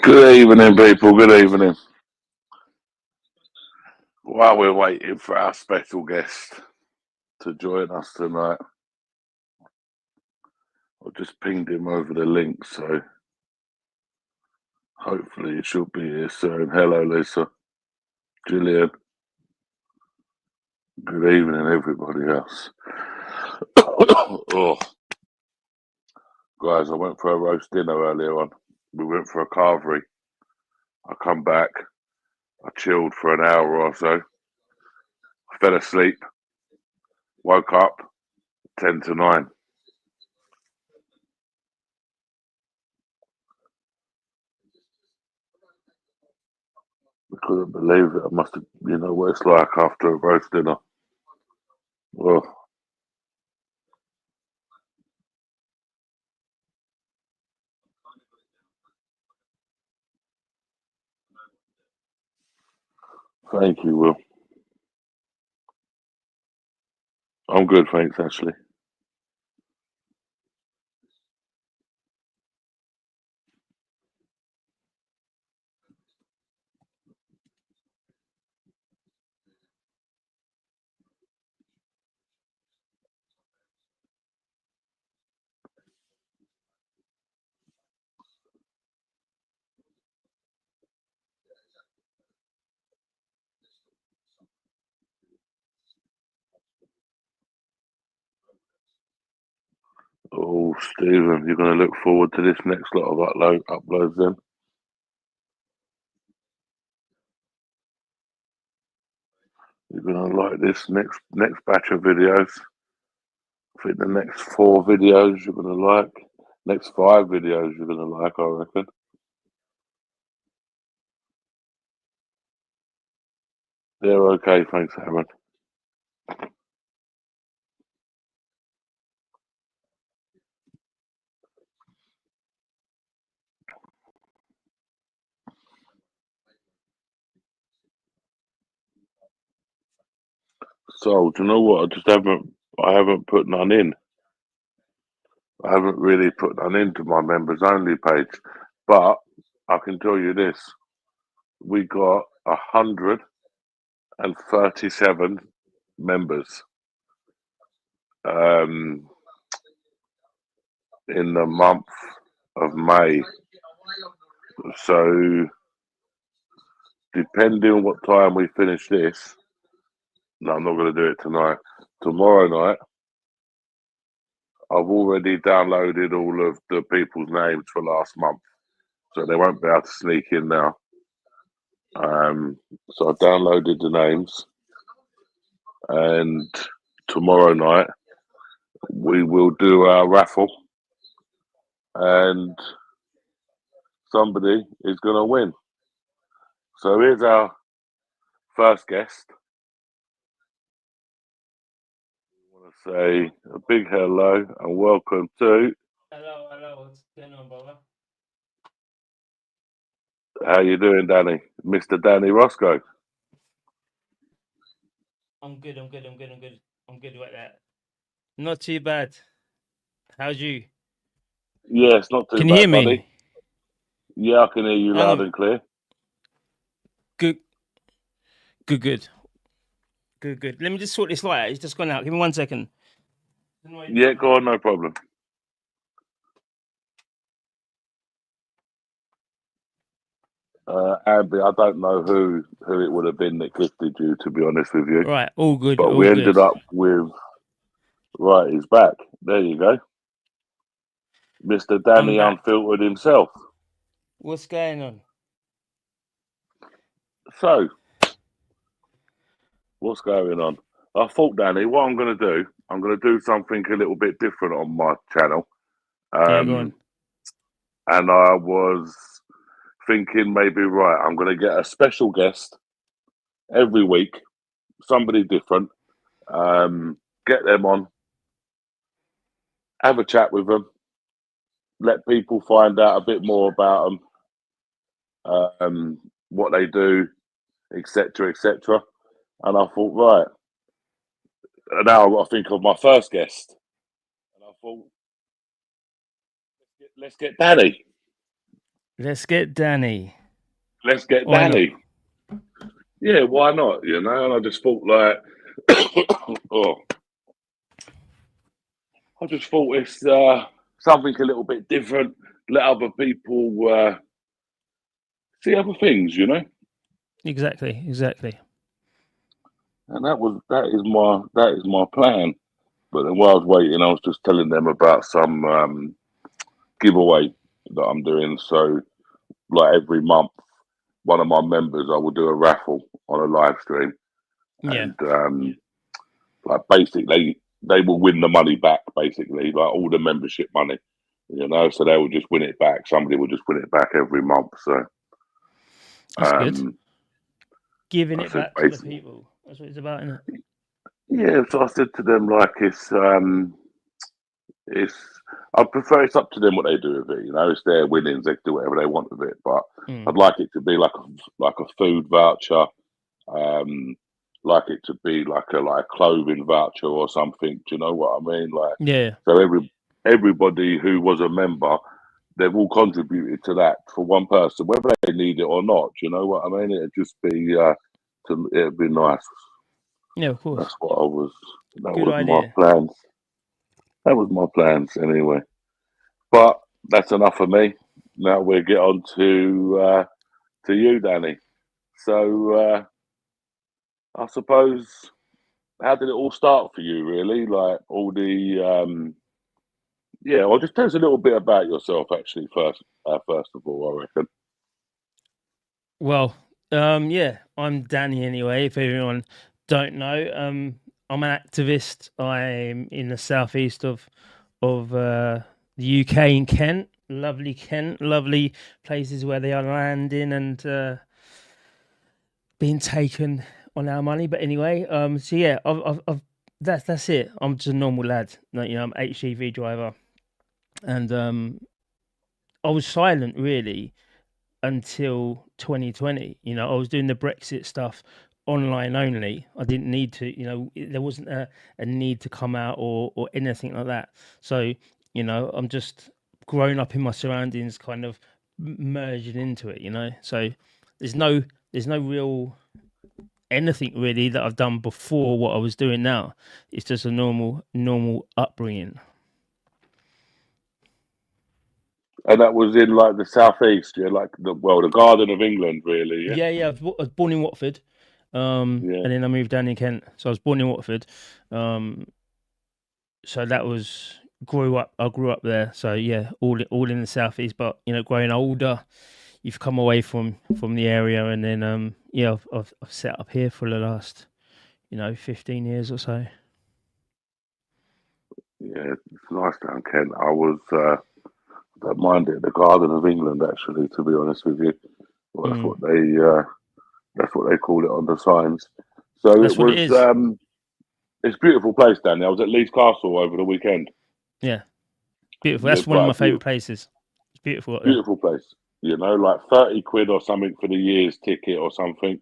Good evening, people. Good evening. While we're waiting for our special guest to join us tonight, I've just pinged him over the link, so hopefully he should be here soon. Hello, Lisa. Gillian. Good evening, everybody else. Oh, guys, I went for a roast dinner earlier on. We went for a carvery. I come back. I chilled for an hour or so. I fell asleep. Woke up 10 to 9. I couldn't believe it. I must have, what it's like after a roast dinner. Well, thank you, Will. I'm good, thanks, Ashley. Oh, Stephen, you're going to look forward to this next lot of uploads then? You're going to like this next batch of videos. I think the next 4 videos you're going to like. Next 5 videos you're going to like, I reckon. They're okay, thanks, Aaron. So, do you know what? I haven't put none in. I haven't really put none into my members only page. But I can tell you this. We got 137 members in the month of May. So, depending on what time we finish this, no, I'm not going to do it tonight. Tomorrow night, I've already downloaded all of the people's names for last month, so they won't be able to sneak in now. So I downloaded the names, and tomorrow night we will do our raffle, and somebody is going to win. So here's our first guest. I want to say a big hello and welcome to. Hello. What's going on, brother? How you doing, Danny? Mr. Danny Roscoe. I'm good. I'm good like that. Not too bad. How's you? Yeah, it's not too Can you bad, hear buddy. me? Yeah, I can hear you loud and clear. Good. Let me just sort this light out. It's just gone out. Give me 1 second. Yeah, go on, no problem. Abby, I don't know who it would have been that gifted you, to be honest with you. Right, all good. But we ended up with, right, he's back. There you go. Mr. Danny Unfiltered himself. What's going on? So, what's going on? I thought, Danny, what I'm going to do something a little bit different on my channel. Yeah, go on. And I was thinking maybe, right, I'm going to get a special guest every week, somebody different, get them on, have a chat with them, let people find out a bit more about them, what they do, etc., etc. And I thought, right, now I've got to think of my first guest. And I thought, let's get Danny. Let's get Danny Let's get Why not? Danny. Yeah, why not? You know, and I just thought like, oh, I just thought it's something a little bit different. Let other people see other things, you know. Exactly. And that is my plan. But then while I was waiting, I was just telling them about some giveaway that I'm doing. So, like every month, one of my members, I will do a raffle on a live stream, Yeah, and like basically, they will win the money back. Basically, like all the membership money, you know. So they will just win it back. Somebody will just win it back every month. So that's good. um, Giving I it said back to the basically, people. That's what it's about, isn't it? yeah. So I said to them like it's I prefer it's up to them what they do with it. You know, it's their winnings. They can do whatever they want with it. But Mm. I'd like it to be like a food voucher. Um, like it to be like a clothing voucher or something. Do you know what I mean? Like Yeah, so everybody who was a member, they've all contributed to that for one person, whether they need it or not. Do you know what I mean? It'd be nice. yeah, of course. That's what I was. That Good was my idea. plans. That was my plans anyway. But that's enough of me. Now we'll get on to you, Danny. So I suppose how did it all start for you? Really, like all the yeah. Well, just tell us a little bit about yourself, actually. First of all, I reckon. Yeah, I'm Danny anyway, if everyone don't know. I'm an activist. I'm in the southeast of the UK in Kent. Lovely Kent, lovely places where they are landing and being taken on our money. But anyway, so yeah, I've that's it. I'm just a normal lad. Like, I'm HGV driver, and I was silent really until 2020. I was doing the Brexit stuff online only. I didn't need to. There wasn't a need to come out or anything like that. So I'm just growing up in my surroundings, kind of merging into it. So there's no there's no real anything really that I've done before what I was doing now. It's just a normal upbringing. And that was in like the southeast, yeah, like the Garden of England, really, yeah, Yeah, I was born in Watford, yeah, and then I moved down in Kent. So I was born in Watford, um, so that was grew up. I grew up there. So yeah, all in the southeast. But growing older, you've come away from the area, and then yeah, I've set up here for the last 15 years or so. yeah. It's nice down Kent. I was don't mind it. The Garden of England, actually, to be honest with you, well, Mm, that's what they call it on the signs. So it that's what it was. is. It's a beautiful place down there. I was at Leeds Castle over the weekend. Yeah, beautiful. Yeah, That's one of quite my a favorite places. It's beautiful up there. beautiful place. You know, like 30 quid or something for the year's ticket or something.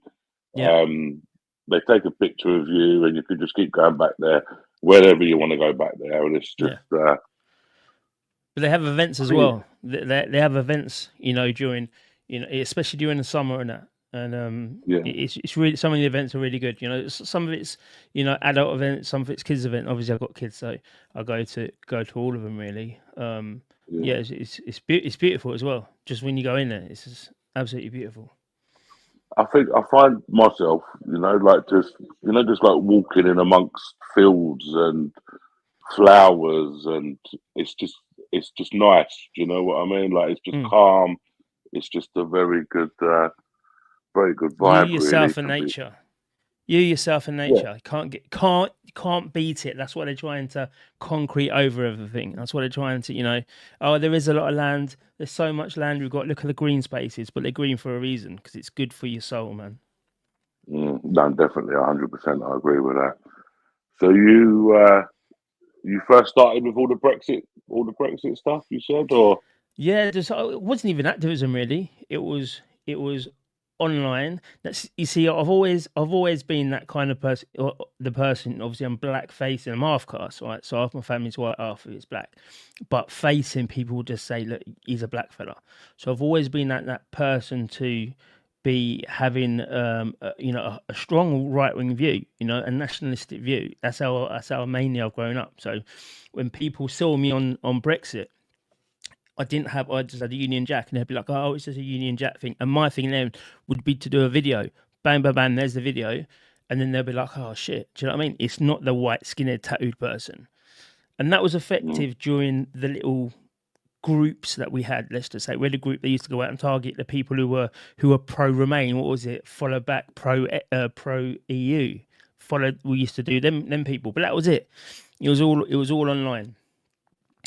Yeah. Um, they take a picture of you, and you can just keep going back there whenever you want to go back there. And it's just, Yeah. But they have events I as think, well. They have events, during, especially during the summer and that. And yeah, it's really, some of the events are really good. Some of it's adult events, some of it's kids event. Obviously, I've got kids, so I go to all of them really. yeah. Yeah, it's beautiful as well. Just when you go in there, it's just absolutely beautiful. I think I find myself, just like walking in amongst fields and flowers, and it's just, it's just nice. Do you know what I mean? Like it's just Mm. calm. It's just a very good You vibe, really, yourself and to be. nature. You yourself and Yeah, nature can't beat it. That's what they're trying to concrete over everything. That's what they're trying to, oh, there is a lot of land. There's so much land we've got. Look at the green spaces, but they're green for a reason because it's good for your soul, man. no, definitely, 100%. I agree with that. So you first started with all the Brexit stuff. You said, or Yeah, it wasn't even activism really. It was online. That's, you see, I've always been that kind of person. Or the person, obviously, I'm black face and I'm half caste, right? So half my family's white, half of it's black. But facing people will just say, look, he's a black fella. So I've always been that person to be having a strong right wing view, a nationalistic view. That's how mainly I've grown up. So when people saw me on Brexit, I just had a Union Jack, and they'd be like, oh, it's just a Union Jack thing. And my thing then would be to do a video. Bang, bang, bang, there's the video. And then they'll be like, oh, shit. Do you know what I mean? It's not the white, skinhead, tattooed person. And that was effective during the little groups that we had. Let's just say we're the group that used to go out and target the people who were pro Remain. What was it? Follow back, pro EU. We used to do them people, but that was it. It was all online.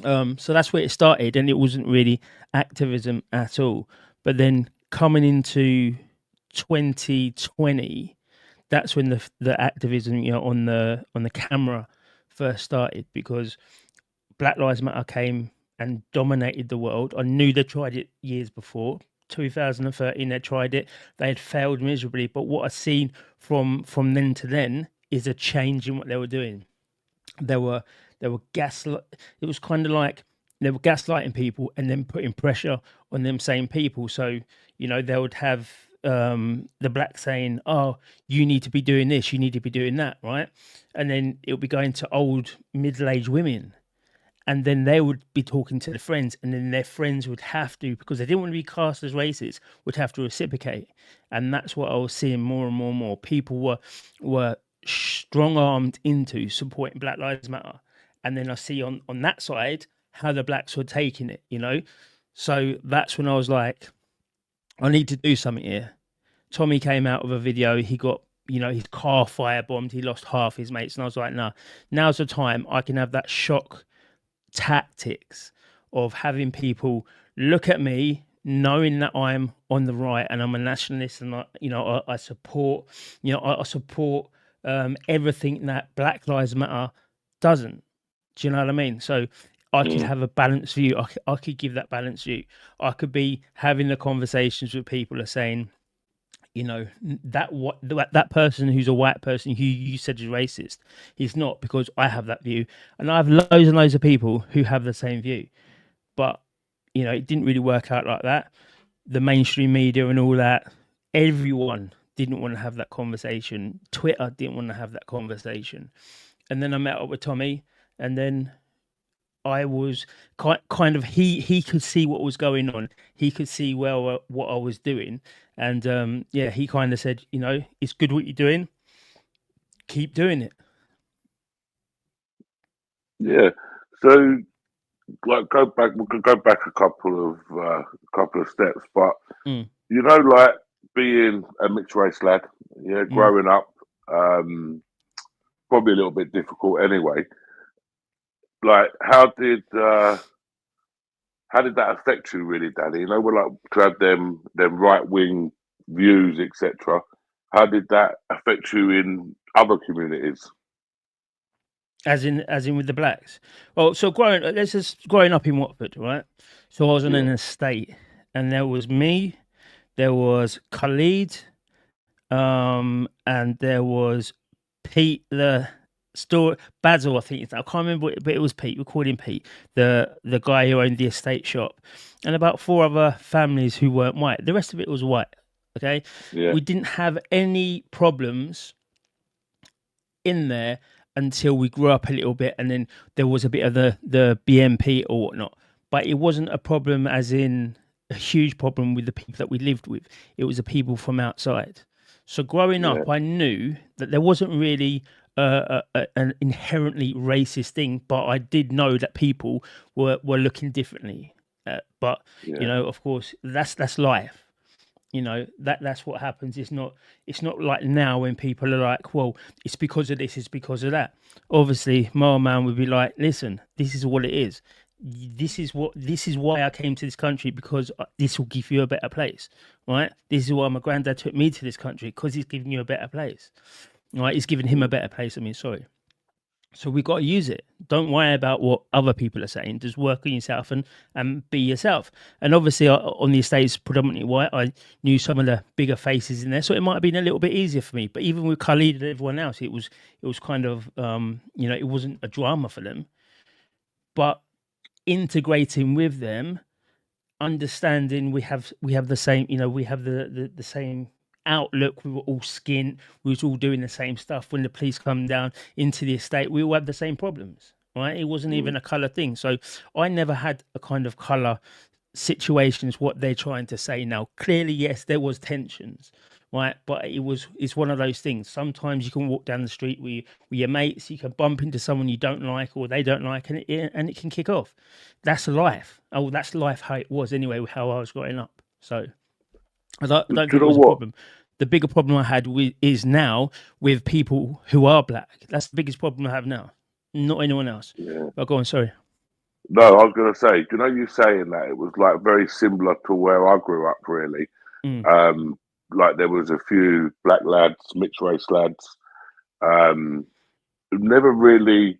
So that's where it started, and it wasn't really activism at all. But then coming into 2020, that's when the activism, on the camera first started, because Black Lives Matter came and dominated the world. I knew they tried it years before. 2013, they tried it. They had failed miserably. But what I've seen from then to then is a change in what they were doing. They were gaslight. It was kind of like they were gaslighting people and then putting pressure on them same people. So they would have the black saying, "Oh, you need to be doing this, you need to be doing that," right? And then it would be going to old middle-aged women, and then they would be talking to their friends, and then their friends would have to, because they didn't want to be cast as racist, would have to reciprocate. And that's what I was seeing more and more and more. People were strong-armed into supporting Black Lives Matter. And then I see on that side how the blacks were taking it, So that's when I was like, I need to do something here. Tommy came out with a video. He got, his car firebombed. He lost half his mates. And I was like, nah, now's the time. I can have that shock tactics of having people look at me, knowing that I'm on the right and I'm a nationalist, and I support, I support everything that Black Lives Matter doesn't. Do you know what I mean? So I could have a balanced view. I could give that balanced view. I could be having the conversations with people who are saying, that person who's a white person who you said is racist, he's not, because I have that view. And I have loads and loads of people who have the same view. But, it didn't really work out like that. The mainstream media and all that, everyone didn't want to have that conversation. Twitter didn't want to have that conversation. And then I met up with Tommy, and then I was kind of, he could see what was going on. He could see well what I was doing. And he kind of said, it's good what you're doing. Keep doing it. Yeah. So, like, we could go back a couple of steps, but like being a mixed race lad, growing up, probably a little bit difficult anyway. Like, how did that affect you, really, Danny? We're like to have them right wing views, etc. How did that affect you in other communities? As in with the blacks. Well, so growing up in Watford, right? So I was on an estate, and there was me, there was Khalid, and there was Pete, the store Basil, I think. I can't remember, but it was Pete. We called him Pete, the guy who owned the estate shop, and about 4 other families who weren't white. The rest of it was white. Okay, we didn't have any problems in there until we grew up a little bit, and then there was a bit of the BNP or whatnot. But it wasn't a problem, as in a huge problem with the people that we lived with. It was the people from outside. So growing up, I knew that there wasn't really an inherently racist thing, but I did know that people were looking differently. But of course, that's life. That's what happens. It's not like now when people are like, well, it's because of this, it's because of that. Obviously, my man would be like, listen, this is what it is. This is why I came to this country, because this will give you a better place, right? This is why my granddad took me to this country, because he's giving you a better place, right? He's giving him a better place. Sorry. So we've got to use it. Don't worry about what other people are saying. Just work on yourself and be yourself. And obviously, on the estates predominantly white, I knew some of the bigger faces in there, so it might have been a little bit easier for me. But even with Khalid and everyone else, it was kind of it wasn't a drama for them. But integrating with them, understanding we have the same, we have the same outlook. We were all skin. We was all doing the same stuff. When the police come down into the estate, we all had the same problems. Right? It wasn't even a color thing. So I never had a kind of color situations. What they're trying to say now. Clearly, yes, there was tensions. Right, but it's one of those things. Sometimes you can walk down the street with your mates, you can bump into someone you don't like or they don't like, and it can kick off. That's life. Oh, that's life how it was anyway, how I was growing up. So I don't Do think you it know was a what? problem. The bigger problem I had is now with people who are black. That's the biggest problem I have now, not anyone else. Yeah. But go on, sorry. No, I was going to say, do you know you saying that it was like very similar to where I grew up, really? Mm, Um, like there was a few black lads, mixed race lads, um, never really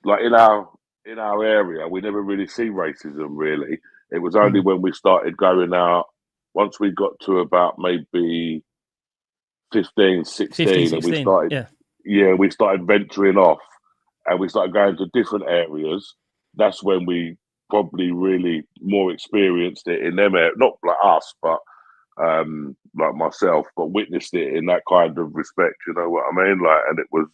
like in our area, we never really see racism. Really, it was only mm. when we started going out. Once we got to about maybe 15, 15, 16, and 16. Yeah. we started venturing off and we started going to different areas. That's when we probably really more experienced it in them, not like us, but like myself, but witnessed it in that kind of respect. You know what I mean? Like, and it was,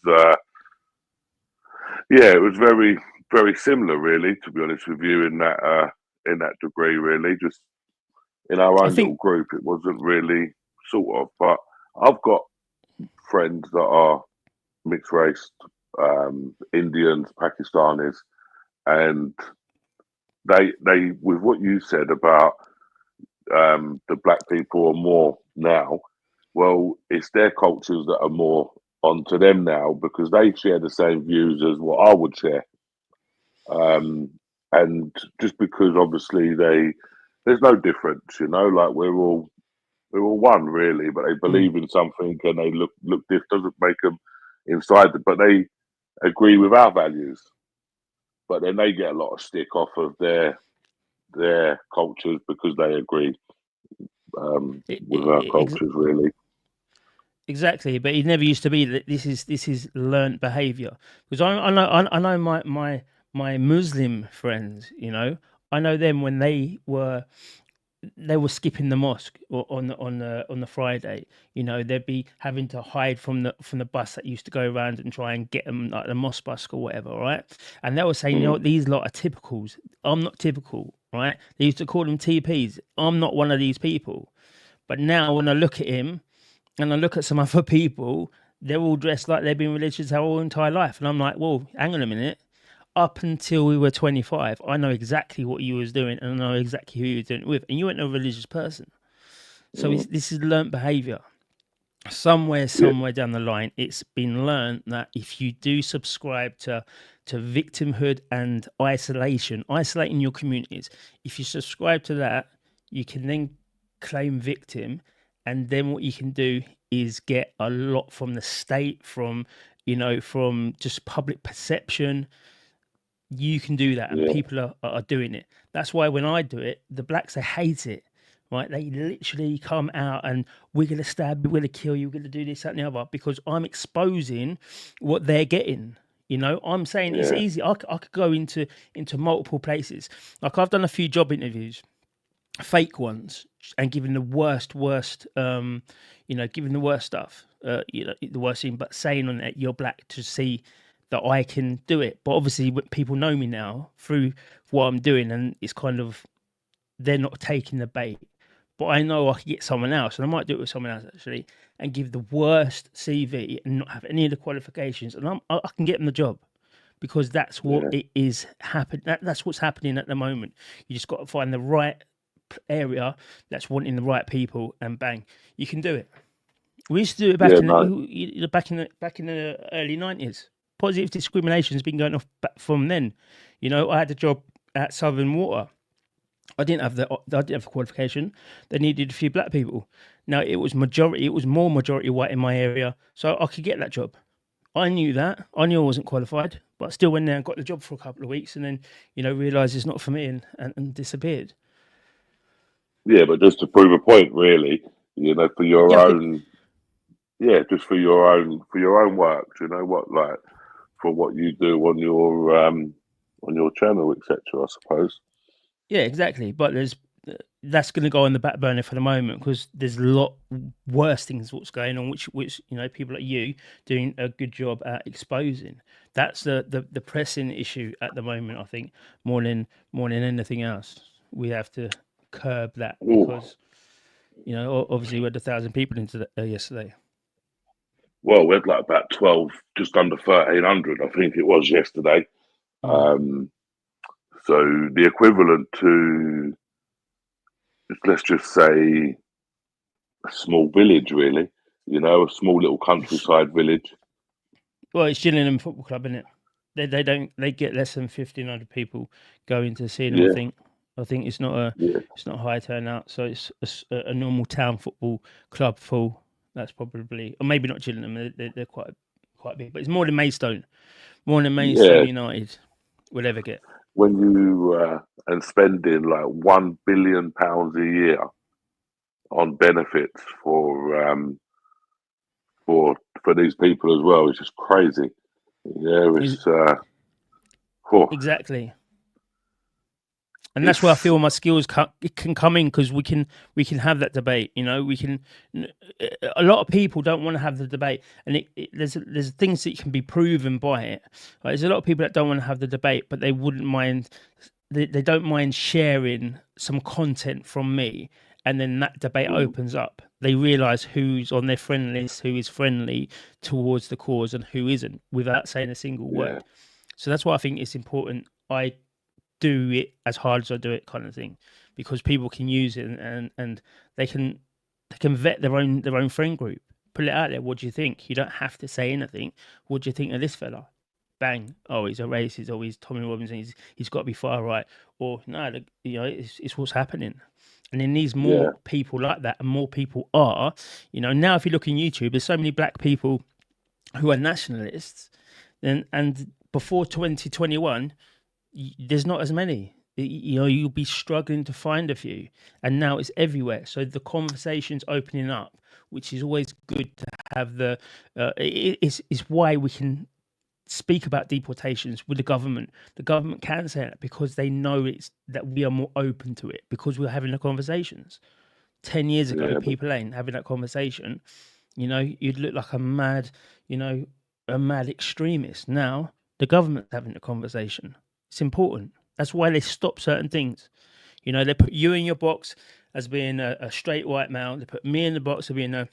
it was very, very similar, really. To be honest with you, in that degree, really, just in our I own little think, group, it wasn't really sort of. But I've got friends that are mixed race, Indians, Pakistanis, and they with what you said about the black people are more now. Well, it's their cultures that are more onto them now because they share the same views as what I would share. Um, and just because obviously there's no difference, you know, like we're all one really, but they mm, believe in something and they look this doesn't make them inside, but they agree with our values. But then they get a lot of stick off of their cultures because they agree it, with our it, cultures really. exactly, but it never used to be that. This is learnt behaviour. Because I know my Muslim friends. I know them when they were skipping the mosque on the Friday. They'd be having to hide from the bus that used to go around and try and get them, like the mosque bus or whatever, right? And they were saying, Mm, what, these lot are typicals. I'm not typical, right? They used to call them TPs. I'm not one of these people. But now when I look at him and I look at some other people, they're all dressed like they've been religious their whole entire life. And I'm like, well, hang on a minute. Up until we were 25, I know exactly what you was doing and I know exactly who you were doing it with. And you weren't a religious person. So mm, this is learnt behavior. yeah, Somewhere down the line, it's been learnt that if you do subscribe to victimhood and isolating your communities, if you subscribe to that, you can then claim victim, and then what you can do is get a lot from the state, from just public perception. You can do that, and yeah, people are doing it. That's why when I do it, the blacks, they hate it. Right, they literally come out and we're gonna stab you, we're gonna kill you, we're gonna do this, that, and the other, because I'm exposing what they're getting. I'm saying it's yeah, easy. I could go into multiple places. Like, I've done a few job interviews, fake ones, and giving the worst, giving the worst stuff, the worst thing, but saying on it you're black to see that I can do it. But obviously, people know me now through what I'm doing, and it's kind of, they're not taking the bait. But I know I could get someone else, and I might do it with someone else actually, and give the worst CV and not have any of the qualifications, and I can get them the job, because that's what yeah, it is happen. That's what's happening at the moment. You just got to find the right area that's wanting the right people, and bang, you can do it. We used to do it yeah. No, back in the early 90s. Positive discrimination has been going off back from then. I had a job at Southern Water. I didn't have the qualification. They needed a few black people. Now it was more majority white in my area, so I could get that job. I knew that. I knew I wasn't qualified, but I still went there and got the job for a couple of weeks, and then realised it's not for me, and disappeared. Yeah, but just to prove a point, really, for your Yeah, I could. own, just for your own work. You know what, like for what you do on your channel, etc. I suppose. Yeah, exactly. But that's going to go on the back burner for the moment because there's a lot worse things what's going on, which people like you doing a good job at exposing. That's the pressing issue at the moment. I think more than anything else, we have to curb that Ooh. because obviously we had 1,000 people into yesterday. Well, we had like about 12, just under 1,300, I think it was yesterday. Mm. So the equivalent to, let's just say, a small village, really. A small little countryside village. Well, it's Gillingham Football Club, isn't it? They get less than 1,500 people going to see them. Yeah, I think it's not a high turnout, so it's a normal town football club full. That's probably, or maybe not Gillingham. They're quite big, but it's more than Maidstone, yeah. United will ever get. When you and spending like £1 billion a year on benefits for these people as well, it's just crazy. Yeah, Exactly. And that's where I it's feel my skills can come in because we can have that debate. We can. A lot of people don't want to have the debate, and there's things that can be proven by it. Like, there's a lot of people that don't want to have the debate, but they wouldn't mind. They don't mind sharing some content from me, and then that debate opens up. They realise who's on their friend list, who is friendly towards the cause, and who isn't, without saying a single word. So that's why I think it's important. I do it as hard as I do it, kind of thing, because people can use it and they can vet their own friend group, put it out there. What do you think? You don't have to say anything. What do you think of this fella? Bang! Oh, he's a racist. Oh, he's Tommy Robinson. He's got to be far right. Or no, it's what's happening. And it needs more people like that, and more people are. Now if you look on YouTube, there's so many black people who are nationalists, and before 2021. There's not as many. You'll be struggling to find a few, and now it's everywhere. So the conversation's opening up, which is always good to have. It's why we can speak about deportations with the government. The government can say that because they know that we are more open to it because we're having the conversations. 10 years ago, people ain't having that conversation. You'd look like a mad extremist. Now the government's having the conversation. It's important. That's why they stop certain things. They put you in your box as being a straight white male. They put me in the box as being a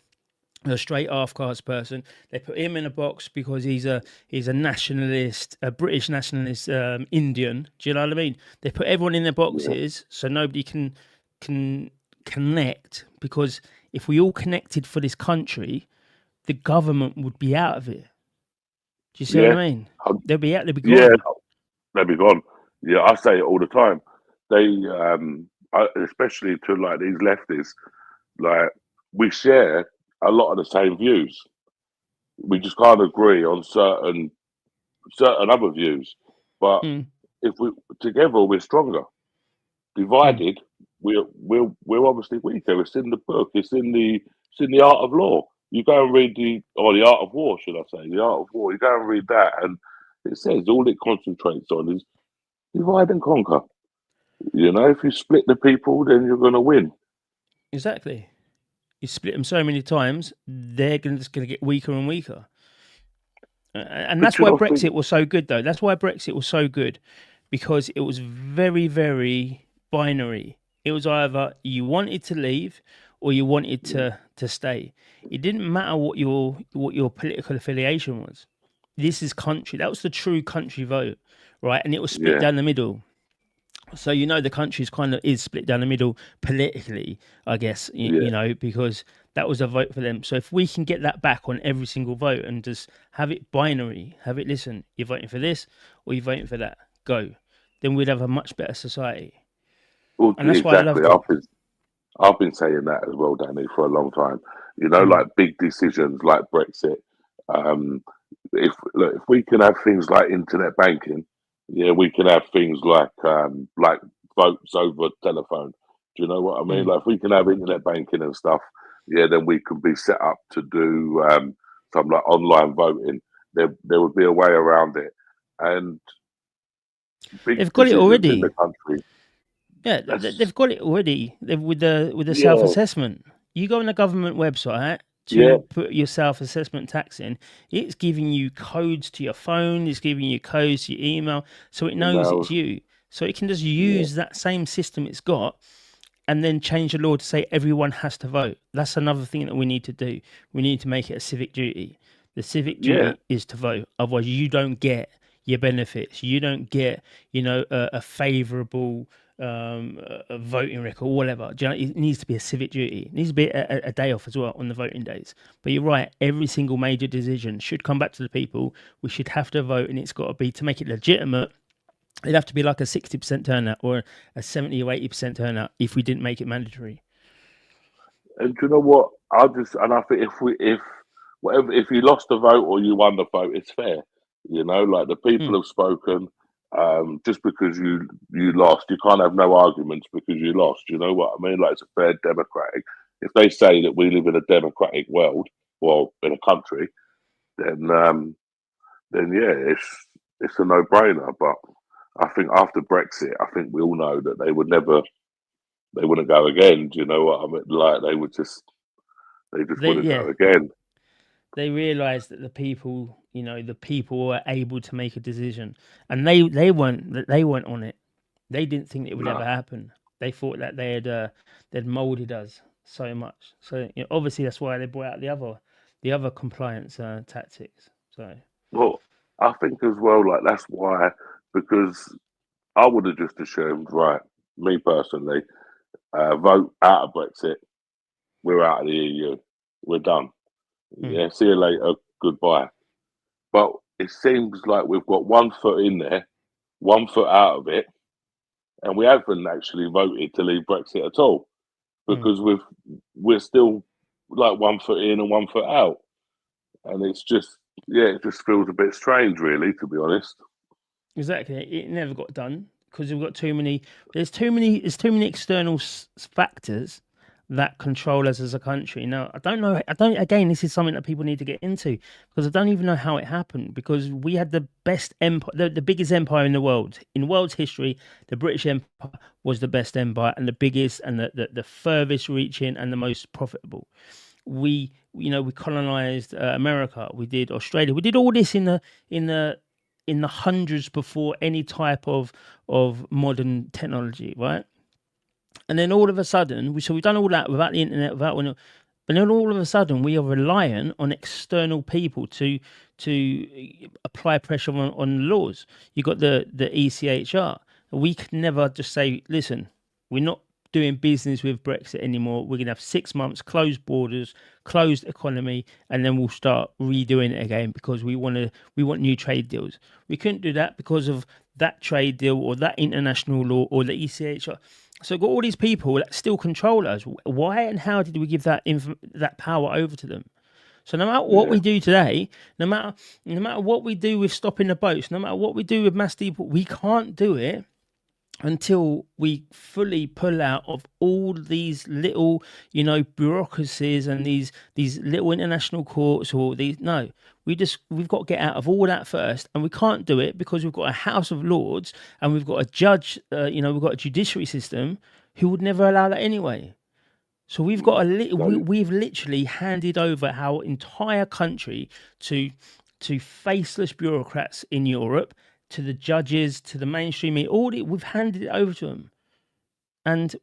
straight half caste person. They put him in a box because he's a nationalist, a British nationalist, Indian. Do you know what I mean? They put everyone in their boxes so nobody can connect. Because if we all connected for this country, the government would be out of it. Do you see what I mean? They'll be out. They'll be gone. Yeah. They'll be gone. Yeah, I say it all the time. They, especially to like these lefties, like we share a lot of the same views. We just can't agree on certain other views. But if we together, we're stronger. Divided, we're obviously weaker. It's in the book. It's in the art of law. You go and read the art of war, should I say? The art of war. You go and read that, and it says all it concentrates on is divide and conquer. If you split the people, then you're going to win. Exactly. You split them so many times, they're just going to get weaker and weaker. And that's why Brexit was so good, though. That's why Brexit was so good, because it was very, very binary. It was either you wanted to leave or you wanted to stay. It didn't matter what your political affiliation was. This is country. That was the true country vote, right? And it was split down the middle. So the country is split down the middle politically, I guess. Because that was a vote for them. So if we can get that back on every single vote and just have it binary, listen, you're voting for this or you're voting for that, go, then we'd have a much better society. Well, and that's why I love it. I've been saying that as well, Danny, for a long time. Like big decisions like Brexit, if we can have things like internet banking, yeah, we can have things like votes over telephone. Do you know what I mean? Mm. Like if we can have internet banking and stuff, yeah, then we can be set up to do some like online voting. There would be a way around it, and big They've got it decisions in the already. country. Yeah, That's they've got it already. With the self yeah, assessment. You go on the government website yeah, to put your self assessment tax in. It's giving you codes to your phone. It's giving you codes to your email, so it knows emails, it's you. So it can just yeah, use that same system it's got, and then change the law to say everyone has to vote. That's another thing that we need to do. We need to make it a civic duty. The civic yeah. duty is to vote. Otherwise, you don't get your benefits. You don't get, a favourable a voting record or whatever. Do you know, it needs to be a civic duty. It needs to be a day off as well on the voting days. But you're right. Every single major decision should come back to the people. We should have to vote, and it's got to be, to make it legitimate, it'd have to be like a 60% turnout or a 70 or 80% turnout if we didn't make it mandatory. And do you know what? I think if you lost the vote or you won the vote, it's fair. You know, like the people Mm, have spoken. Just because you lost, you can't have no arguments because you lost. You know what I mean? Like it's a fair democratic. If they say that we live in a democratic world, well, in a country, then yeah, it's a no brainer. But I think after Brexit, I think we all know that they wouldn't go again. Do you know what I mean? Like they just wouldn't yeah, go again. they realised that the people were able to make a decision, and they weren't on it. They didn't think it would ever No. happen. They thought that they'd molded us so much. So obviously that's why they brought out the other compliance tactics. So Well, I think as well, like that's why, because I would have just assumed, right, me personally, vote out of Brexit, we're out of the EU, we're done. mm, Yeah, see you later, goodbye. But it seems like we've got one foot in there, one foot out of it, and we haven't actually voted to leave Brexit at all mm. because we're still like one foot in and one foot out, and it's just yeah, it just feels a bit strange, really, to be honest. Exactly. It never got done because we've got too many. There's too many external factors that control us as a country. Now, I don't know. I don't. Again, this is something that people need to get into because I don't even know how it happened. Because we had the best empire, the biggest empire in the world, in world's history. The British Empire was the best empire and the biggest and the furthest reaching and the most profitable. We colonized America. We did Australia. We did all this in the in the hundreds before any type of modern technology, right? And then all of a sudden, we've done all that without the internet, but then all of a sudden we are reliant on external people to apply pressure on laws. You got the ECHR. We could never just say, listen, we're not doing business with Brexit anymore. We're gonna have 6 months, closed borders, closed economy, and then we'll start redoing it again because we want new trade deals. We couldn't do that because of that trade deal or that international law or the ECHR. So we've got all these people that still control us. Why and how did we give that power over to them? So no matter what Yeah, we do today, no matter what we do with stopping the boats, no matter what we do with mass deport, we can't do it until we fully pull out of all these little, bureaucracies and these little international courts or these. No, we've got to get out of all that first, and we can't do it because we've got a House of Lords and we've got a judge. We've got a judiciary system who would never allow that anyway. So we've got so we've literally handed over our entire country to faceless bureaucrats in Europe, to the judges, to the mainstream media. We've handed it over to them, and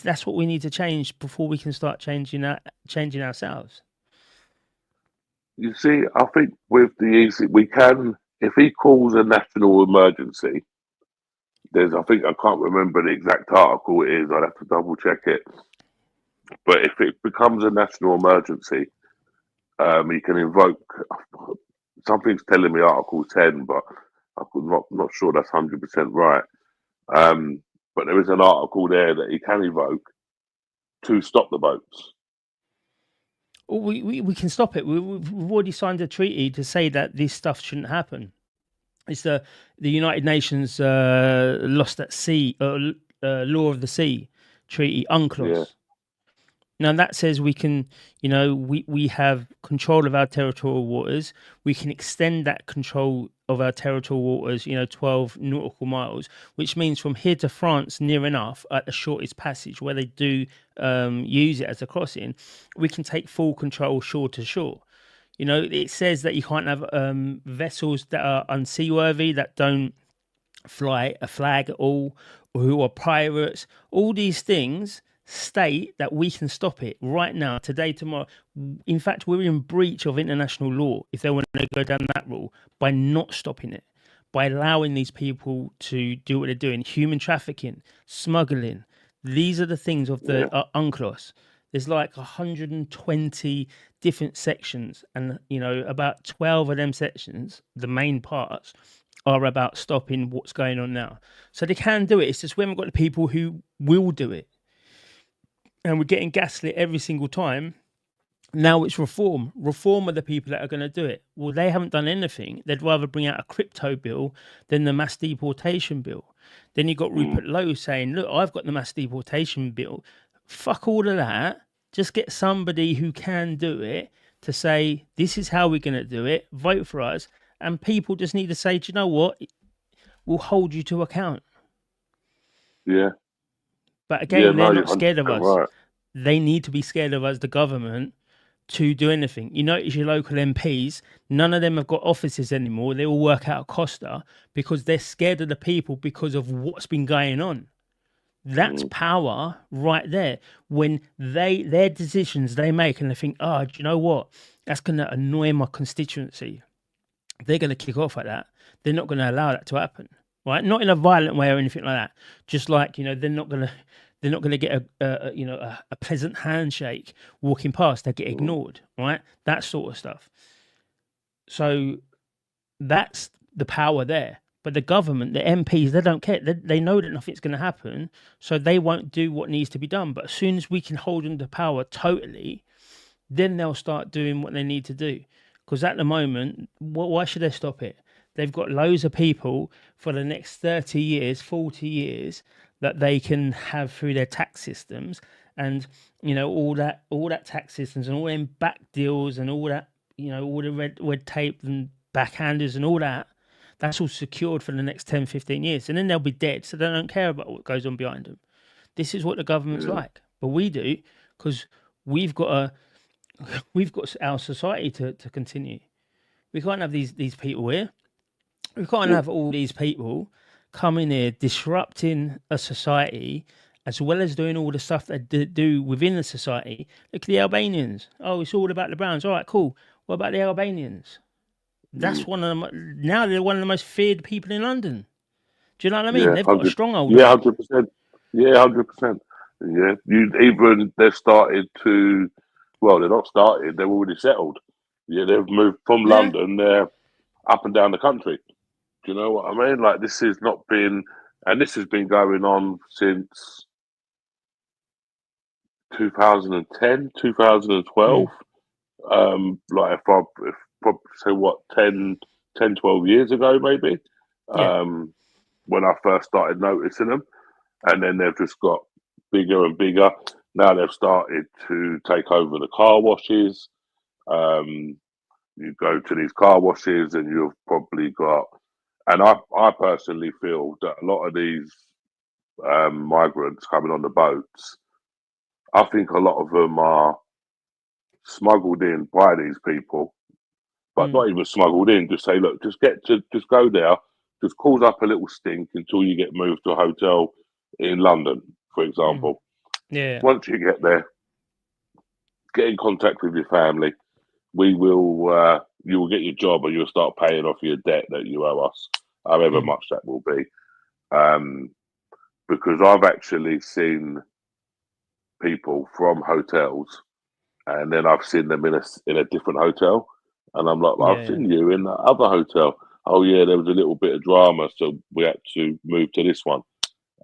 that's what we need to change before we can start changing ourselves. you see, I think with the EC, we can if he calls a national emergency. There's, I think I can't remember the exact article it is. I'd have to double check it. But if it becomes a national emergency, he can invoke. Something's telling me Article 10, but I'm not sure that's 100% right. Um, but there is an article there that he can evoke to stop the boats. We can stop it. We've already signed a treaty to say that this stuff shouldn't happen. It's the United Nations Lost at Sea Law of the Sea Treaty, UNCLOS. Yeah. Now that says we can, we have control of our territorial waters. We can extend that control of our territorial waters, 12 nautical miles, which means from here to France, near enough, at the shortest passage where they do use it as a crossing, we can take full control shore to shore. It says that you can't have vessels that are unseaworthy, that don't fly a flag at all, or who are pirates. All these things state that we can stop it right now, today, tomorrow. In fact, we're in breach of international law if they want to go down that rule by not stopping it, by allowing these people to do what they're doing. Human trafficking, smuggling. These are the things of the UNCLOS. There's like 120 different sections, and about 12 of them sections, the main parts, are about stopping what's going on now. So they can do it. It's just we haven't got the people who will do it. And we're getting gaslit every single time. Now it's reform. Reform are the people that are going to do it. Well, they haven't done anything. They'd rather bring out a crypto bill than the mass deportation bill. Then you got Rupert Lowe saying, look, I've got the mass deportation bill. Fuck all of that. Just get somebody who can do it to say, this is how we're going to do it. Vote for us. And people just need to say, do you know what? We'll hold you to account. Yeah. But again, they're not scared of us. Right. They need to be scared of us, the government, to do anything. You notice your local MPs, none of them have got offices anymore. They all work out of Costa because they're scared of the people because of what's been going on. That's power right there. When their decisions they make and they think, do you know what? That's going to annoy my constituency. They're going to kick off at that. They're not going to allow that to happen, right? Not in a violent way or anything like that. Just like, they're not going to get a pleasant handshake walking past. They get ignored, right? That sort of stuff. So that's the power there. But the government, the MPs, they don't care. They know that nothing's going to happen, so they won't do what needs to be done. But as soon as we can hold them to power totally, then they'll start doing what they need to do. Because at the moment, why should they stop it? They've got loads of people for the next 30 years, 40 years that they can have through their tax systems, and all that tax systems and all them back deals and all that, all the red tape and backhanders and all that. That's all secured for the next 10, 15 years. And then they'll be dead. So they don't care about what goes on behind them. This is what the government's like. But we do, because we've got our society to continue. We can't have these people here. We can't have all these people coming here disrupting a society as well as doing all the stuff that they do within the society. Look at the Albanians. Oh, it's all about the Browns. All right, cool. What about the Albanians? That's one of them. Now they're one of the most feared people in London. Do you know what I mean? Yeah, they've got a stronghold. Yeah, 100%. Yeah, 100%. Yeah, they've started to. Well, they're not started. They're already settled. Yeah, they've moved from London. They're up and down the country. Do you know what I mean? Like, this has not been, and this has been going on since 2010, 2012. Like, if probably say what, 10, 12 years ago, maybe, when I first started noticing them. And then they've just got bigger and bigger. Now they've started to take over the car washes. You go to these car washes and you've probably got, and I personally feel that a lot of these migrants coming on the boats, I think a lot of them are smuggled in by these people, but not even smuggled in. Just say, look, just go there, just cause up a little stink until you get moved to a hotel in London, for example. Yeah. Once you get there, get in contact with your family. We will, you will get your job, and you'll start paying off your debt that you owe us, however much that will be. Because I've actually seen people from hotels, and then I've seen them in a different hotel, and I'm like, I've seen you in the other hotel. Oh yeah, there was a little bit of drama, so we had to move to this one.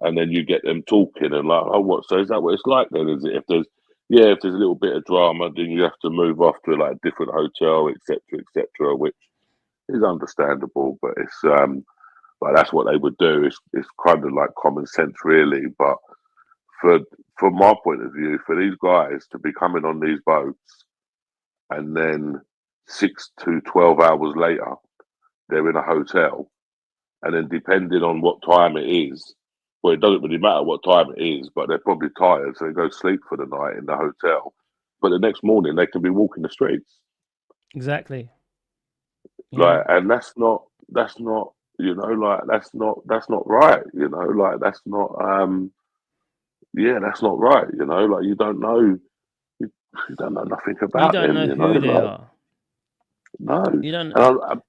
And then you get them talking and like, oh, what? So is that what it's like then? Is it yeah, if there's a little bit of drama, then you have to move off to like a different hotel, etc., which is understandable. But it's like that's what they would do. It's kind of like common sense, really. But for from my point of view, for these guys to be coming on these boats and then 6 to 12 hours later they're in a hotel, and then depending on what time it is, well, it doesn't really matter what time it is, but they're probably tired, so they go sleep for the night in the hotel. But the next morning they can be walking the streets, Exactly. Yeah. like, and that's not like that's not right, like that's not right, like you, you don't know nothing You about don't them, know who they like are. no. You don't. And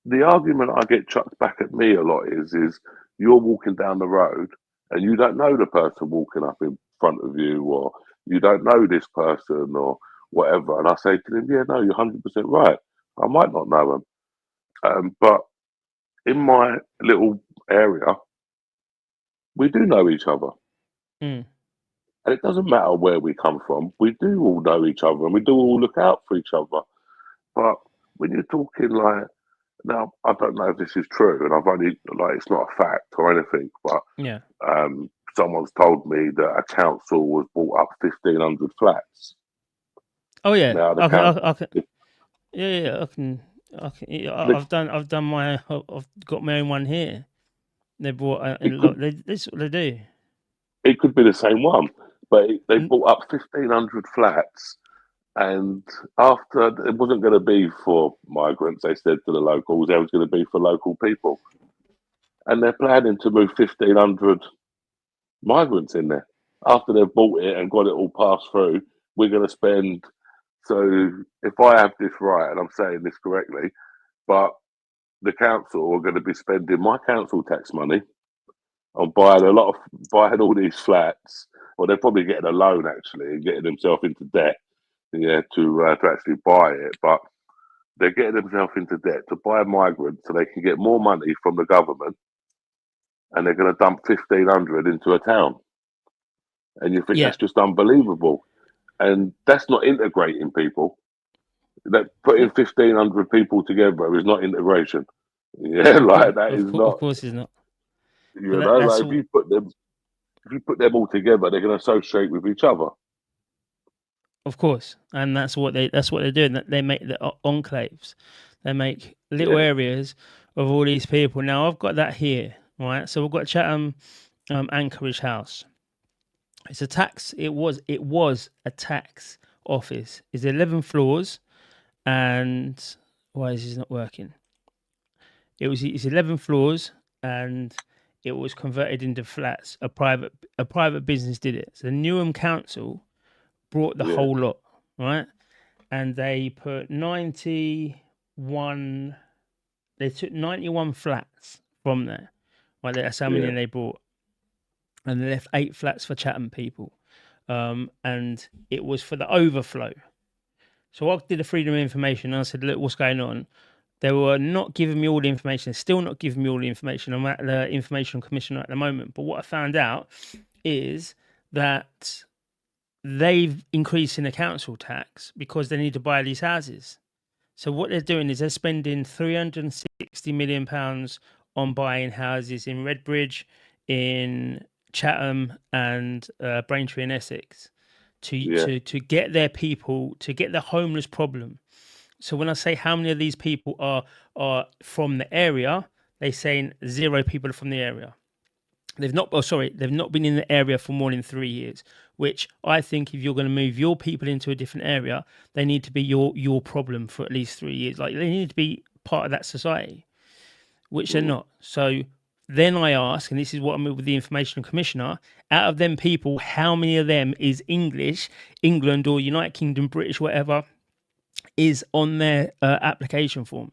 the argument I get chucked back at me a lot is you're walking down the road and you don't know the person walking up in front of you, or you don't know this person or whatever. And I say to them, yeah, no, you're 100% right. I might not know them, but in my little area, we do know each other. Mm. And it doesn't matter where we come from, we do all know each other and we do all look out for each other. But when you're talking like, now, I don't know if this is true, and I've only like it's not a fact or anything, but Yeah. someone's told me that a council was bought up 1,500 flats. Oh yeah. Now the I can. council, I can. Yeah. I can. Yeah, the, I've done my. I've got my own one here. They bought a it lot. could This what they do. it could be the same one, but they N- bought up 1,500 flats, and after it wasn't going to be for migrants, they said to the locals, it was going to be for local people, and they're planning to move 1,500 migrants in there. After they've bought it and got it all passed through, we're going to spend. So if I have this right, and I'm saying this correctly, but the council are going to be spending my council tax money on buying all these flats. Well, they're probably getting a loan actually and getting themselves into debt, yeah, to actually buy it. But they're getting themselves into debt to buy migrants so they can get more money from the government, and they're going to dump 1,500 into a town. And you think Yeah. that's just unbelievable. And that's not integrating people. That putting 1,500 people together is not integration. Yeah, like that is Of not. course, it's not. But Like if you put them all together, they're going to associate with each other. of course, and that's what they're doing. That they make the enclaves. They make little Yeah, areas of all these people. Now I've got that here, right? So we've got Chatham, Anchorage House. It's a tax. It was a tax office. It's 11 floors, and why is this not working? It's 11 floors, and it was converted into flats. A private business did it. So the Newham Council brought the yeah, whole lot, right? And they put 91. They took 91 flats from there. Right, that's how many yeah, they bought, and they left 8 flats for Chatham people. And it was for the overflow. So I did a freedom of information. And I said, "Look, what's going on?" They were not giving me all the information. Still not giving me all the information. I'm at the Information Commissioner at the moment. But what I found out is that they've increased in the council tax because they need to buy these houses. So what they're doing is they're spending £360 million on buying houses in Redbridge, in Chatham, and Braintree and Essex yeah, to get their people, to get the homeless problem. So when I say how many of these people are from the area, they're saying 0 people are from the area. They've not. Oh, sorry, they've not been in the area for more than 3 years. Which I think, if you're going to move your people into a different area, they need to be your problem for at least 3 years. Like, they need to be part of that society, which they're mm, not. So then I ask, and this is what I'm with the Information Commissioner: out of them people, how many of them is English, England or United Kingdom, British, whatever, is on their application form?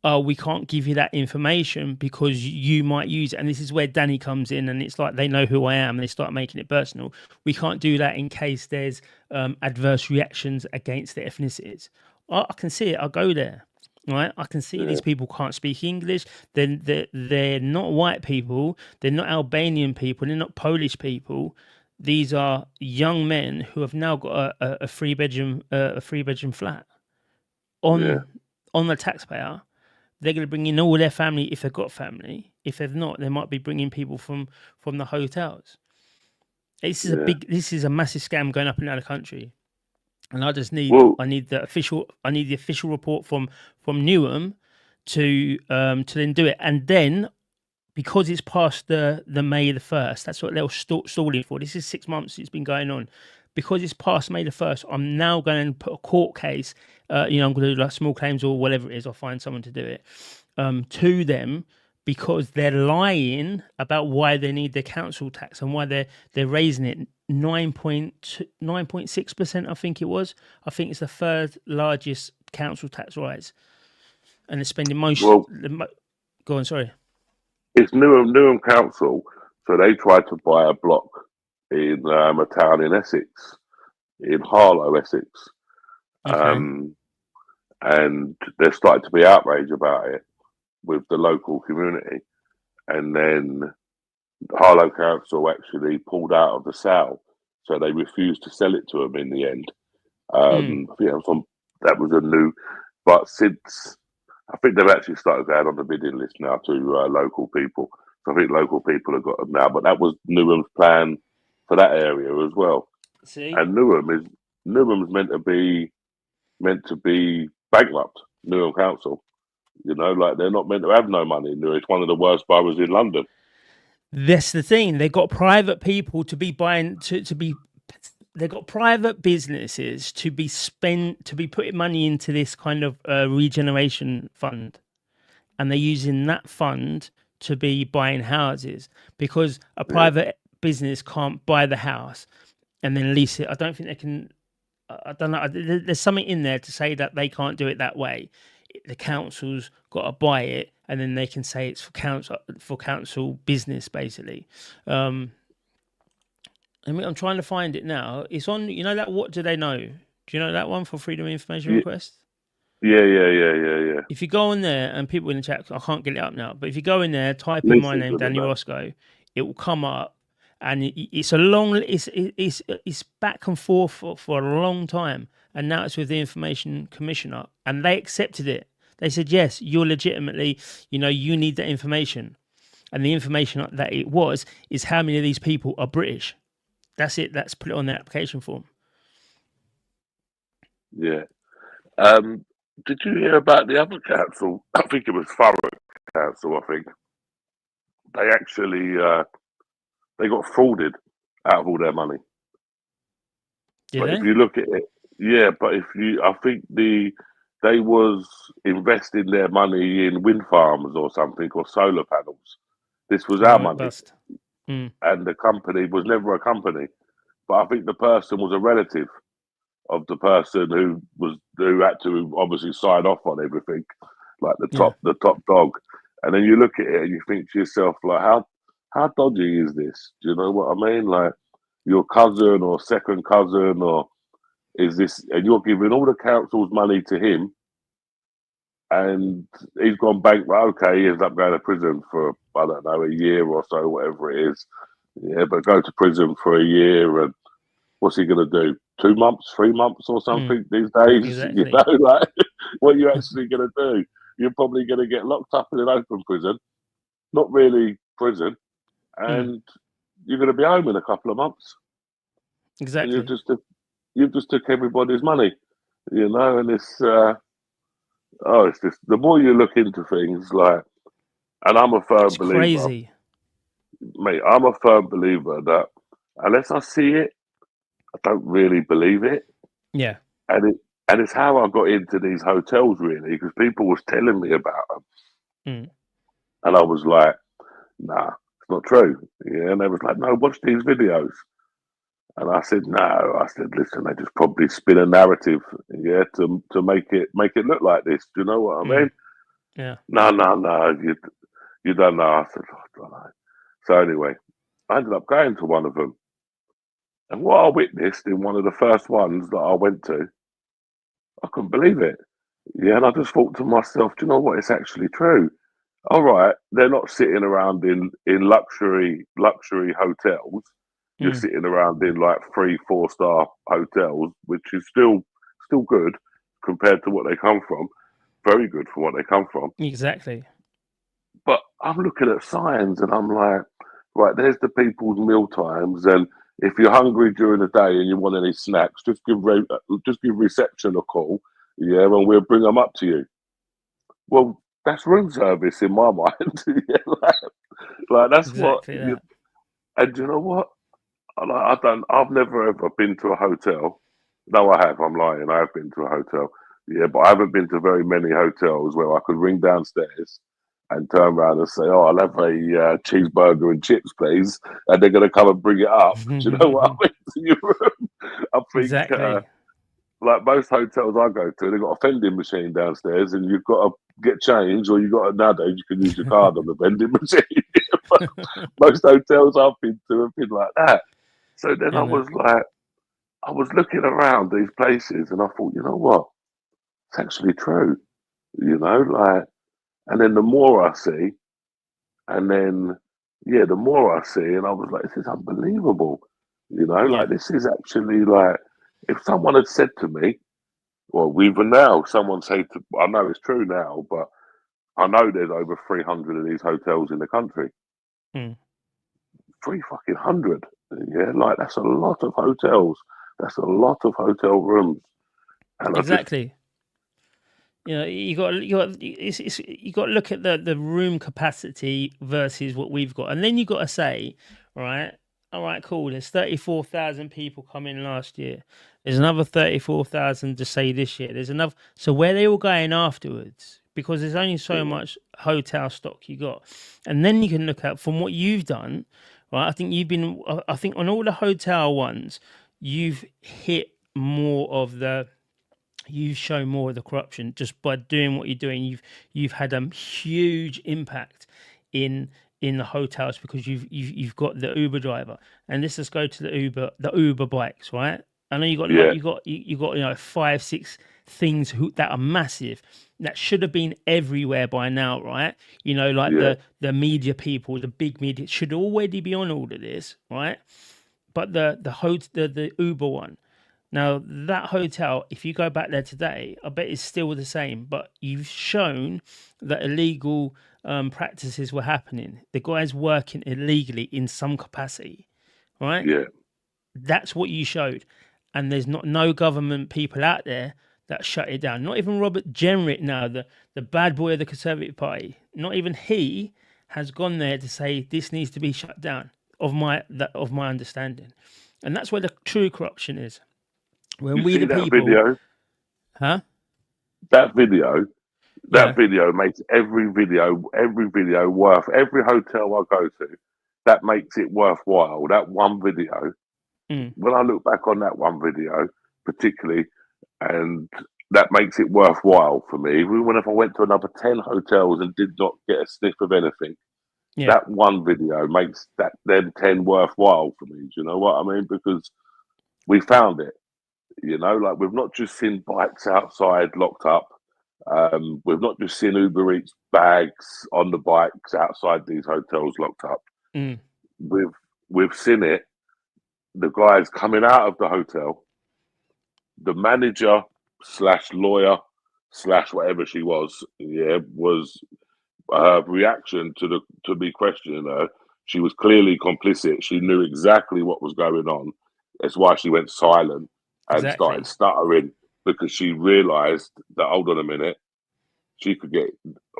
Oh, we can't give you that information because you might use it. And this is where Danny comes in, and it's like they know who I am. They start making it personal. We can't do that in case there's adverse reactions against the ethnicities. I can see it. I'll go there. Right, I can see yeah, these people can't speak English. They're not white people. They're not Albanian people. They're not Polish people. These are young men who have now got a three-bedroom flat Yeah, on the taxpayer. They're going to bring in all their family if they've got family. If they've not, they might be bringing people from the hotels. This is a massive scam going up and down the country, and I well, need the official report from Newham to then do it, and then because it's past the May the 1st, that's what they're stalling for. This is 6 months it's been going on. Because it's past May the 1st, I'm now going to put a court case. I'm going to do like small claims or whatever it is. I'll find someone to do it to them because they're lying about why they need their council tax and why they're raising it 9.6%. I think it was. I think it's the third largest council tax rise, and they're spending most. well, Go on, sorry. it's Newham Council, so they tried to buy a block in a town in Essex, in Harlow, Essex, Okay. and there started to be outrage about it with the local community, and then Harlow Council actually pulled out of the sale, so they refused to sell it to them in the end. I think that was a new, but since I think they've actually started going on the bidding list now to local people. So I think local people have got them now, but that was Newham's plan for that area as well. See? And Newham's meant to be bankrupt. Newham Council, like they're not meant to have no money. It's one of the worst boroughs in London. That's the thing. They got private people to be buying to be. They got private businesses to be putting money into this kind of regeneration fund, and they're using that fund to be buying houses because a Yeah, private business can't buy the house and then lease it. I don't think they can. I don't know. There's something in there to say that they can't do it that way. The council's got to buy it, and then they can say it's for council business, basically. I'm trying to find it now. It's on. You know that What Do They Know? Do you know that one for Freedom of Information yeah, Request? yeah. If you go in there and people in the chat, I can't get it up now, but if you go in there, type in my Lisa's name, gonna Danny know. Roscoe, it will come up, and it's a long, it's back and forth for a long time, and now it's with the Information Commissioner, and they accepted it. They said yes, you're legitimately, you need that information, and the information that it was is how many of these people are British. That's it. That's put it on the application form. Yeah. Did you hear about the other council? I think it was Thurrock Council. I think they actually they got frauded out of all their money. Did But if they? you look at it, yeah. But I think they was investing their money in wind farms or something or solar panels. This was our Right, money, bust. Mm. and the company was never a company. But I think the person was a relative of the person who had to obviously sign off on everything, like Yeah. the top dog. And then you look at it and you think to yourself, like, how dodgy is this? Do you know what I mean? Like your cousin or second cousin, or is this? And you're giving all the council's money to him, and he's gone bankrupt. Okay, he ends up going to prison for I don't know a year or so, whatever it is. Yeah, but go to prison for a year and what's he going to do? 2 months, 3 months, or Mm. something these days? Exactly. Like what are you actually going to do? You're probably going to get locked up in an open prison, not really prison, Mm. and you're going to be home in a couple of months, and Exactly. you've just took everybody's money, and it's just the more you look into things, like, and I'm a firm It's believer, crazy. mate. I'm a firm believer that unless I see it, I don't really believe it. Yeah. and it and it's how I got into these hotels really because people was telling me about them, Mm. and I was like, nah, it's not true. Yeah, and they was like, no, watch these videos, and I said, no. I said, listen, they just probably spin a narrative, yeah, to make it look like this. Do you know what I Mm. mean? Yeah. No, you don't know. I said, oh, I don't know. So anyway, I ended up going to one of them, and what I witnessed in one of the first ones that I went to, I couldn't believe it. Yeah, and I just thought to myself, do you know what? It's actually true. All right, they're not sitting around in luxury hotels. you're Mm, sitting around in like 3, 4 star hotels, which is still good compared to what they come from. Very good for what they come from. exactly. But I'm looking at signs and I'm like, right, there's the people's meal times, and if you're hungry during the day and you want any snacks, just give reception a call, yeah, and we'll bring them up to you. Well, that's room service in my mind. Yeah, like that's what. Exactly that. And you know what? I don't. I've never ever been to a hotel. No, I have. I'm lying. I have been to a hotel. Yeah, but I haven't been to very many hotels where I could ring downstairs and turn around and say, "Oh, I'll have a cheeseburger and chips, please," and they're going to come and bring it up. Do you know what I mean? To your room. I think Exactly. like most hotels I go to, they've got a vending machine downstairs, and you've got to get change, or you've got to, nowadays you can use your card on the vending machine. But most hotels I've been to have been like that. So then And I was looking around these places, and I thought, you know what? It's actually true. You know, like, and then the more I see, and then yeah, the more I see, and I was like, this is unbelievable. You know, yeah, like this is actually like, if someone had said to me, well, even now, someone say to, I know it's true now, but I know there's over 300 of these hotels in the country. mm, Three fucking hundred. Yeah, like that's a lot of hotels. That's a lot of hotel rooms. And I just, exactly. You got to look at the room capacity versus what we've got, and then you got to say, right, all right, cool. There's 34,000 people come in last year. There's another 34,000 to say this year. There's another. So where they all going afterwards? Because there's only so much hotel stock you got, and then you can look at from what you've done, right? I think you've been. I think on all the hotel ones, you've hit more of the you show more of the corruption just by doing what you're doing. You've had a huge impact in the hotels because you've got the Uber driver, and let's just go to the Uber bikes, right? I know you got like yeah, you got 5 6 things that are massive that should have been everywhere by now, right? Like yeah, the media people, the big media should already be on all of this, right? But the Uber one, now, that hotel, if you go back there today, I bet it's still the same, but you've shown that illegal practices were happening. The guy's working illegally in some capacity, right? yeah, That's what you showed. And there's no government people out there that shut it down. Not even Robert Jenrick now, the bad boy of the Conservative Party, not even he has gone there to say this needs to be shut down, of my understanding. And that's where the true corruption is. When you we see the that people, video? huh? That video, that Yeah. video makes every video worth, every hotel I go to, that makes it worthwhile. That one video, Mm. when I look back on that one video, particularly, and that makes it worthwhile for me. Even if I went to another 10 hotels and did not get a sniff of anything, Yeah. that one video makes that them 10 worthwhile for me. Do you know what I mean? Because we found it, like we've not just seen bikes outside locked up. We've not just seen Uber Eats bags on the bikes outside these hotels locked up. Mm. We've we've seen it. The guys coming out of the hotel, the manager slash lawyer slash whatever she was, yeah, was her reaction to me questioning her. She was clearly complicit. She knew exactly what was going on. That's why she went silent and started Exactly. stuttering because she realised that, hold on a minute, she could get,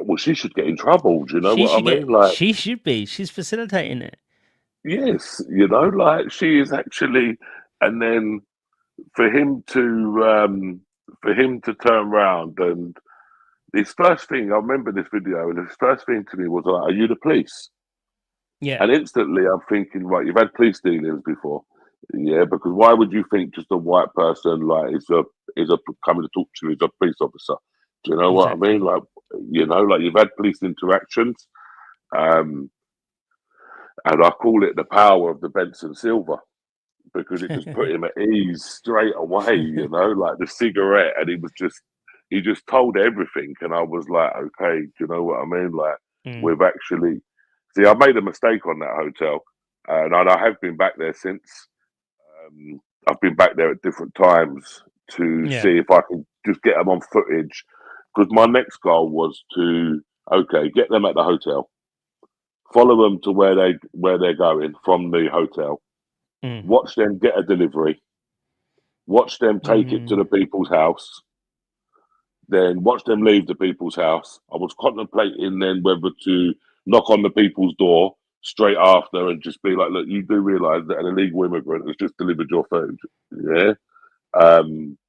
well, she should get in trouble. Do you know She what I should mean? get. Like, She should be. She's facilitating it. yes, like she is actually, and then for him to turn around, and his first thing, I remember this video, and his first thing to me was like, "Are you the police?" Yeah. And instantly, I'm thinking, right, you've had police dealings before, yeah? Because why would you think just a white person like is a coming to talk to you is a police officer? Do you know what I mean? Exactly. Like, like you've had police interactions, um, and I call it the power of the Benson Silver because it just put him at ease straight away. Like the cigarette, and he just told everything, and I was like, okay, do you know what I mean? Like Mm. we've actually see, I made a mistake on that hotel. and I have been back there since. I've been back there at different times to Yeah. see if I can just get them on footage. Because my next goal was to get them at the hotel, follow them to where they're going from the hotel, Mm. watch them get a delivery, watch them take it to Mm. the people's house, then watch them leave the people's house. I was contemplating then whether to knock on the people's door straight after and just be like, look, you do realise that an illegal immigrant has just delivered your food. Yeah. Um,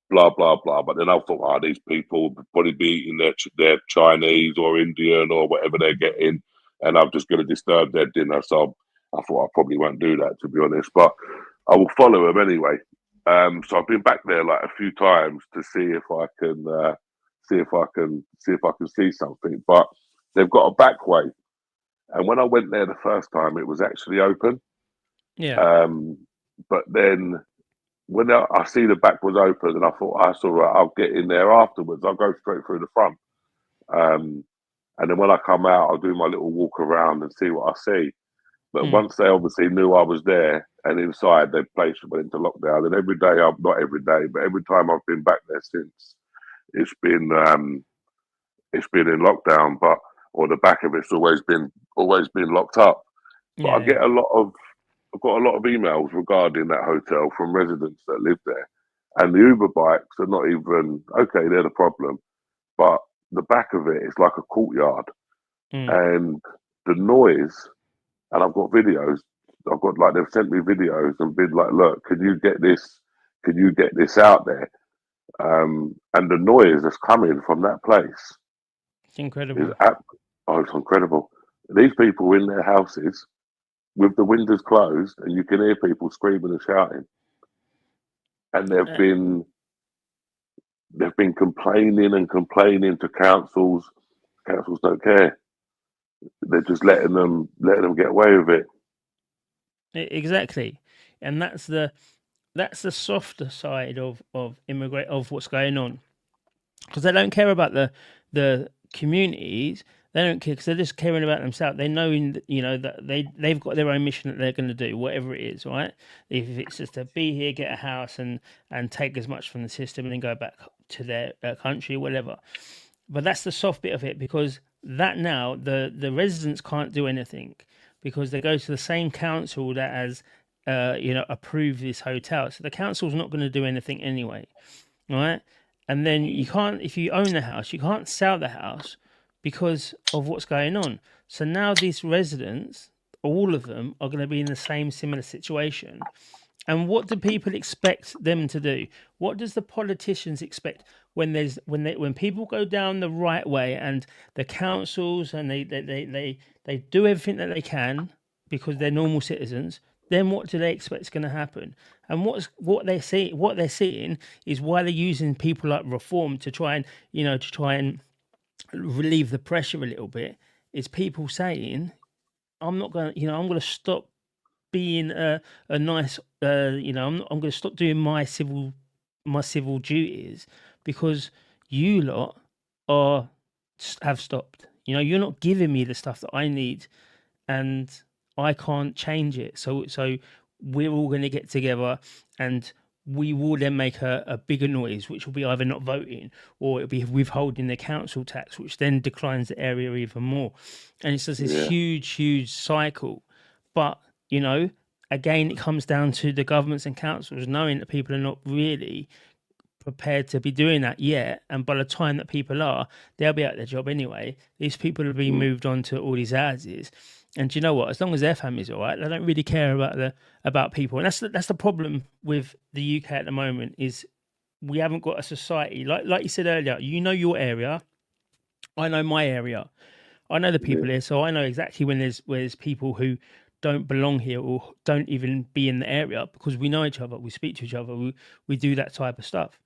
blah, blah, blah. But then I thought, these people would probably be eating their Chinese or Indian or whatever they're getting. And I'm just going to disturb their dinner. So I thought I probably won't do that, to be honest. But I will follow them anyway. So I've been back there like a few times to see if I can see something. But they've got a back way, and when I went there the first time, it was actually open. Yeah. But then when I see the back was open, and I thought, that's all right. I'll get in there afterwards. I'll go straight through the front. And then when I come out, I'll do my little walk around and see what I see. But Mm. once they obviously knew I was there and inside, their place went into lockdown. And every day, not every day, but every time I've been back there since, it's been in lockdown. But or the back of it's always been locked up. But Yeah. Yeah. I've got a lot of emails regarding that hotel from residents that live there, and the Uber bikes are not even okay. They're the problem, but the back of it is like a courtyard, Mm. and the noise. And I've got videos. I've got like they've sent me videos and been like, "Look, can you get this? Can you get this out there?" And the noise that's coming from that place It's is incredible. it's incredible. These people in their houses with the windows closed, and you can hear people screaming and shouting. And Uh, they've been complaining and complaining to councils. Councils don't care. They're just letting them get away with it. exactly, and that's the softer side of immigrate of what's going on, because they don't care about the communities. They don't care because they're just caring about themselves. They know, that they've got their own mission that they're going to do, whatever it is, right? If it's just to be here, get a house, and take as much from the system, and then go back to their country, whatever. But that's the soft bit of it, because that now the residents can't do anything because they go to the same council that has approved this hotel. So the council's not going to do anything anyway, right? And then you can't, if you own the house, you can't sell the house because of what's going on. So now these residents, all of them, are going to be in the same similar situation. And what do people expect them to do? What does the politicians expect when people go down the right way, and the councils, and they do everything that they can because they're normal citizens? Then what do they expect is going to happen? And what they're seeing is why they're using people like Reform to try and relieve the pressure a little bit. Is people saying, I'm not going to, I'm going to stop being a nice, I'm going to stop doing my civil duties because you lot have stopped. You're not giving me the stuff that I need, and I can't change it. So we're all going to get together, and we will then make a bigger noise, which will be either not voting, or it'll be withholding the council tax, which then declines the area even more. And it's just this Yeah, huge cycle. But, again, it comes down to the governments and councils knowing that people are not really prepared to be doing that yet. And by the time that people are, they'll be out their job anyway. These people have been moved on to all these houses. And do you know what? As long as their family's all right, they don't really care about people. And that's the problem with the UK at the moment, is we haven't got a society like you said earlier. You know your area, I know my area. I know the yeah, people here, so I know exactly when there's people who don't belong here or don't even be in the area, because we know each other, we speak to each other, we do that type of stuff.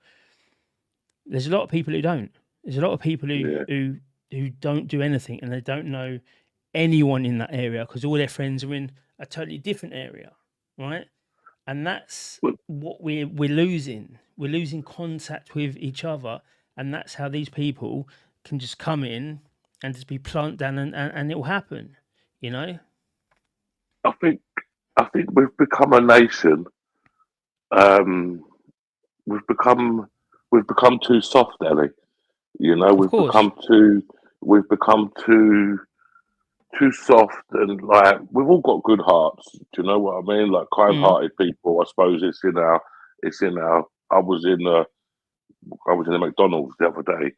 There's a lot of people who don't. There's a lot of people yeah. who don't do anything, and they don't know anyone in that area because all their friends are in a totally different area, right? And that's But what we're losing. We're losing contact with each other, and that's how these people can just come in and just be planted down, and it will happen, you know. I think I think we've become a nation. Um, we've become we've become too soft, Ellie. You know, Of course. we've become too soft, and like we've all got good hearts. Do you know what I mean? Like Mm. kind-hearted people. I suppose it's in our. I was in a McDonald's the other day,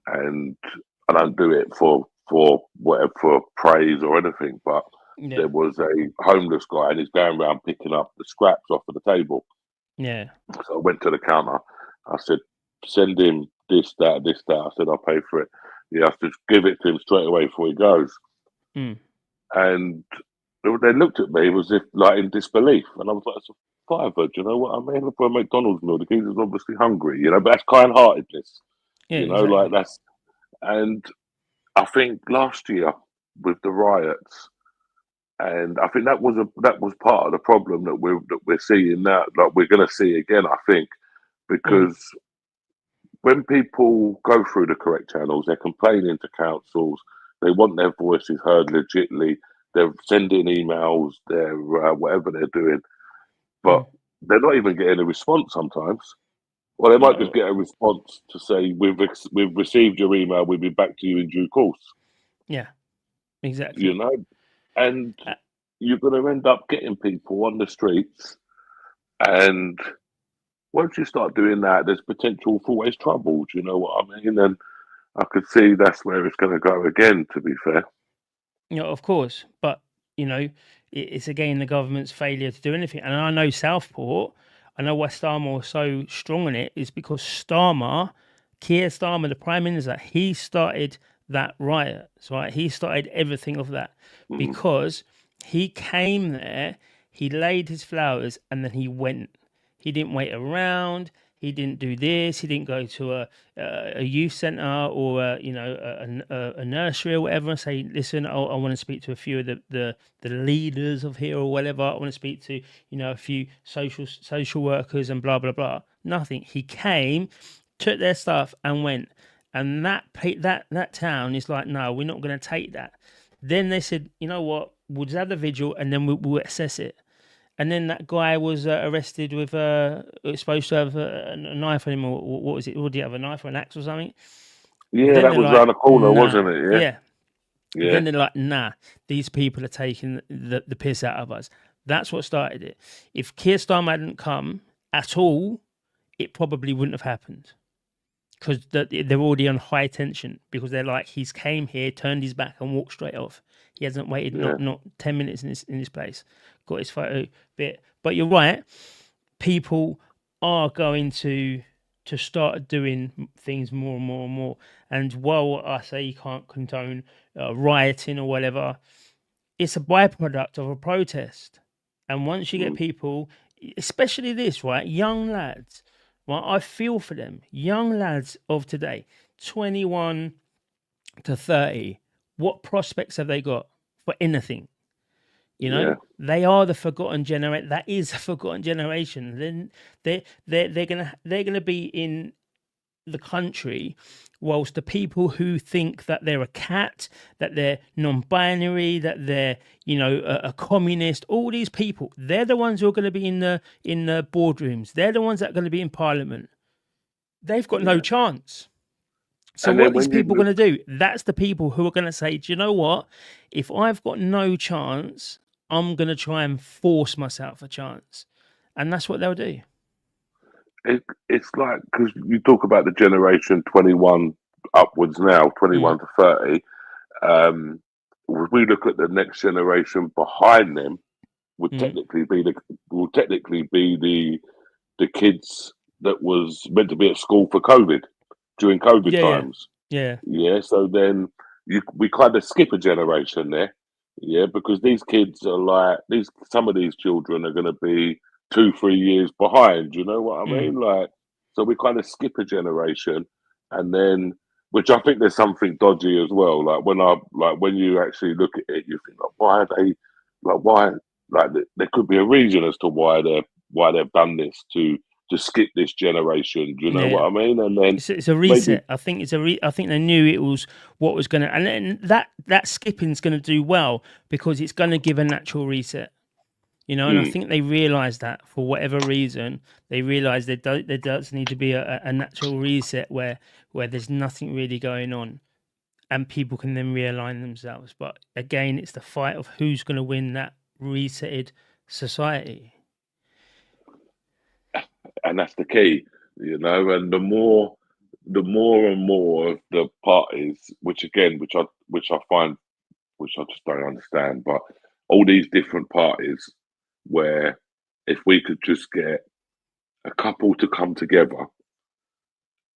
and I don't do it for whatever for praise or anything, but Yeah. there was a homeless guy and he's going around picking up the scraps off of the table. Yeah. So I went to the counter. I said, "Send him this, that, this, that." I said, "I'll pay for it." He has to give it to him straight away before he goes. Mm. And they looked at me as if like in disbelief, and I was like, "It's a fiver." Do you know what I mean? For a McDonald's meal, the geezer's obviously hungry. You know, but that's kind-heartedness. Yeah. You know, like Exactly. that's. And I think last year with the riots, and I think that was part of the problem that we're seeing now. Like we're going to see again, I think, Mm. because when people go through the correct channels, they're complaining to councils. They want their voices heard legitly. They're sending emails. They're whatever they're doing, but Mm. they're not even getting a response sometimes. Or they might just No. get a response to say we've received your email. We'll be back to you in due course. Yeah. You Exactly. know, and Uh, you're going to end up getting people on the streets. And once you start doing that, there's potential for always trouble. Do you know what I mean? And I could see that's where it's going to go again, to be fair. of course, but it's again the government's failure to do anything. And I know Southport. I know why Starmer was so strong on it is because Keir Starmer, the Prime Minister, he started that riot. So right, he started everything of that Mm, because he came there, he laid his flowers, and then he went. He didn't wait around. He didn't do this. He didn't go to a youth center or a nursery or whatever and say, listen, I want to speak to a few of the leaders of here or whatever. I want to speak to a few social workers and blah blah blah. Nothing. He came, took their stuff and went. And that town is like, no, we're not going to take that. Then they said, you know what? We'll just have the vigil and then we'll assess it. And then that guy was arrested with was supposed to have a knife on him, or what was it? Or did he have a knife or an axe or something? yeah, Then that they're was like, around the corner, nah, wasn't it? Yeah, yeah. yeah, Then they're like, nah, these people are taking the piss out of us. That's what started it. If Keir Starmer hadn't come at all, it probably wouldn't have happened because they're already on high tension because they're like, he's came here, turned his back, and walked straight off. He hasn't waited yeah. not 10 minutes in this place. Got his photo bit, but you're right. People are going to start doing things more and more and more. And while I say you can't condone rioting or whatever, it's a byproduct of a protest. And once you get Mm, people, especially this, right, young lads, right, I feel for them, young lads of today, 21 to 30, what prospects have they got for anything? yeah, They are the forgotten generation. That is a forgotten generation. Then they're gonna be in the country, whilst the people who think that they're a cat, that they're non-binary, that they're a communist, all these people, they're the ones who are going to be in the boardrooms. They're the ones that are going to be in parliament. They've got no yeah. chance. So And what then are these when you people look, going to do? That's the people who are going to say, do you know what? If I've got no chance, I'm going to try and force myself a chance. And that's what they'll do. it's like because you talk about the generation 21 upwards now, Mm, 21 to 30. If we look at the next generation behind them, would mm. technically be the will technically be the kids that was meant to be at school for COVID during COVID Yeah, yeah, times. yeah, Yeah, so then we kind of skip a generation there. Yeah, because these kids are like these. Some of these children are going to be 2, 3 years behind. You know what I mm. mean? Like, so we kind of skip a generation, and then which I think there's something dodgy as well. Like when you actually look at it, you think like why are they like why like there could be a reason as to why they've done this to to skip this generation. Do you know Yeah. what I mean? And then It's a maybe reset. I think it's I think they knew it was what was going to, and then that skipping's going to do well because it's going to give a natural reset. You know, and I think they realised that for whatever reason, they realised there does need to be a natural reset where there's nothing really going on, and people can then realign themselves. But again, it's the fight of who's going to win that resetted society. and that's the key, you know. And the more and more of the parties, which I find, which I just don't understand, but all these different parties, where if we could just get a couple to come together,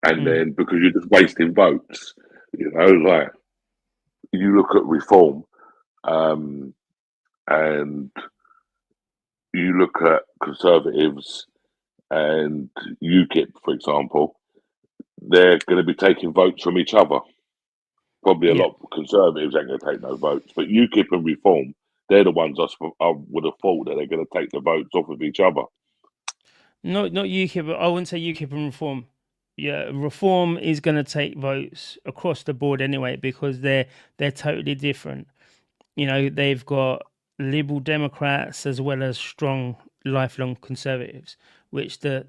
and then because you're just wasting votes, you know, like you look at Reform, and you look at Conservatives and UKIP, for example, they're going to be taking votes from each other. Probably a lot of Conservatives ain't going to take no votes, but UKIP and Reform, they're the ones I would have thought that they're going to take the votes off of each other. Not UKIP, but I wouldn't say UKIP and Reform. Yeah, Reform is going to take votes across the board anyway because they're totally different. You know, they've got Liberal Democrats as well as strong lifelong Conservatives, which they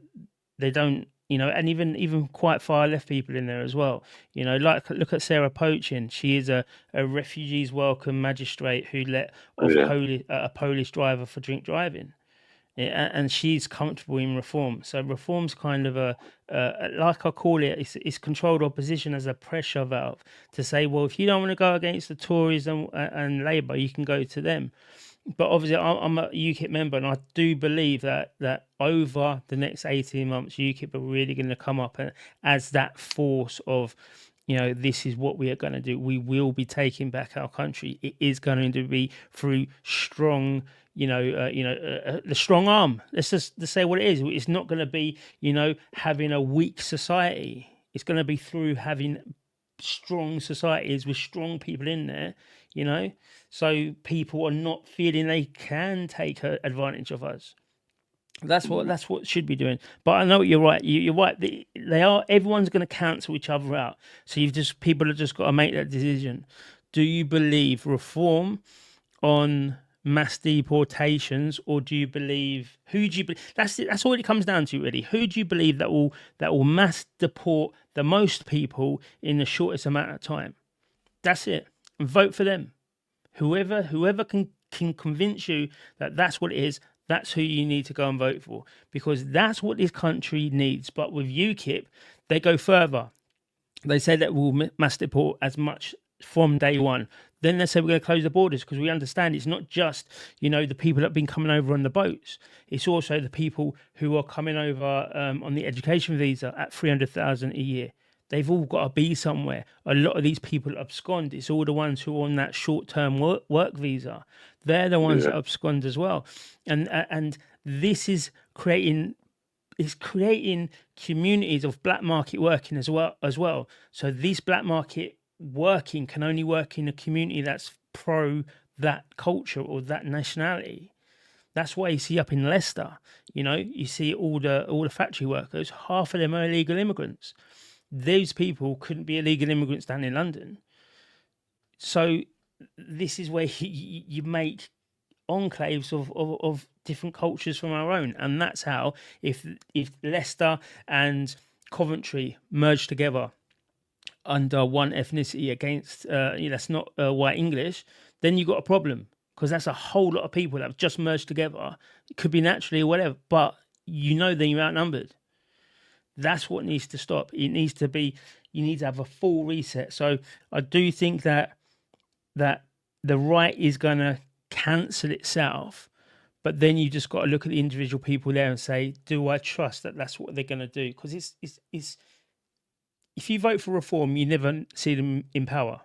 don't, you know, and even quite far left people in there as well. You know, like look at Sarah Pochin. She is a refugees welcome magistrate who let off a Polish driver for drink driving. Yeah, and she's comfortable in Reform. So Reform's kind of a like I call it, it's controlled opposition as a pressure valve to say, well, if you don't want to go against the Tories and Labour, you can go to them. But obviously, I'm a UKIP member, and I do believe that over the next 18 months, UKIP are really going to come up as that force of, you know, this is what we are going to do. We will be taking back our country. It is going to be through strong, the strong arm. Let's say what it is. It's not going to be, you know, having a weak society. It's going to be through having strong societies with strong people in there, you know, so people are not feeling they can take advantage of us. That's what should be doing. But I know you're right. You're right. Everyone's going to cancel each other out. So people have just got to make that decision. Do you believe Reform on mass deportations, or do you believe who do you believe? That's all it comes down to, really. Who do you believe that will mass deport the most people in the shortest amount of time? That's it. And vote for them. Whoever can convince you that that's what it is, that's who you need to go and vote for, because that's what this country needs. But with UKIP, they go further. They say that we'll mass deport as much from day one. Then they say we're going to close the borders because we understand it's not just, you know, the people that have been coming over on the boats. It's also the people who are coming over on the education visa at 300,000 a year. They've all got to be somewhere. A lot of these people abscond. It's all the ones who are on that short-term work visa. They're the ones that abscond as well. And this is creating communities of black market working as well. So this black market working can only work in a community that's pro that culture or that nationality. That's why you see up in Leicester, you know, you see all the factory workers, half of them are illegal immigrants. Those people couldn't be illegal immigrants down in London. So this is where you make enclaves of different cultures from our own. And that's how, if Leicester and Coventry merge together under one ethnicity against, that's not white English, then you've got a problem, because that's a whole lot of people that have just merged together. It could be naturally or whatever, but you know then you're outnumbered. That's what needs to stop. It needs to be, you need to have a full reset. So I do think that the right is going to cancel itself, but then you just got to look at the individual people there and say, do I trust that that's what they're going to do? Because it's if you vote for Reform, you never see them in power.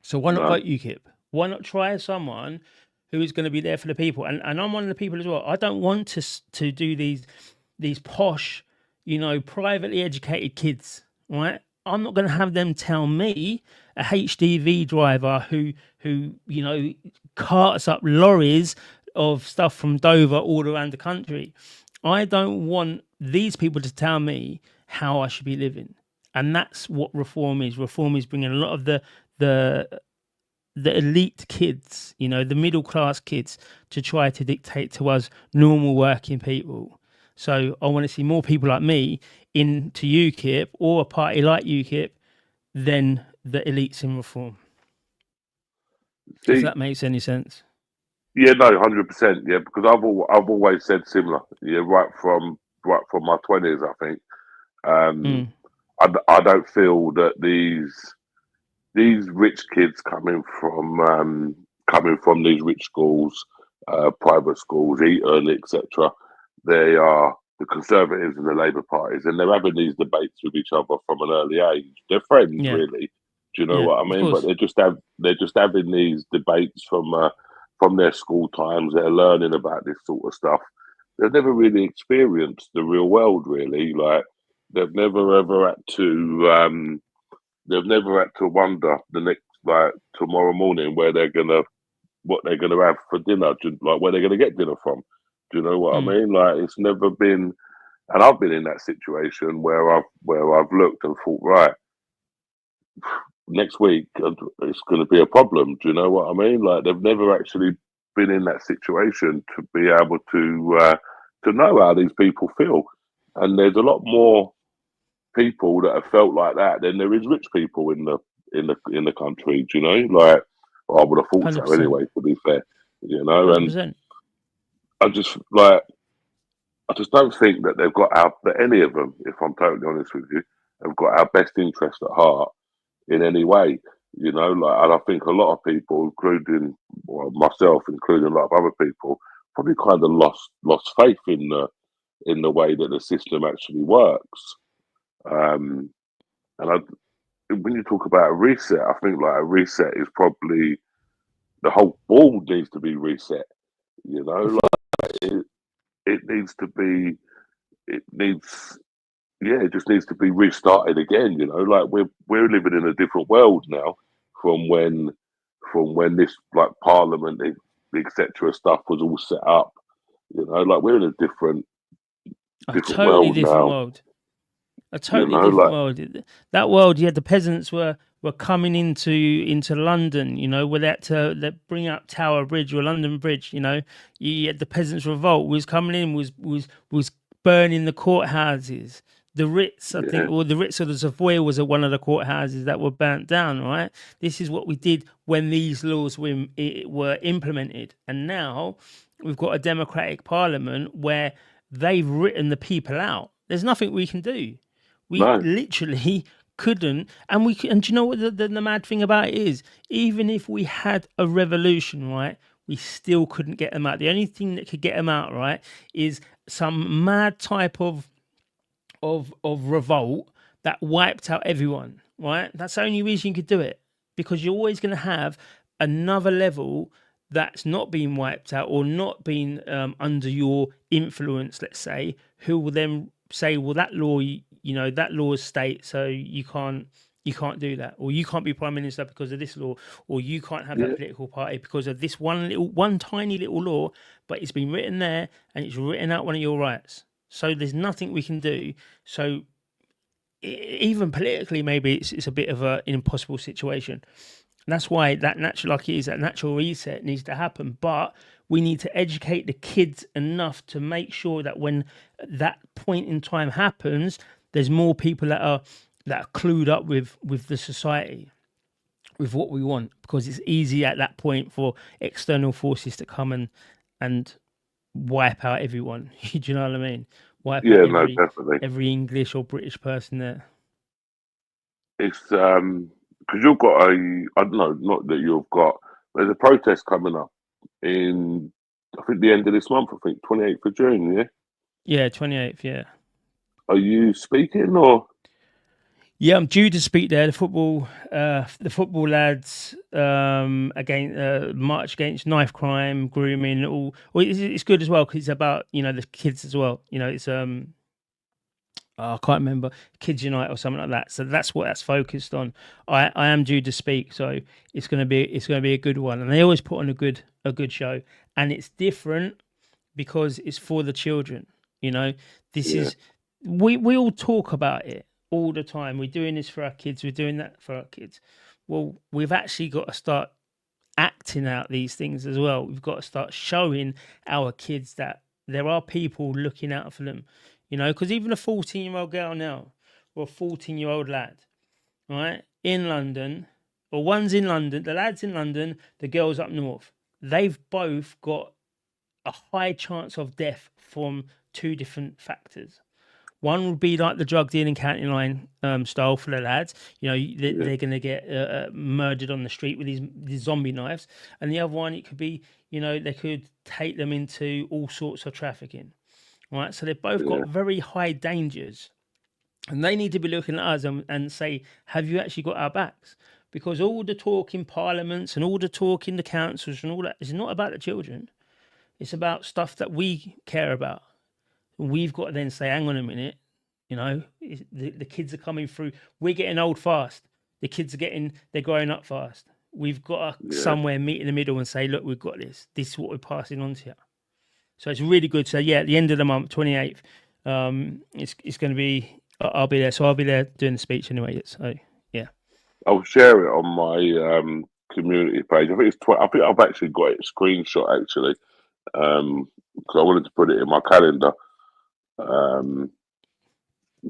So why not vote UKIP? Why not try someone who is going to be there for the people? And I'm one of the people as well. I don't want to do these posh, you know, privately educated kids, right? I'm not going to have them tell me, a HDV driver who you know carts up lorries of stuff from Dover all around the country. I don't want these people to tell me how I should be living, and that's what reform is. Reform is bringing a lot of the the elite kids, the middle class kids, to try to dictate to us normal working people. So I want to see more people like me into UKIP or a party like UKIP than the elites in reform. If See, that makes any sense. yeah, no, 100%. Yeah, because I've always said similar. Yeah, right from my 20s, I think. Um, Mm, I don't feel that these rich kids coming from these rich schools, private schools, Eton, etc. They are the Conservatives and the Labour parties, and they're having these debates with each other from an early age. They're friends, yeah, really. Do you know yeah, what I of mean? But course, they're just having these debates from their school times. They're learning about this sort of stuff. They've never really experienced the real world, really. Like they've never ever had to. They've never had to wonder the next, like, tomorrow morning, what they're gonna have for dinner, like where they're gonna get dinner from. Do you know what I mm, mean? Like it's never been, and I've been in that situation where I've looked and thought, right, next week it's going to be a problem. Do you know what I mean? Like they've never actually been in that situation to be able to know how these people feel, and there's a lot more people that have felt like that than there is rich people in the country. Do you know? Like, well, I would have thought so 100%, anyway. To be fair, and 100%. I just like I just don't think that they've got that any of them, if I'm totally honest with you, have got our best interest at heart in any way. Like, and I think a lot of people, including, well, myself, including a lot of other people, probably kind of lost faith in the way that the system actually works. Um, and when you talk about a reset, I think like a reset is probably the whole board needs to be reset. Like it needs to be, it needs, yeah, it just needs to be restarted again. Like we're living in a different world now from when from when this, like, Parliament, etc. stuff was all set up. Like we're in a different A different totally world different now. world. A totally different Like, world. That world, yeah, the peasants were coming into London, where they had to bring up Tower Bridge or London Bridge. You had the peasants' revolt was coming in, was burning the courthouses. The Ritz, I think, yeah, or the Ritz or the Savoy was one of the courthouses that were burnt down. Right. This is what we did when these laws were implemented, and now we've got a democratic parliament where they've written the people out. There's nothing we can do. We no, literally couldn't, and do you know what the mad thing about it is? Even if we had a revolution, right, we still couldn't get them out. The only thing that could get them out, right, is some mad type of revolt that wiped out everyone, right? That's the only reason you could do it, because you're always going to have another level that's not being wiped out or not being under your influence, let's say, who will then say, well, that law, that law is state, so you can't do that, or you can't be prime minister because of this law, or you can't have that yeah, political party because of this one tiny little law, but it's been written there and it's written out one of your rights. So there's nothing we can do. So even politically, maybe it's a bit of an impossible situation. And that's why that natural, like it is, that natural reset needs to happen. But we need to educate the kids enough to make sure that when that point in time happens, there's more people that are clued up with the society, with what we want, because it's easy at that point for external forces to come and wipe out everyone. Do you know what I mean? Wipe out yeah, no, every definitely. every English or British person there. It's because you've got I don't know, not that you've got. There's a protest coming up in, I think, the end of this month. I think 28th of June. Yeah, Yeah, 28th. Yeah. are you speaking or? Yeah, I'm due to speak there. The football lads against march against knife crime, grooming. All well, it's good as well because it's about the kids as well. It's I can't remember, Kids Unite or something like that. So that's what that's focused on. I am due to speak, so it's gonna be a good one. And they always put on a good show, and it's different because it's for the children. You know, this Yeah, is we all talk about it all the time. We're doing this for our kids. We're doing that for our kids. Well, we've actually got to start acting out these things as well. We've got to start showing our kids that there are people looking out for them. You know, because even a 14-year-old girl now or a 14-year-old lad, right, in London, or one's in London, the lad's in London, the girl's up north. They've both got a high chance of death from two different factors. One would be like the drug dealing county line style for the lads. You know, they're going to get murdered on the street with these zombie knives. And the other one, it could be, you know, they could take them into all sorts of trafficking. Right. So they've both got very high dangers. And they need to be looking at us and say, have you actually got our backs? Because all the talk in parliaments and all the talk in the councils and all that is not about the children. It's about stuff that we care about. We've got to then say, hang on a minute, you know, the kids are coming through. We're getting old fast. The kids they're growing up fast. We've got to somewhere meet in the middle and say, look, we've got this. This is what we're passing on to you. So it's really good. So yeah, at the end of the month, 28th, it's going to be, I'll be there. So I'll be there doing the speech anyway. So yeah. I'll share it on my community page. I think it's I think I've actually got it screenshot actually, because I wanted to put it in my calendar,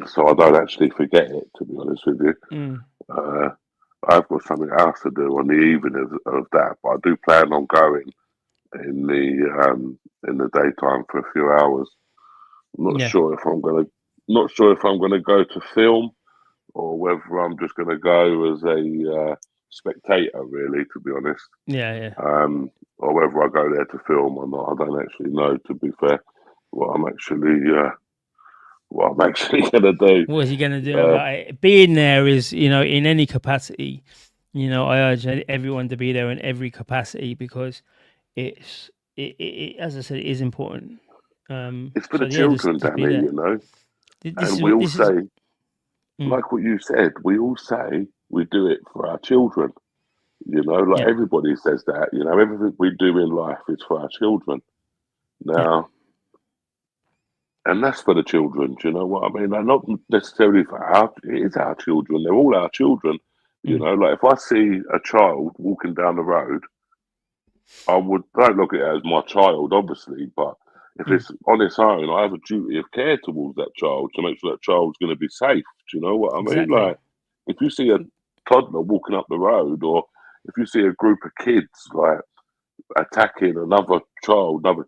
so I don't actually forget it. To be honest with you, I've got something else to do on the evening of that, but I do plan on going in the daytime for a few hours. I'm not sure if I'm gonna go to film, or whether I'm just going to go as a spectator, really, to be honest. Or whether I go there to film or not, I don't actually know. To be fair, what I'm actually going to do. What is he going to do about it? Being there is, you know, in any capacity. You know, I urge everyone to be there in every capacity because it as I said, it is important. It's for the children, Danny. You know, and we all say. Like what you said, we all say we do it for our children. You know, like everybody says that. You know, everything we do in life is for our children. Now, and that's for the children. Do you know what I mean? Like, not necessarily for it is our children. They're all our children. You know, like if I see a child walking down the road, don't look at it as my child, obviously, but if it's on its own, I have a duty of care towards that child to make sure that child's going to be safe. Do you know what I mean? Like, if you see a toddler walking up the road, or if you see a group of kids like attacking another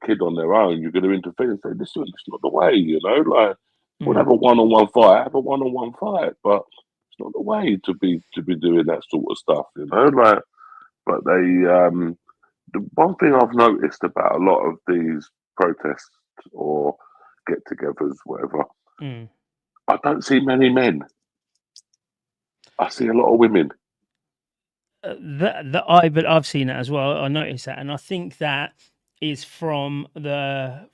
kid on their own, you're going to interfere and say, "This is not the way." You know, like we'll have a one-on-one fight, but it's not the way to be doing that sort of stuff. You know, like, but they. The one thing I've noticed about a lot of these protests or get-togethers, whatever, I don't see many men. I see a lot of women. I've seen that as well. I noticed that, and I think that is from the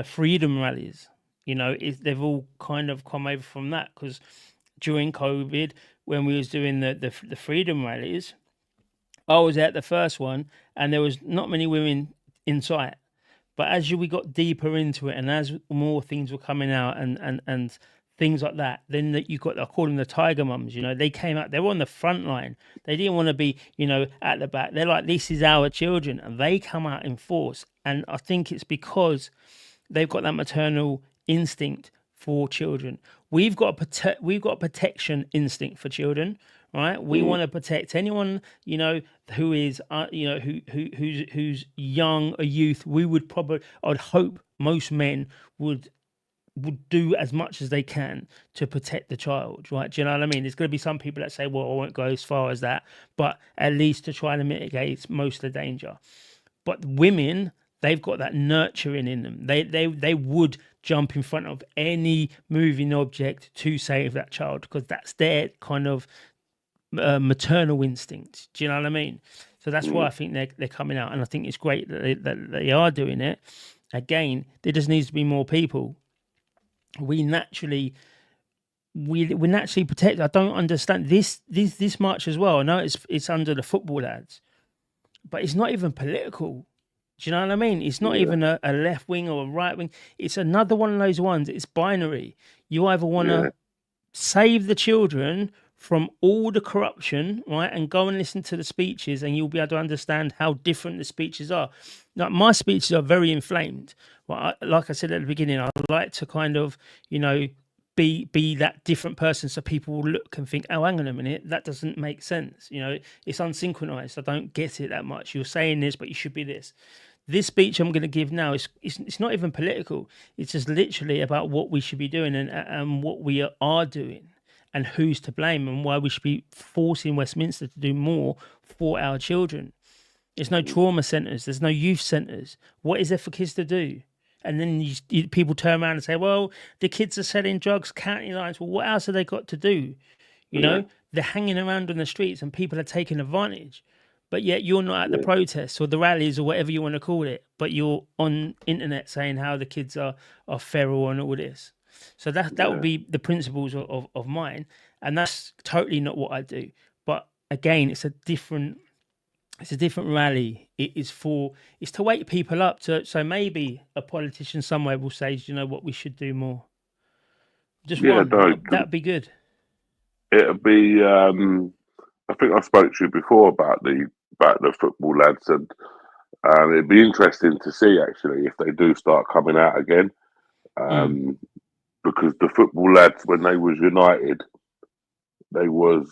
freedom rallies. You know, they've all kind of come over from that because during COVID, when we was doing the freedom rallies, I was at the first one, and there was not many women in sight. But as we got deeper into it, and as more things were coming out, and things like that, then you got, I call them the tiger mums. You know, they came out, they were on the front line. They didn't want to be, you know, at the back. They're like, this is our children, and they come out in force. And I think it's because they've got that maternal instinct for children. We've got a protection instinct for children. Right, we want to protect anyone, you know, who is, you know, who's young, a youth. I'd hope most men would do as much as they can to protect the child. Right, do you know what I mean? There's going to be some people that say, well, I won't go as far as that, but at least to try to mitigate most of the danger. But women, they've got that nurturing in them. They would jump in front of any moving object to save that child because that's their kind of maternal instinct. Do you know what I mean? So that's why I think they're coming out, and I think it's great that they are doing it. Again, there just needs to be more people. We're naturally protected. I don't understand this march as well. I know it's under the football lads, but it's not even political. Do you know what I mean? It's not Yeah, even a left wing or a right wing. It's another one of those ones. It's binary. You either want yeah, to save the children from all the corruption, right? And go and listen to the speeches, and you'll be able to understand how different the speeches are. Like my speeches are very inflamed. Well, like I said at the beginning, I like to kind of, you know, be that different person, so people will look and think, oh, hang on a minute, that doesn't make sense. You know, it's unsynchronized. I don't get it that much. You're saying this, but you should be this. This speech I'm going to give now is it's not even political. It's just literally about what we should be doing and what we are doing and who's to blame and why we should be forcing Westminster to do more for our children. There's no trauma centres. There's no youth centres. What is there for kids to do? And then people turn around and say, well, the kids are selling drugs, county lines. Well, what else have they got to do? You yeah, know, they're hanging around on the streets and people are taking advantage. But yet you're not at the yeah, protests or the rallies or whatever you want to call it. But you're on internet saying how the kids are feral and all this. So that would yeah, be the principles of mine. And that's totally not what I do. But again, it's a different rally. It's to wake people up to, so maybe a politician somewhere will say, you know what, we should do more. Just yeah. one. No, That'd be good. it'll be. I think I spoke to you before about the football lads, and it'd be interesting to see actually if they do start coming out again. Mm. Um, because the football lads, when they was united, they was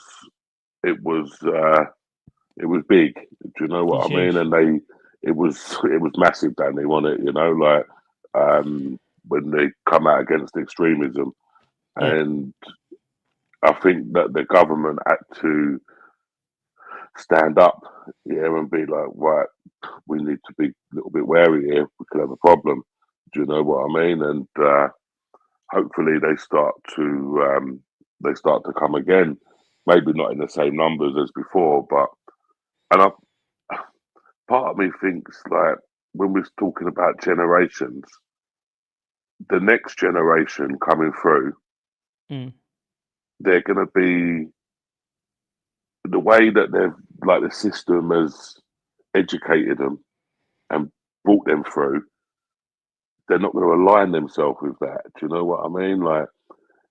it was it was big. Do you know It's what I mean? huge. And it was massive. Down they won it. You know, like when they come out against extremism, Yeah. and I think that the government had to stand up, yeah, and be like, right, we need to be a little bit wary here. We could have a problem. Do you know what I mean? And hopefully they start to come again. Maybe not in the same numbers as before, but and part of me thinks like when we're talking about generations, the next generation coming through, Mm. they're going to be the way that they've like the system has educated them and brought them through. They're not going to align themselves with that. Do you know what I mean? Like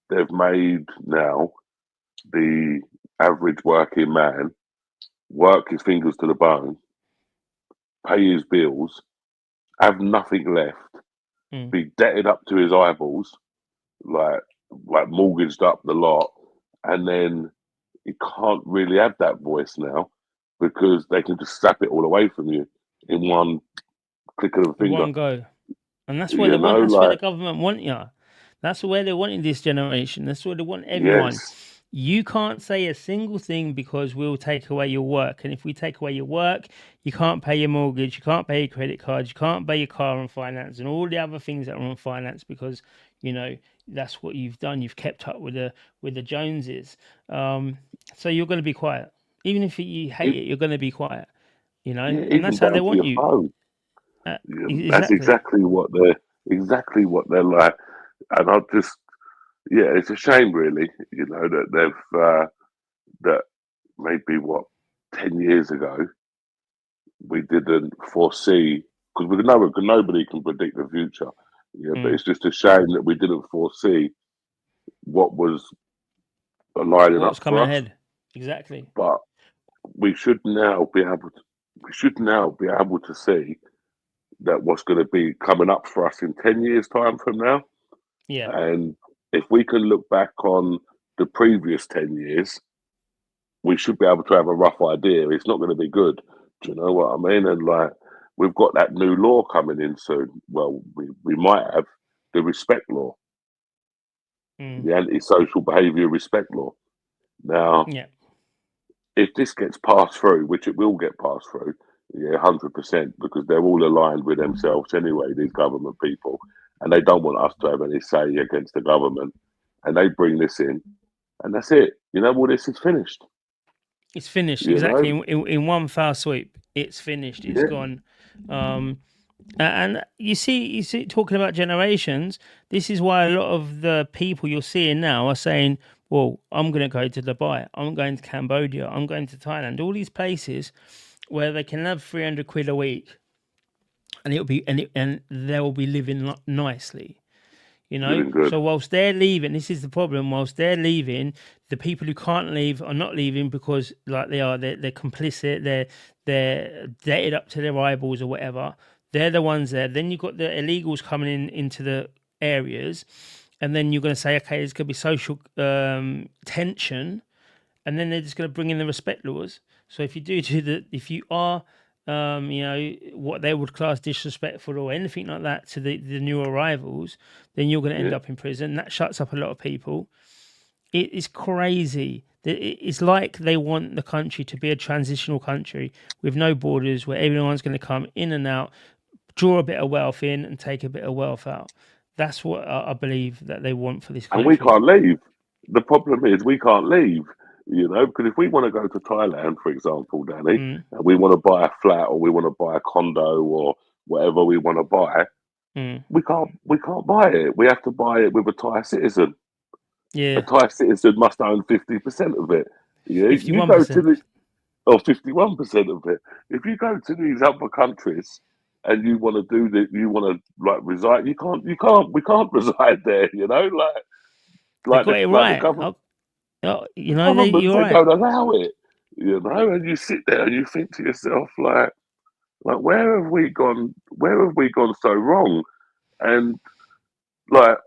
they've made now the average working man work his fingers to the bone, pay his bills, have nothing left, Mm. be debted up to his eyeballs, like like mortgaged up the lot, and then he can't really have that voice now because they can just slap it all away from you in one click of a finger. One go. And that's where they You want. know, That's where the like government want you. That's where they wanting this generation. That's where they want everyone. yes, You can't say a single thing because we'll take away your work. And if we take away your work, you can't pay your mortgage, you can't pay your credit cards, you can't pay your car on finance, and all the other things that are on finance because you know that's what you've done. You've kept up with the Joneses. So you're going to be quiet, even if you hate it, it. You're going to be quiet. You know, yeah, and even that's how they down to want your you. phone. Uh, Yeah, that's exactly. exactly what they're like, and I just yeah, it's a shame really, you know, that they've that maybe what 10 years ago we didn't foresee because we know nobody can predict the future. Yeah, but Mm. it's just a shame that we didn't foresee what was lining What's up for coming us. ahead? Exactly. But we should now be able to we should now be able to see that what's going to be coming up for us in 10 years time from now. Yeah. And if we can look back on the previous 10 years, we should be able to have a rough idea. It's not going to be good. Do you know what I mean? And like we've got that new law coming in soon. Well, we might have the respect law, Mm. the antisocial behaviour respect law. Now, Yeah. if this gets passed through, which it will get passed through, yeah, 100%, because they're all aligned with themselves anyway, these government people, and they don't want us to have any say against the government. And they bring this in, and that's it. You know, all this is finished. It's finished. You Exactly. know, In one foul sweep, it's finished. It's yeah, gone. And you see, talking about generations, this is why a lot of the people you're seeing now are saying, well, I'm going to go to Dubai. I'm going to Cambodia. I'm going to Thailand. All these places where they can have 300 quid a week and it'll be and they'll be living nicely. living good. So whilst they're leaving, this is the problem. Whilst they're leaving, the people who can't leave are not leaving because, like they're complicit. They're debted up to their eyeballs or whatever. They're the ones there. Then you've got the illegals coming into the areas, and then you're going to say, okay, there's going to be social tension, and then they're just going to bring in the respect laws. So if you are what they would class disrespectful or anything like that to the new arrivals, then you're going to end Yeah. up in prison. That shuts up a lot of people. It is crazy. It's like they want the country to be a transitional country with no borders, where everyone's going to come in and out, draw a bit of wealth in and take a bit of wealth out. That's what I believe that they want for this And we country. can't leave. The problem is we can't leave, because if we want to go to Thailand, for example, Danny, Mm, and we want to buy a flat or we want to buy a condo or whatever we want to buy, mm. we can't buy it. We have to buy it with a Thai citizen. A Yeah, Thai citizen must own 50% of it. You go to 51%. the or 51% of it. If you go to these other countries and you want to do that, you want to like reside. We can't reside there. They Like got it the right. government. You're They right. don't allow it. And you sit there and you think to yourself, like where have we gone? Where have we gone so wrong? And like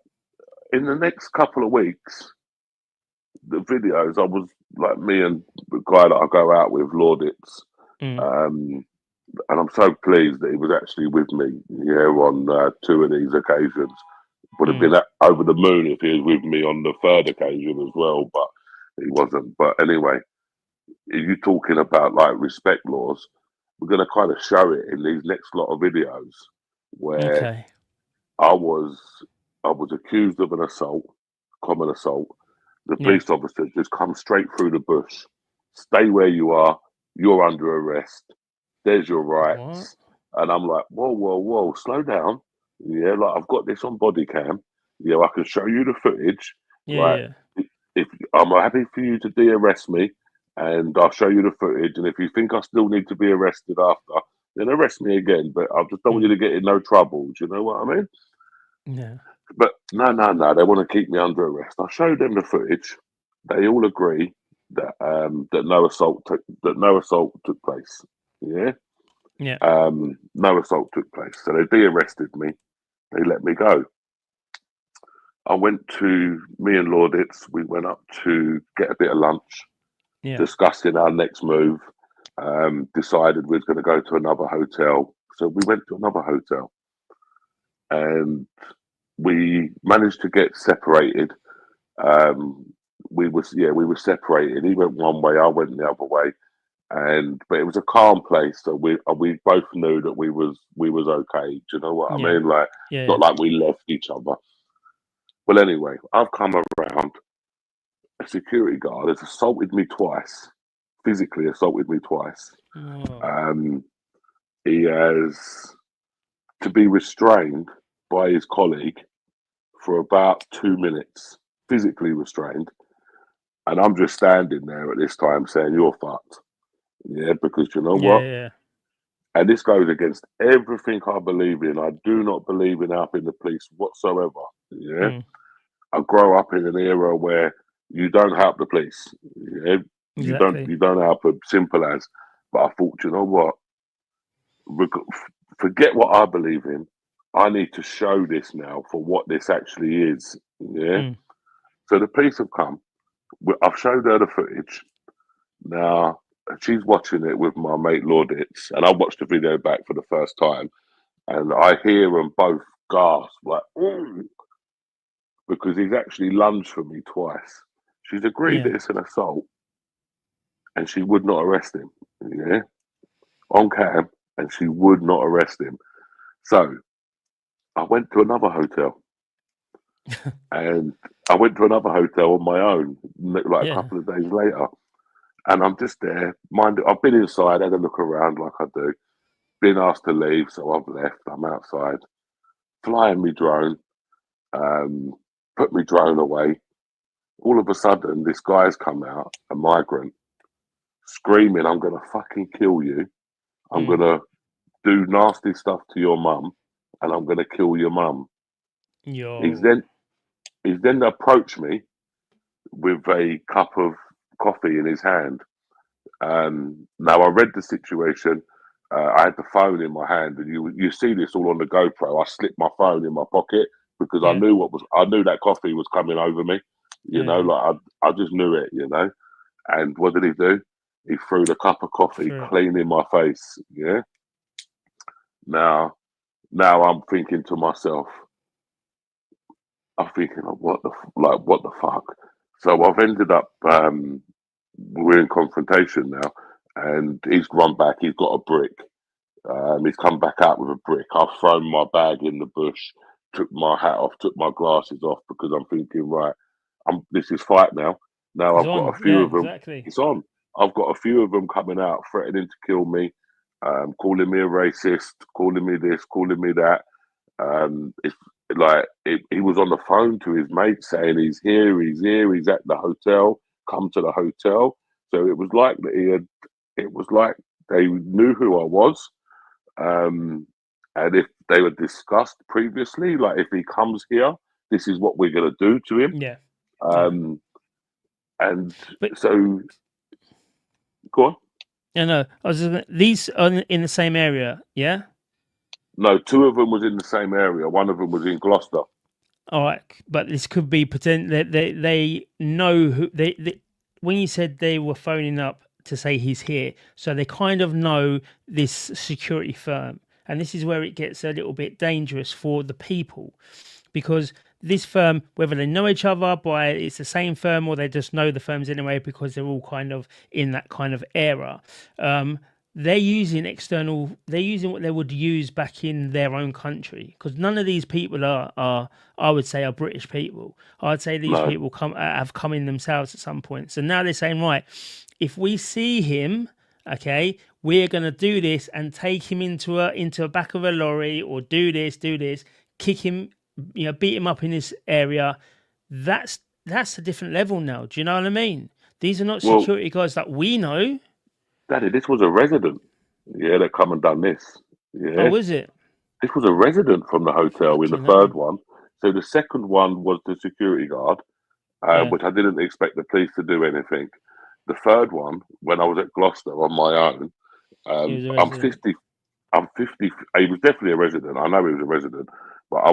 in the next couple of weeks, the videos I was like me and the guy that I go out with, Laudits, Mm, um, and I'm so pleased that he was actually with me here on two of these occasions. Would have mm. been over the moon if he was with me on the third occasion as well, but he wasn't. But anyway, you talking about like respect laws, we're going to kind of show it in these next lot of videos where Okay. I was I was accused of an assault, common assault. The Yeah. police officer just come straight through the bush. Stay where you are. You're under arrest. There's your What? rights. And I'm like, whoa, whoa, whoa, slow down. Yeah, like I've got this on body cam. Yeah, I can show you the footage. Yeah, Like, yeah. if I'm happy for you to de-arrest me, and I'll show you the footage. And if you think I still need to be arrested after, then arrest me again. But I just don't want you Mm, to get in no trouble. Do you know what I mean? yeah. But no, no, no. They want to keep me under arrest. I showed them the footage. They all agree that no assault took place. Yeah, Yeah. no assault took place. So they de-arrested me. They let me go. I went to me and Laudits. We went up to get a bit of lunch, Yeah. discussing our next move. Decided we was going to go to another hotel. So we went to another hotel, and we managed to get separated. Um, we were separated. He went one way, I went the other way, but it was a calm place. So we both knew that we was okay. Do you know what I Yeah. mean? Like Yeah. not like we left each other. Well, anyway, I've come around. A security guard has assaulted me twice, physically assaulted me twice. Oh, Um, he has to be restrained by his colleague for about 2 minutes, physically restrained. And I'm just standing there at this time saying, "You're fucked." Yeah, because you know yeah, what? yeah. And this goes against everything I believe in. I do not believe in helping the police whatsoever. Yeah. Mm, I grow up in an era where you don't help the police. Yeah. You don't exactly. you don't help them, simple as. But I thought, you know what? Forget what I believe in. I need to show this now for what this actually is. Yeah. Mm, So the police have come. I've showed her the footage. Now she's watching it with my mate Laudits, and I watched the video back for the first time, and I hear them both gasp like, "Ooh," because he's actually lunged for me twice. She's agreed yeah. that it's an assault, and she would not arrest him. Yeah, on cam, and she would not arrest him. So I went to another hotel, and I went to another hotel on my own, like a Yeah. couple of days later, and I'm just there. Mind, I've been inside, had a look around like I do. Been asked to leave, so I've left. I'm outside, flying me drone, um, put me drone away. All of a sudden, this guy's come out, a migrant, screaming, "I'm gonna fucking kill you. I'm Mm, gonna do nasty stuff to your mum, and I'm going to kill your mum. He's Yo. then approached me with a cup of coffee in his hand. Now I read the situation. I had the phone in my hand, and you see this all on the GoPro. I slipped my phone in my pocket because Yeah. I knew that coffee was coming over me. Yeah. Like I just knew it. And what did he do? He threw the cup of coffee True. clean in my face. Yeah. Now I'm thinking to myself, I'm thinking, what the fuck? So I've ended up, we're in confrontation now, and he's run back. He's got a brick. He's come back out with a brick. I've thrown my bag in the bush, took my hat off, took my glasses off because I'm thinking, right, this is fight now. Now It's I've got on. a few Yeah, of them. exactly. It's on. I've got a few of them coming out, threatening to kill me, calling me a racist, calling me this, calling me that. It's he was on the phone to his mate saying he's here, he's at the hotel, come to the hotel. So it was like it was like they knew who I was. And if they were discussed previously, like if he comes here, this is what we're going to do to him. Yeah. Um, and But so, go on. no, these are in the same area. Yeah. No, two of them was in the same area. One of them was in Gloucester. All right, but this could be pretend that they know who they when you said they were phoning up to say he's here, so they kind of know this security firm, and this is where it gets a little bit dangerous for the people, because this firm, whether they know each other by it's the same firm or they just know the firms anyway because they're all kind of in that kind of era, they're using what they would use back in their own country, because none of these people are I would say are British people. I'd say these No, people have come in themselves at some point. So now they're saying, right, if we see him, okay, we're gonna do this and take him into a back of a lorry, or do this, kick him, beat him up in this area. That's a different level now. Do you know what I mean? These are not well, security guards that we know. Daddy, this was a resident. Yeah, that come and done this. Yeah, Oh, is it? this was a resident from the hotel in the Fucking third hell. one. So the second one was the security guard, Yeah. which I didn't expect the police to do anything. The third one, when I was at Gloucester on my own, He was a I'm resident. 50. I'm 50. He was definitely a resident. I know he was a resident, but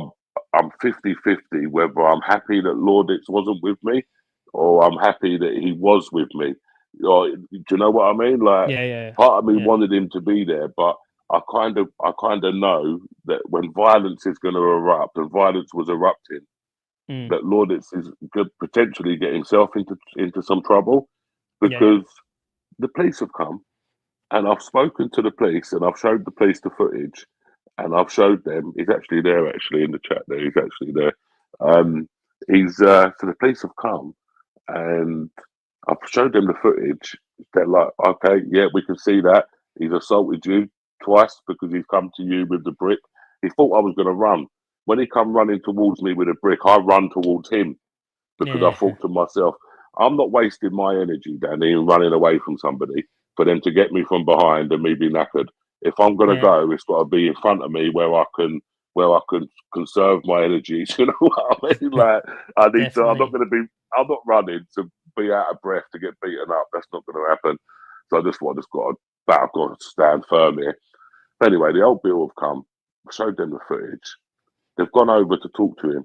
I'm 50-50 whether I'm happy that Lorditz wasn't with me or I'm happy that he was with me. Do you know what I mean? Like, Yeah, yeah, part of me yeah. wanted him to be there, but I kind of know that when violence is going to erupt, and violence was erupting, Mm. that Lorditz could potentially get himself into some trouble, Yeah, yeah. because the police have come, and I've spoken to the police, and I've showed the police the footage, and I've showed them. He's actually there, actually in the chat. There, he's actually there. Um, so the police have come, and I've showed them the footage. They're like, okay, yeah, we can see that he's assaulted you twice because he's come to you with the brick. He thought I was going to run. When he come running towards me with a brick, I run towards him because I Yeah, thought to myself, I'm not wasting my energy, Danny, in running away from somebody for them to get me from behind and me be knackered. If I'm gonna yeah. go, it's got to be in front of me where I can conserve my energy. You know what I mean? Like, I need to. I'm not Definitely. gonna be. I'm not running to be out of breath to get beaten up. That's not gonna happen. So I just got to. I've got to stand firm here. But anyway, the old Bill have come. Showed them the footage. They've gone over to talk to him,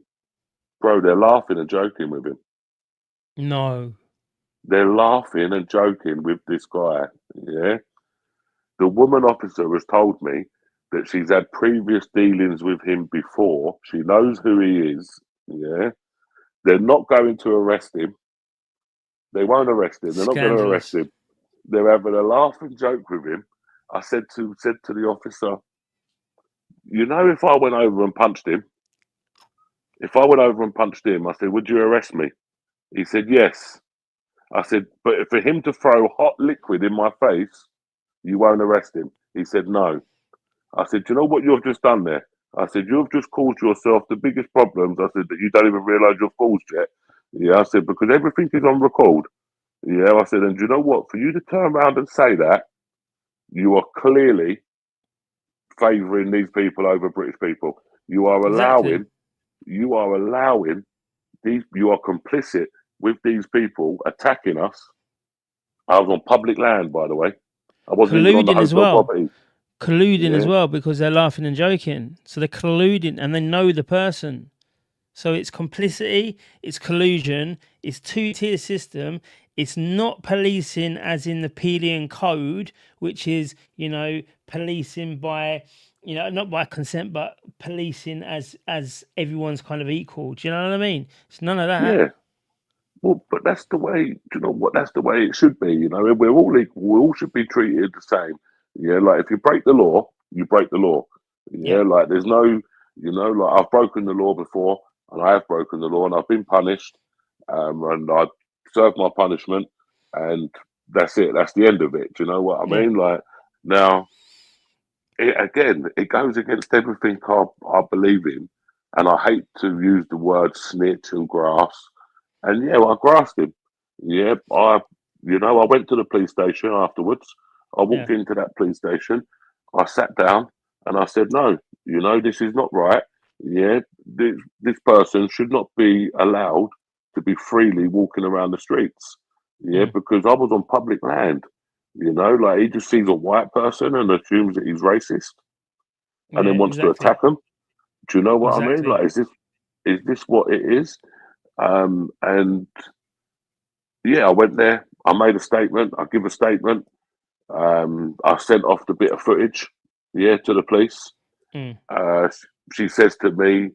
bro. They're laughing and joking with him. No. They're laughing and joking with this guy. Yeah. The woman officer has told me that she's had previous dealings with him before. She knows who he is. Yeah. They're not going to arrest him. They won't arrest him. They're not going to arrest Scandalous. him. They're having a laugh and joke with him. I said to the officer, if I went over and punched him, I said, would you arrest me? He said, yes. I said, but for him to throw hot liquid in my face, you won't arrest him. He said, no. I said, do you know what you've just done there? I said, you've just caused yourself the biggest problems. I said, that you don't even realise you've caused yet. Yeah, I said, because everything is on record. Yeah, I said, and do you know what? For you to turn around and say that, you are clearly favouring these people over British people. You are Exactly. allowing these. You are complicit with these people attacking us. I was on public land, by the way. I wasn't even on the Colluding as hotel well. property. Colluding as Yeah, well because they're laughing and joking. So they're colluding and they know the person. So it's complicity, it's collusion, it's two-tier system. It's not policing as in the Pelian code, which is, policing by, not by consent, but policing as everyone's kind of equal. Do you know what I mean? It's none of that. yeah. Well, but that's the way. Do you know what? That's the way it should be. We're all equal. We all should be treated the same. Yeah, like if you break the law, you break the law. Yeah, Yeah, like there's no, like I've broken the law before, and I have broken the law, and I've been punished, and I served my punishment, and that's it. That's the end of it. Do you know what I yeah, mean? Like now, it goes against everything I believe in, and I hate to use the word snitch and grass. And yeah, well, I grasped him. Yeah, I went to the police station afterwards. I yeah, walked into that police station. I sat down and I said, no, this is not right. Yeah, this person should not be allowed to be freely walking around the streets. Yeah, mm, because I was on public land. Like he just sees a white person and assumes that he's racist and yeah, then wants to exactly, attack them. Do you know what I mean? exactly. Like, is this what it is? And yeah, I went there. I made a statement. I give a statement. I sent off the bit of footage, yeah, to the police. Mm, Uh, she says to me,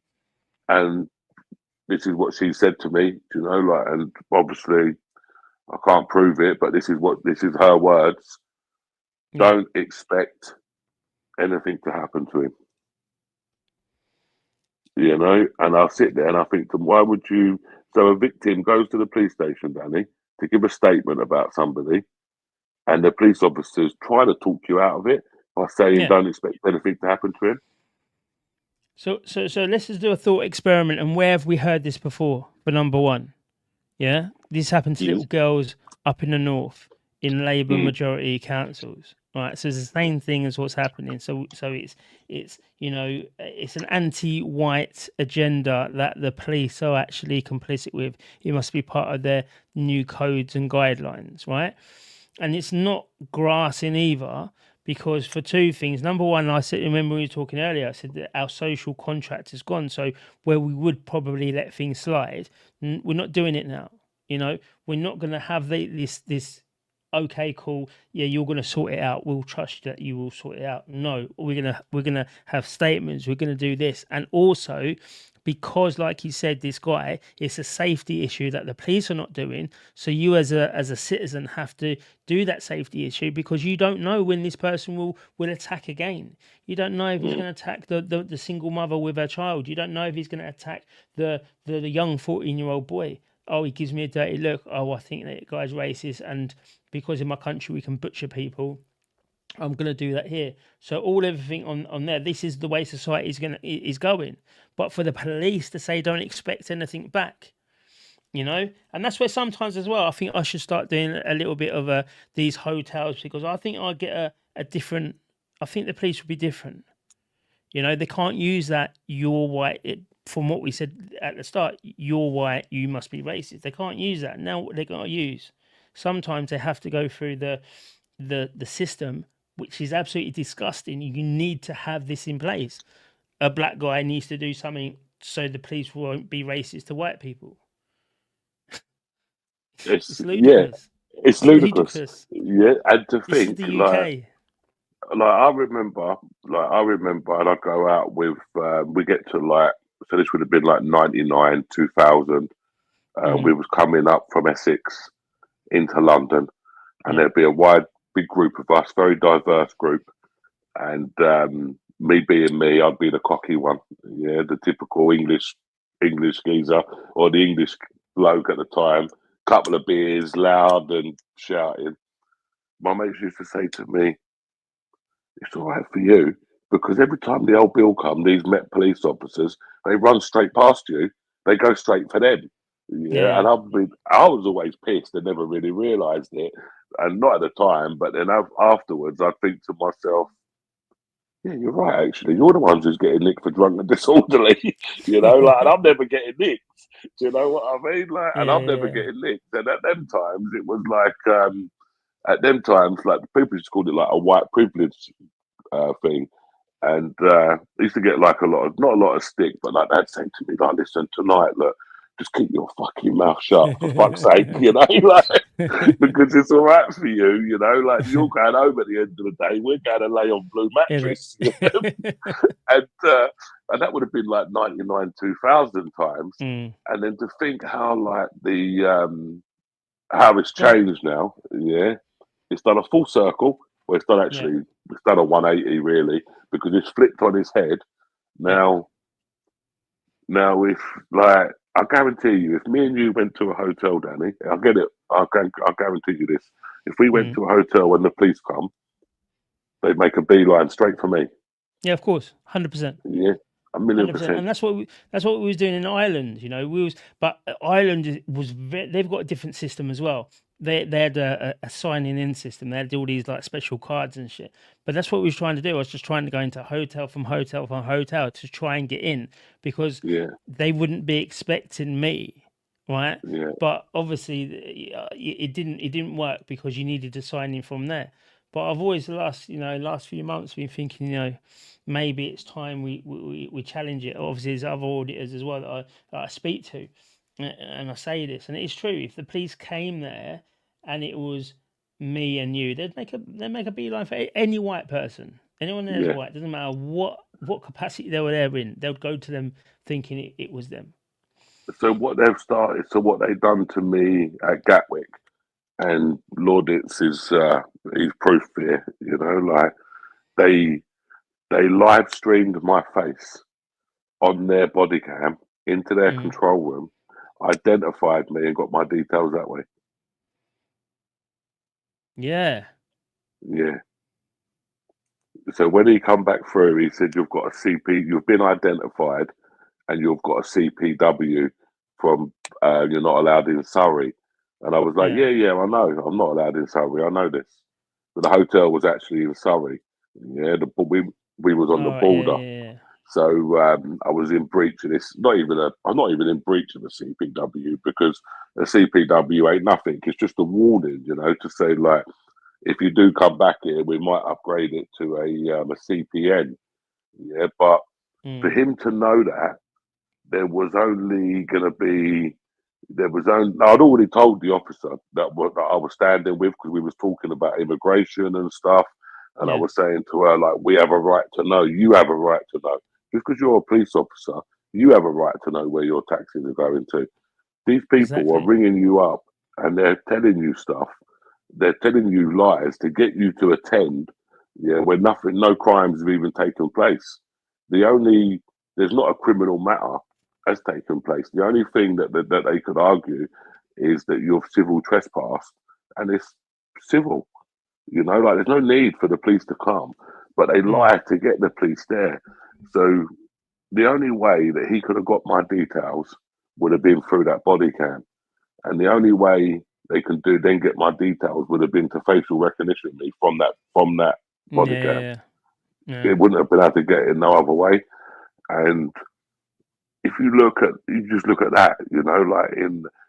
and this is what she said to me, like, and obviously I can't prove it, but this is her words. yeah. Don't expect anything to happen to him, And I'll sit there and I think, why would you? So a victim goes to the police station, Danny, to give a statement about somebody, and the police officers try to talk you out of it by saying Yeah. don't expect anything to happen to him. So let's just do a thought experiment. And where have we heard this before? For number one, yeah, this happened to little Yes. girls up in the north in Labour Mm. majority councils, right? So it's the same thing as what's happening. So it's it's an anti-white agenda that the police are actually complicit with. It must be part of their new codes and guidelines, right? And it's not grassing either, because for two things. Number one, I said, remember we were talking earlier, I said that our social contract is gone. So where we would probably let things slide, we're not doing it now. We're not going to have this. Okay, cool. Yeah, you're going to sort it out. We'll trust you that you will sort it out. No, we're gonna have statements. We're going to do this, and also because, like you said, this guy, it's a safety issue that the police are not doing. So you, as a citizen, have to do that safety issue, because you don't know when this person will attack again. You don't know if he's Mm. going to attack the single mother with her child. You don't know if he's going to attack the young 14-year-old boy. Oh, he gives me a dirty look. Oh, I think that guy's racist, and because in my country we can butcher people, I'm going to do that here. So everything on there. This is the way society is going. But for the police to say don't expect anything back, and that's where sometimes as well I think I should start doing a little bit of these hotels, because I think I'd get a different. I think the police would be different. They can't use that you're white. From what we said at the start, you're white, you must be racist. They can't use that. Now what they're going to use? Sometimes they have to go through the system, which is absolutely disgusting. You need to have this in place. A black guy needs to do something so the police won't be racist to white people. It's It's yeah, ludicrous. it's It's ludicrous. ludicrous. Yeah, and to This is think the UK. I remember, and I go out with. We get to like, so this would have been like 99, 2000. Mm, We was coming up from Essex into London, and yeah, there'd be a big group of us, very diverse group, and me being me, I'd be the cocky one, yeah, the typical English geezer or the English bloke at the time. Couple of beers, loud and shouting. My mates used to say to me, "It's all right for you." Because every time the old bill come, these Met police officers, they run straight past you. They go straight for them. Yeah, yeah, and I was always pissed. I never really realised it, and not at the time. But then afterwards, I think to myself, Yeah, you're right. Actually, you're the ones who's getting nicked for drunk and disorderly. And I'm never getting nicked. Do you know what I mean? Like, and I'm never Yeah, getting nicked. And at them times, it was like, at them times, like the people just called it like a white privilege thing. And I used to get like not a lot of stick, but like they'd say to me, like, listen, tonight, look, just keep your fucking mouth shut for fuck's sake, like, because it's all right for you, like you're going home at the end of the day, we're going to lay on blue innit? mattress. And that would have been like 99, 2000 times. Mm. And then to think how like how it's Gone. changed now, yeah, it's done a full circle. Well, Yeah, it's done a 180 really, because it's flipped on its head. yeah. Now, if like I guarantee you, if me and you went to a hotel, Danny, I get it. I guarantee you this. If we went Mm. to a hotel when the police come, they'd make a beeline straight for me. Yeah, of course, 100%. Yeah, a million 100%, percent. and that's what we was doing in Ireland. But Ireland they've got a different system as well. They had a signing in system. They had all these like special cards and shit. But that's what we was trying to do. I was just trying to go into hotel from hotel to try and get in because Yeah, they wouldn't be expecting me, right? yeah. But obviously it didn't work because you needed to sign in from there. But I've always last few months been thinking, maybe it's time we challenge it. Obviously, there's other auditors as well that I speak to, and I say this, and it's true. If the police came there and it was me and you, they'd make a beeline for any white person. Anyone there is Yeah. white. Doesn't matter what capacity they were there in. They would go to them thinking it was them. So what they've done to me at Gatwick, and Lauditz is proof here. Like they live streamed my face on their body cam into their Mm. control room, identified me, and got my details that way. Yeah. Yeah. So when he come back through, he said, "You've got a CP. You've been identified, and you've got a CPW from you're not allowed in Surrey." And I was like, Yeah. "Yeah, yeah, I know. I'm not allowed in Surrey. I know this." But the hotel was actually in Surrey. Yeah, but we was on the All right. Yeah. border. Yeah. Yeah. So I was in breach of this. I'm not even in breach of a CPW, because a CPW ain't nothing. It's just a warning, to say like, if you do come back here, we might upgrade it to a CPN. Yeah, but for Mm. him to know that there was only going to be there was only I'd already told the officer that I was standing with, because we was talking about immigration and stuff, and I Yeah. was saying to her like, we have a right to know. You have a right to know. Just because you're a police officer, you have a right to know where your taxis are going to. These people are Exactly. ringing you up and they're telling you stuff. They're telling you lies to get you to attend. Yeah, where no crimes have even taken place. The only There's not a criminal matter has taken place. The only thing that they could argue is that you've civil trespassed, and it's civil. Like there's no need for the police to come, but they Mm. lie to get the police there. So the only way that he could have got my details would have been through that body cam, and the only way they can get my details would have been to facial recognition me from that Yeah. body cam. Yeah. Yeah. It wouldn't have been able to get it no other way. And if you just look at that, like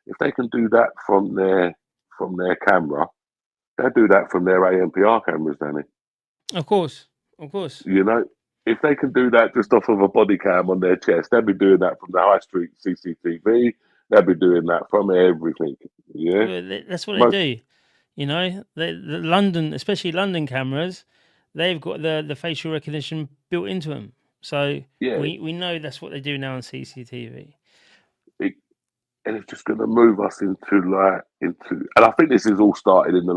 if they can do that from their camera, they'll do that from their ANPR cameras, Danny. Of course. Of course. If they can do that just off of a body cam on their chest, they'll be doing that from the high street CCTV. They'll be doing that from everything. Yeah, Well, that's what they most do. The London, especially London cameras, they've got the facial recognition built into them. So yeah. we know that's what they do now on CCTV. It, and it's just going to move us and I think this is all started in the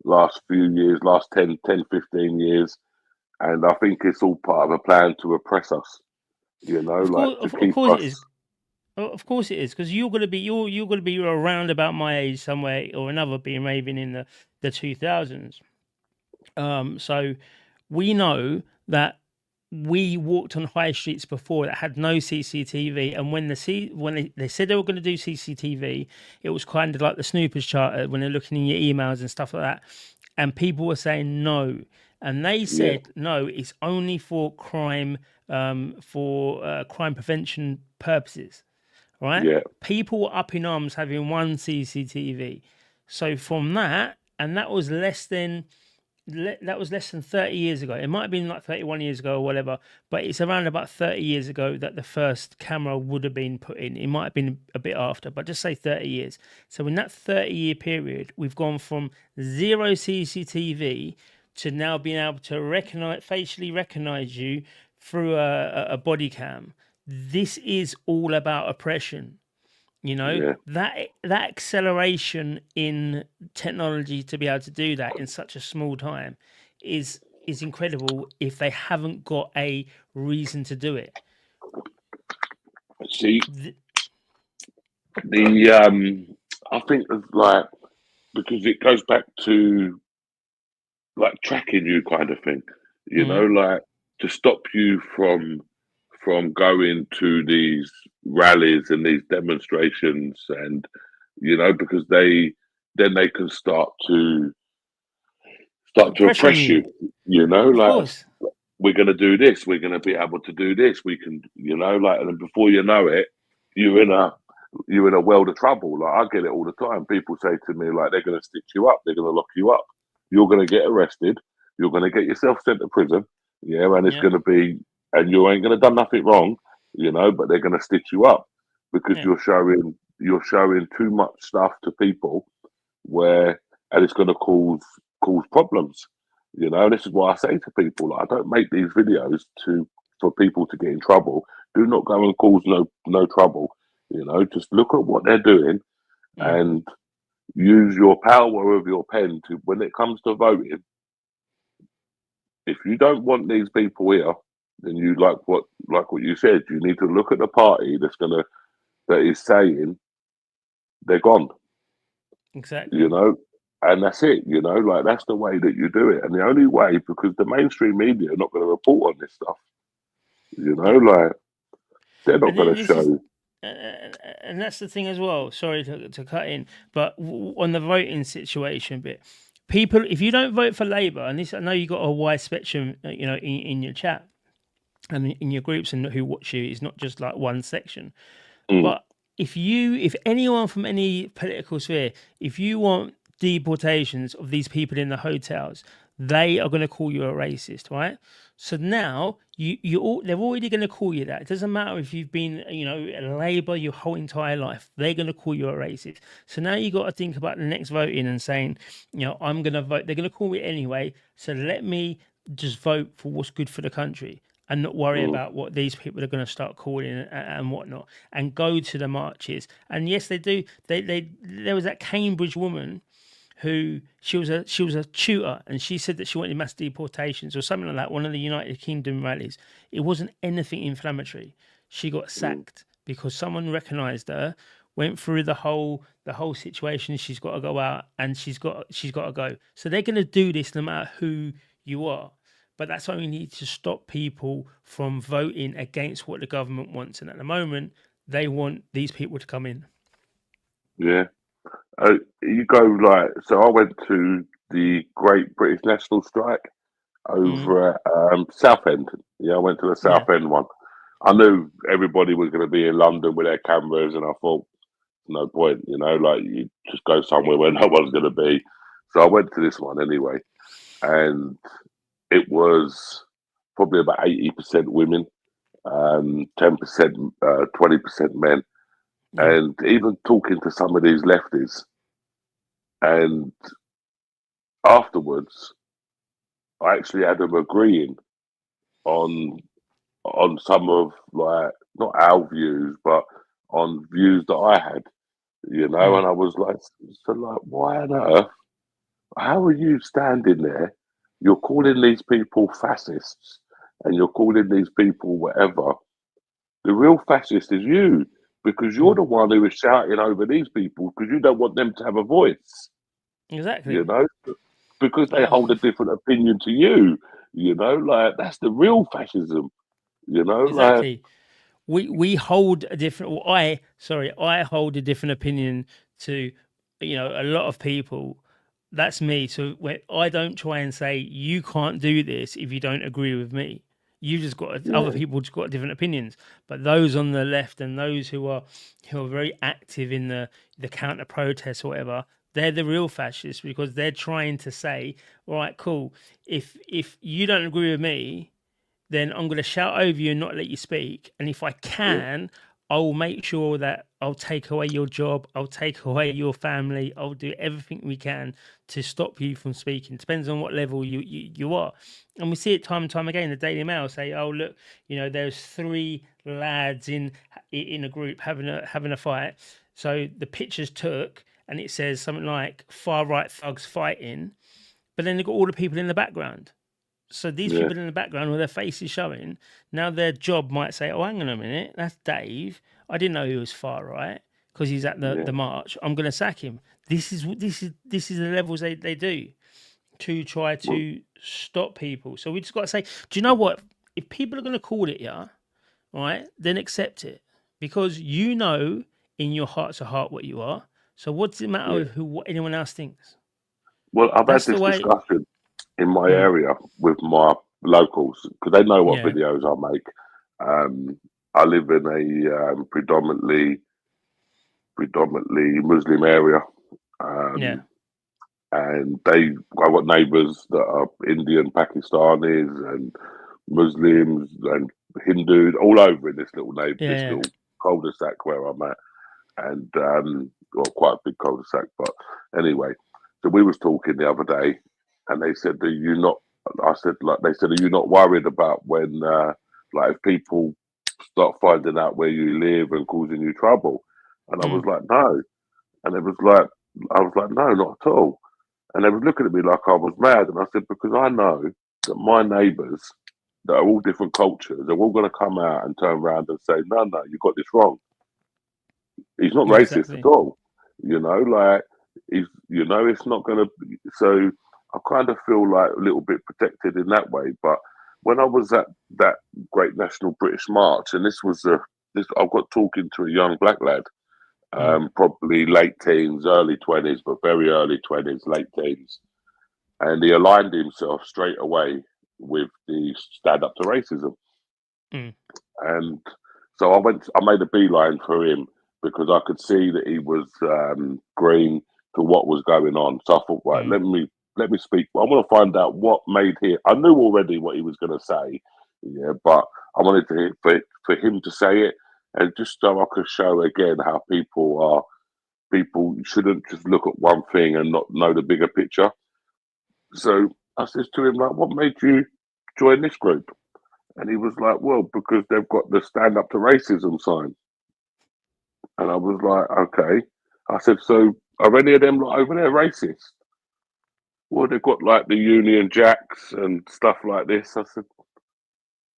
last few years, last 10, 15 years, and I think it's all part of a plan to oppress us, Of like course, to of keep course it is. us. Of course it is, because you're gonna be around about my age somewhere or another, being raving in the 2000s. So we know that we walked on high streets before that had no CCTV, and when they said they were going to do CCTV, it was kind of like the Snoopers chart when they're looking in your emails and stuff like that. and people were saying no, and they Yeah, said no, it's only for crime, crime prevention purposes, right? yeah, People were up in arms having one CCTV. So from that, and that was less than 30 years ago. It might have been like 31 years ago or whatever, but it's around about 30 years ago that the first camera would have been put in. It might have been a bit after, but just say 30 years. So in that 30-year period, we've gone from zero CCTV to now being able to facially recognize you through a body cam. This is all about oppression. yeah. That acceleration in technology to be able to do that in such a small time is incredible if they haven't got a reason to do it. See, Th- I think of like because it goes back to like tracking you kind of thing, mhm. like to stop you from going to these rallies and these demonstrations and because they can start to Pressure on oppress you, you, of like course. we're going to do this, we're going to be able to do this, we can, like, and then before you know it, you're in a you're in a world of trouble. Like I get it all the time. People say to me like they're going to stitch you up, they're going to lock you up, you're going to get arrested, you're going to get yourself sent to prison, and it's Yeah, going to be, and you ain't going to done nothing wrong, but they're going to stitch you up because yeah, you're showing too much stuff to people where, and it's going to cause problems. And this is why I say to people, like, I don't make these videos for people to get in trouble. Do not go and cause no trouble. Just look at what they're doing mm, and use your power of your pen to, when it comes to voting, if you don't want these people here, then you like what you said, you need to look at the party that is saying they're gone. you exactly. know, and that's it, like that's the way that you do it. And the only way, because the mainstream media are not going to report on this stuff, Yeah, like they're not and going then to this is. show. And that's the thing as well. Sorry to cut in, but on the voting situation bit, people, if you don't vote for Labour, and this I know you got a wide spectrum, in your chat and in your groups and who watch you, it's not just like one section. Mm, But if anyone from any political sphere, if you want deportations of these people in the hotels, they are going to call you a racist, right? So now they're already going to call you that. It doesn't matter if you've been, a Labour your whole entire life. They're going to call you a racist. So now you got to think about the next voting and saying, I'm going to vote. They're going to call me anyway. So let me just vote for what's good for the country and not worry mm, about what these people are going to start calling and whatnot, and go to the marches. And yes, they do. There was that Cambridge woman who she was a tutor, and she said that she wanted mass deportations or something like that. One of the United Kingdom rallies. It wasn't anything inflammatory. She got mm, sacked because someone recognised her, went through the whole situation. She's got to go out, and she's got to go. So they're going to do this no matter who you are. But that's only to stop people from voting against what the government wants. And at the moment, they want these people to come in. yeah. You go like, so I went to the Great British National Strike Mm, over at Southend. Yeah, I went to the yeah, Southend one. I knew everybody was going to be in London with their cameras, and I thought, no point, like you just go somewhere where no one's going to be. So I went to this one anyway, and it was probably about 80% women, 10%, 20% men, yeah, and even talking to some of these lefties, and afterwards, I actually had them agreeing on some of, like, not our views, but on views that I had, mm, and I was like, so like, why on earth? How are you standing there? You're calling these people fascists, and you're calling these people whatever. The real fascist is you, because you're mm. the one who is shouting over these people because you don't want them to have a voice, you Exactly. know, because they Uh, hold a different opinion to you, like that's the real fascism, like, exactly. We hold a different. Or I hold a different opinion to, a lot of people that's me. So when I don't try and say you can't do this if you don't agree with me. You just got other Yeah, people just got different opinions. But those on the left and those who are very active in the counter protests or whatever, they're the real fascists because they're trying to say, all right, cool. If you don't agree with me, then I'm going to shout over you and not let you speak. And if I yeah, can, I'll make sure that I'll take away your job, I'll take away your family, I'll do everything we can to stop you from speaking. Depends on what level you are. And we see it time and time again. The Daily Mail say, "Oh look, there's three lads in a group having a fight." So the pictures took, and it says something like far right thugs fighting, but then they've got all the people in the background. So these yeah, people in the background with their faces showing, now their job might say, "Oh, hang on a minute, that's Dave. I didn't know he was far right because he's at the yeah. march. I'm going to sack him." This is the levels they do to try Well, to stop people. So we just got to say, do you know what? If people are going to call it, yeah, right, then accept it because in your hearts of heart what you are. So what does it matter yeah. if what anyone else thinks? Well, I've had That's the this way. discussion in my Mm, area with my locals because they know what yeah, videos I make. Um, I live in a predominantly Muslim area, yeah, um, and I've got neighbours that are Indian, Pakistanis, and Muslims and Hindus all over in this yeah, little cul-de-sac where I'm at, and well, quite a big cul-de-sac. But anyway, so we was talking the other day, and they said, "Are you not?" I said, "Like they said, are you not worried about when, like, if people start finding out where you live and causing you trouble?" And I was mm, like, "No," and it was like, I was like, "No, not at all." And they was looking at me like I was mad, and I said, "Because I know that my neighbours that are all different cultures are all going to come out and turn around and say, no, no, you got this wrong. He's not yeah, racist at exactly. all. Like it's not going to. So I kind of feel like a little bit protected in that way. But when I was at that Great National British March, and I got talking to a young black lad, Mm, probably late teens, early 20s, but very early 20s, late teens, and he aligned himself straight away with the stand up to racism. mm, And so I made a beeline for him because I could see that he was green to what was going on. So I thought, right, mm. let me speak. I want to find out what made him. I knew already what he was going to say, yeah, but I wanted to for him to say it, and just so I could show again how people are. People shouldn't just look at one thing and not know the bigger picture. So I said to him, like, what made you join this group? And he was like, well, because they've got the stand up to racism sign. And I was like, okay. I said, so are any of them like over there racist? Well, they've got like the Union Jacks and stuff like this. I said,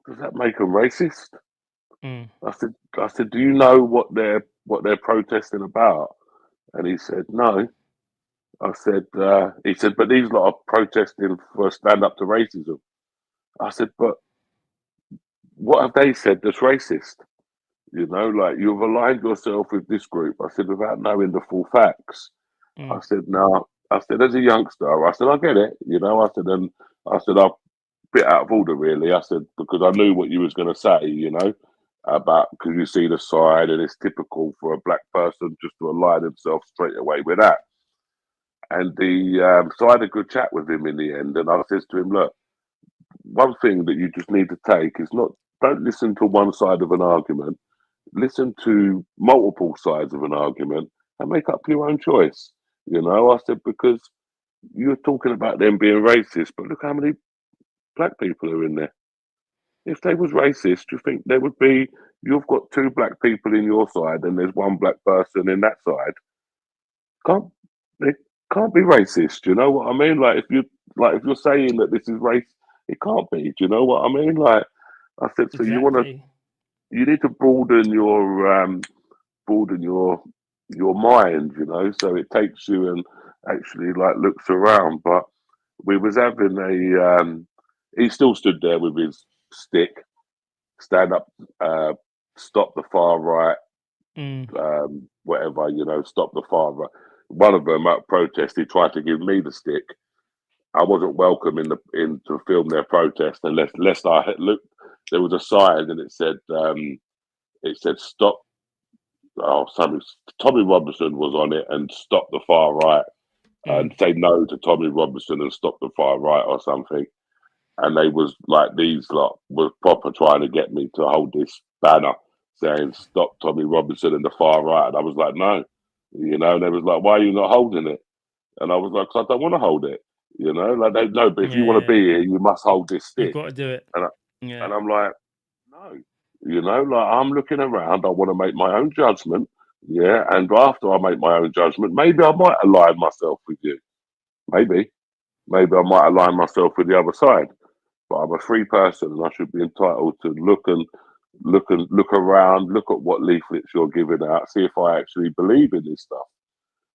does that make them racist? Mm. I said, do you know what they're protesting about? And he said, no. He said, but these lot are protesting for stand up to racism. I said, but what have they said that's racist? Like you've aligned yourself with this group. I said, without knowing the full facts. I Mm. said, no. I said, as a youngster, I said, I get it. I said, and I said, I'm a bit out of order, really. I said, because I knew what you was going to say, about because you see the side, and it's typical for a black person just to align himself straight away with that. And so I had a good chat with him in the end, and I said to him, look, one thing that you just need to take is not don't listen to one side of an argument. Listen to multiple sides of an argument and make up your own choice. I said, because you're talking about them being racist, but look how many black people are in there. If they was racist, you think there would be, you've got two black people in your side and there's one black person in that side. Can't they can't be racist, you know what I mean? If you're saying that this is race, it can't be. Do you know what I mean? Like I said, so Exactly. you need to broaden your mind, so it takes you and actually like looks around. But we was having he still stood there with his stick, stand up, stop the far right, Mm. whatever, stop the far right. one of them at protest, he tried to give me the stick. I wasn't welcome in to film their protest unless I had looked. There was a sign and it said stop. Oh, something. Tommy Robinson was on it and stop the far right and say no to Tommy Robinson and stop the far right or something. And they was like these lot was proper trying to get me to hold this banner saying stop Tommy Robinson and the far right. And I was like, no, you know. And they was like, why are you not holding it? And I was like, because I don't want to hold it. You know, like they no, but if you want to be here, you must hold this You've stick. got to do it. And I'm like, no, you know, like I'm looking around. I want to make my own judgment. Yeah, and after I make my own judgment, maybe I might align myself with you. Maybe I might align myself with the other side. But I'm a free person, and I should be entitled to look around, look at what leaflets you're giving out, see if I actually believe in this stuff.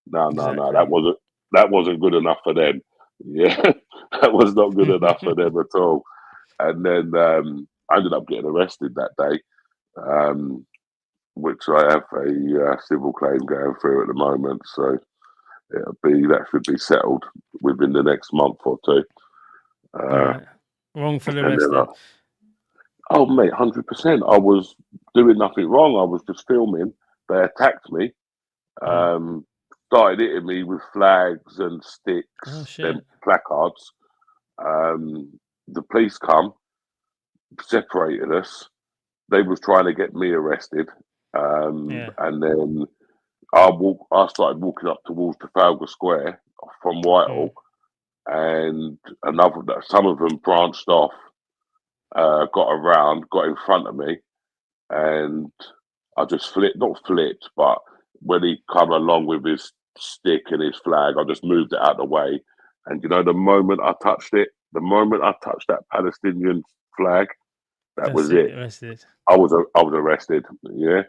No, Exactly. that wasn't good enough for them. Yeah, that was not good enough for them at all. And then I ended up getting arrested that day, which I have a civil claim going through at the moment. So that should be settled within the next month or two. Right. Wrongful And arrest then. oh mate, 100%. I was doing nothing wrong. I was just filming. They attacked me. Started hitting me with flags and sticks, Oh then shit. placards. The police come, separated us. They was trying to get me arrested, Yeah. and then I started walking up towards Trafalgar Square from Whitehall, and some of them branched off, got around, got in front of me, and I just not flipped, but when he come along with his stick and his flag, I just moved it out of the way. And you know, the moment I touched that Palestinian flag, that was it. Arrested. I was arrested. Yeah,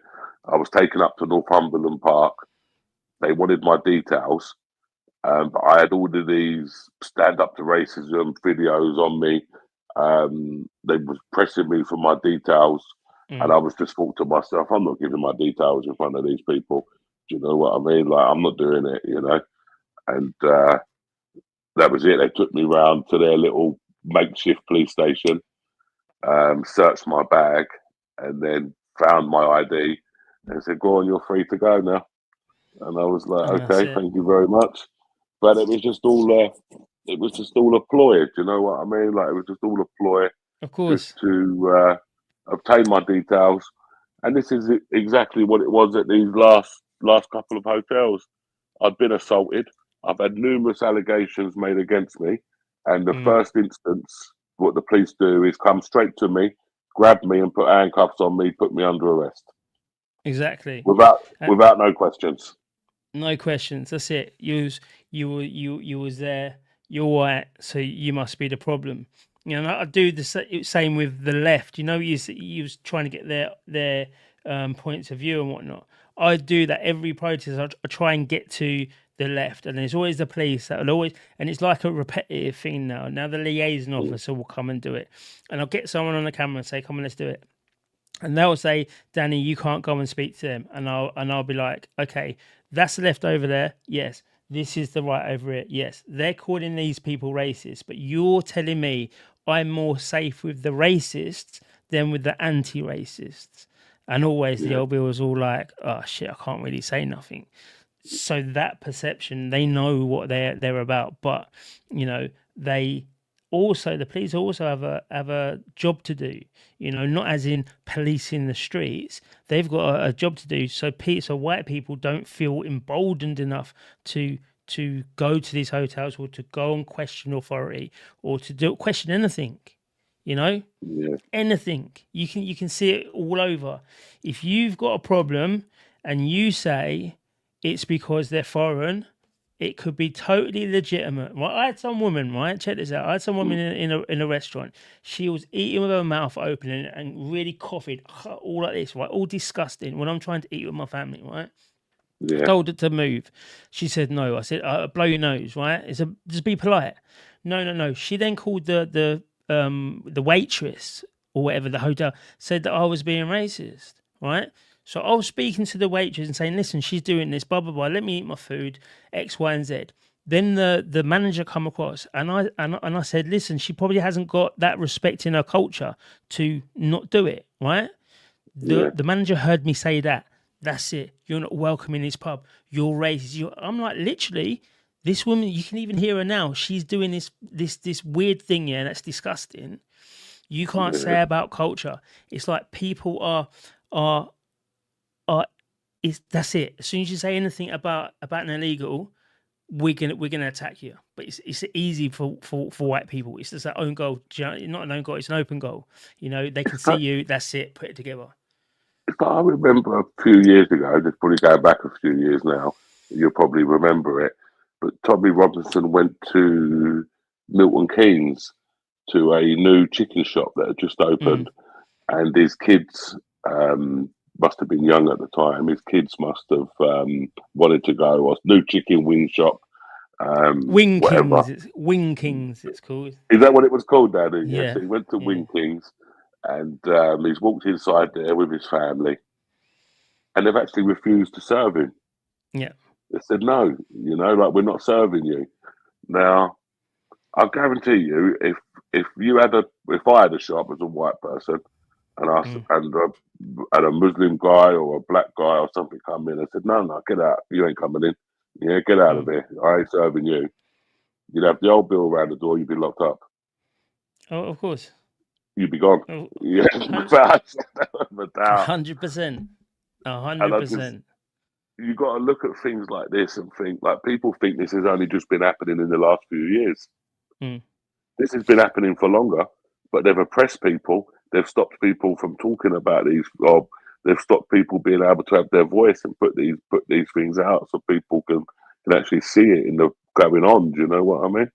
I was taken up to Northumberland Park. They wanted my details, but I had all of these stand up to racism videos on me. They was pressing me for my details. And I was just thought to myself, I'm not giving my details in front of these people. Do you know what I mean? Like, I'm not doing it, you know? And that was it. They took me round to their little makeshift police station, searched my bag, and then found my ID and said, go on, you're free to go now. And I was like, okay, thank you very much. But it was just all a ploy. Do you know what I mean? Like, it was just all a ploy. Of course. Just to obtain my details. And this is exactly what it was at these last couple of hotels. I've been assaulted. I've had numerous allegations made against me. And the first instance, what the police do is come straight to me, grab me and put handcuffs on me, put me under arrest. Exactly. Without no questions. No questions. That's it. You was there. You're white, so you must be the problem. You know, I do the same with the left. You know, you was trying to get their points of view and whatnot. I do that every protest. I try and get to the left, and there's always the police that will always, and it's like a repetitive thing now. Now the liaison officer will come and do it, and I'll get someone on the camera and say, "Come on, let's do it." And they'll say, Danny, you can't go and speak to them. And I'll be like, okay, that's the left over there. Yes. This is the right over here. Yes. They're calling these people racist, but you're telling me I'm more safe with the racists than with the anti-racists. And always the LB was all like, oh shit, I can't really say nothing. So that perception, they know what they're about. But, you know, the police also have a job to do, you know, not as in policing the streets. They've got a job to do so white people don't feel emboldened enough to go to these hotels or to go and question authority or to question anything, you know. Anything. You can see it all over. If you've got a problem and you say it's because they're foreign, it could be totally legitimate. Right? I had some woman, right? Check this out. I had some woman in a restaurant. She was eating with her mouth open and really coughing, all like this, right? All disgusting. When I'm trying to eat with my family, right? I told her to move. She said no. I said, blow your nose, right? Just be polite. No. She then called the waitress or whatever, the hotel, said that I was being racist, right? So I was speaking to the waitress and saying, listen, she's doing this, blah, blah, blah. Let me eat my food, X, Y, and Z. Then the manager come across and I said, listen, she probably hasn't got that respect in her culture to not do it, right? Yeah. The manager heard me say that. That's it. You're not welcome in this pub. You're racist. I'm like, literally, this woman, you can even hear her now. She's doing this weird thing, yeah, that's disgusting. You can't say about culture. It's like people are that's it. As soon as you say anything about an illegal, we're gonna attack you. But it's easy for white people. It's just an own goal. Not an own goal. It's an open goal. You know, they can see you. That's it. Put it together. I remember a few years ago, just probably going back a few years now, you'll probably remember it, but Tommy Robinson went to Milton Keynes to a new chicken shop that had just opened, and his kids must have been young at the time. His kids must have wanted to go. Or new chicken wing shop, Wing whatever. Kings. Wing Kings. It's called. Is that what it was called, Daddy? Yeah. Yeah. So he went to Yeah. Wing Kings, and he's walked inside there with his family, and they've actually refused to serve him. Yeah. They said no. You know, like, we're not serving you. Now, I guarantee you, if I had a shop as a white person, and and a Muslim guy or a black guy or something come in and said, no, get out, you ain't coming in. Yeah, get out of here. I ain't serving you. You'd have the old bill around the door. You'd be locked up. Oh, of course. You'd be gone. Oh, Yeah, 100%. 100%. You got to look at things like this and think, like, people think this has only just been happening in the last few years. This has been happening for longer, but they've oppressed people. They've stopped people from talking about these, or they've stopped people being able to have their voice and put these things out so people can actually see it in the going on. Do you know what I mean?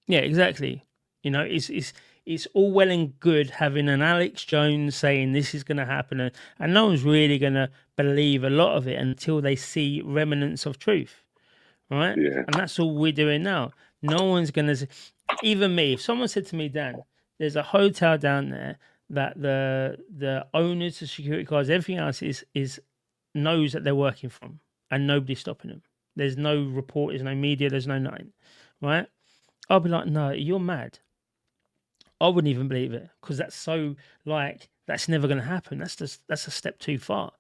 Yeah, exactly. You know, it's all well and good having an Alex Jones saying this is going to happen, and no one's really going to believe a lot of it until they see remnants of truth, right? Yeah. And that's all we're doing now. No one's going to, even me. If someone said to me, Dan, there's a hotel down there that the owners, the security guards, everything else is knows that they're working from, and nobody's stopping them. There's no report, there's no media, there's no nothing, right? I'll be like, no, you're mad. I wouldn't even believe it because that's so, like, that's never going to happen. That's a step too far.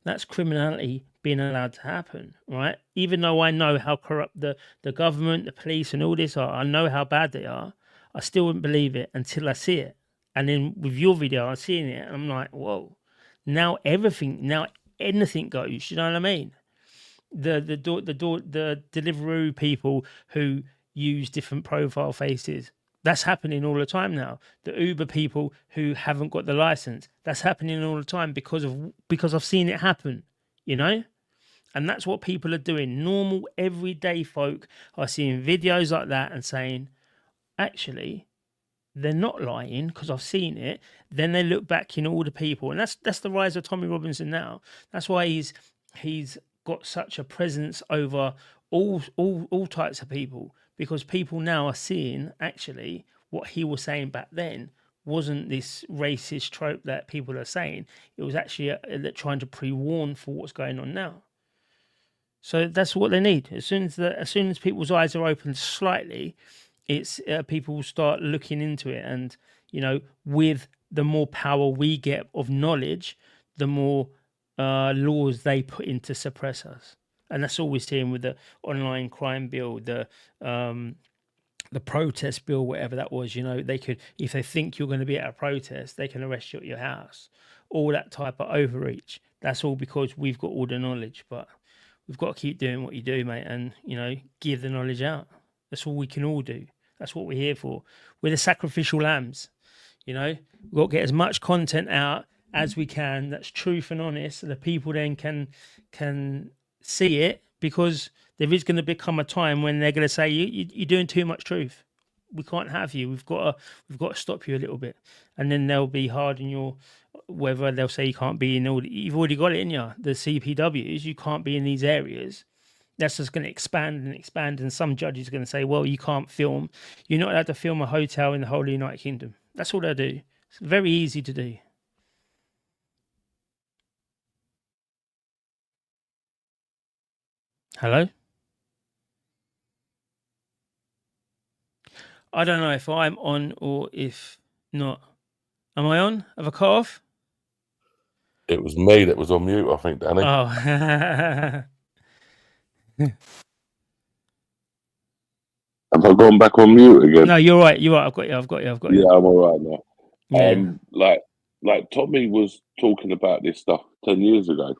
That's criminality being allowed to happen, right? Even though I know how corrupt the government, the police, and all this are, I know how bad they are. I still wouldn't believe it until I see it. And then with your video, I'm seeing it, and I'm like, whoa! Now anything goes. You know what I mean? The Deliveroo people who use different profile faces. That's happening all the time now. The Uber people who haven't got the license. That's happening all the time because I've seen it happen, you know? And that's what people are doing. Normal, everyday folk are seeing videos like that and saying, actually, they're not lying because I've seen it. Then they look back in all the people. And that's the rise of Tommy Robinson now. That's why he's got such a presence over all types of people, because people now are seeing actually what he was saying back then wasn't this racist trope that people are saying. It was actually trying to pre-warn for what's going on now. So that's what they need. As soon as people's eyes are opened slightly, it's people will start looking into it. And, you know, with the more power we get of knowledge, the more laws they put in to suppress us. And that's all we're seeing with the online crime bill, the protest bill, whatever that was. You know, they could, if they think you're going to be at a protest, they can arrest you at your house. All that type of overreach. That's all because we've got all the knowledge. But we've got to keep doing what you do, mate, and, you know, give the knowledge out. That's all we can all do. That's what we're here for. We're the sacrificial lambs. You know, we've got to get as much content out as we can that's truth and honest, so the people then can see it, because there is going to become a time when they're going to say you're doing too much truth. We can't have you. We've got to stop you a little bit, and then they'll be hard on your, whether they'll say you can't be in all. You've already got it in you. The CPWs, you can't be in these areas. That's just going to expand and expand, and some judges are going to say, well, you can't film. You're not allowed to film a hotel in the Holy United Kingdom. That's all they'll do. It's very easy to do. Hello? I don't know if I'm on or if not. Am I on? Have I cut off? It was me that was on mute, I think, Danny. Oh. Have I gone back on mute again? No, you're right. You're right. I've got you. I've got you. I've got you. Yeah, I'm all right now. Yeah. Like Tommy was talking about this stuff 10 years ago,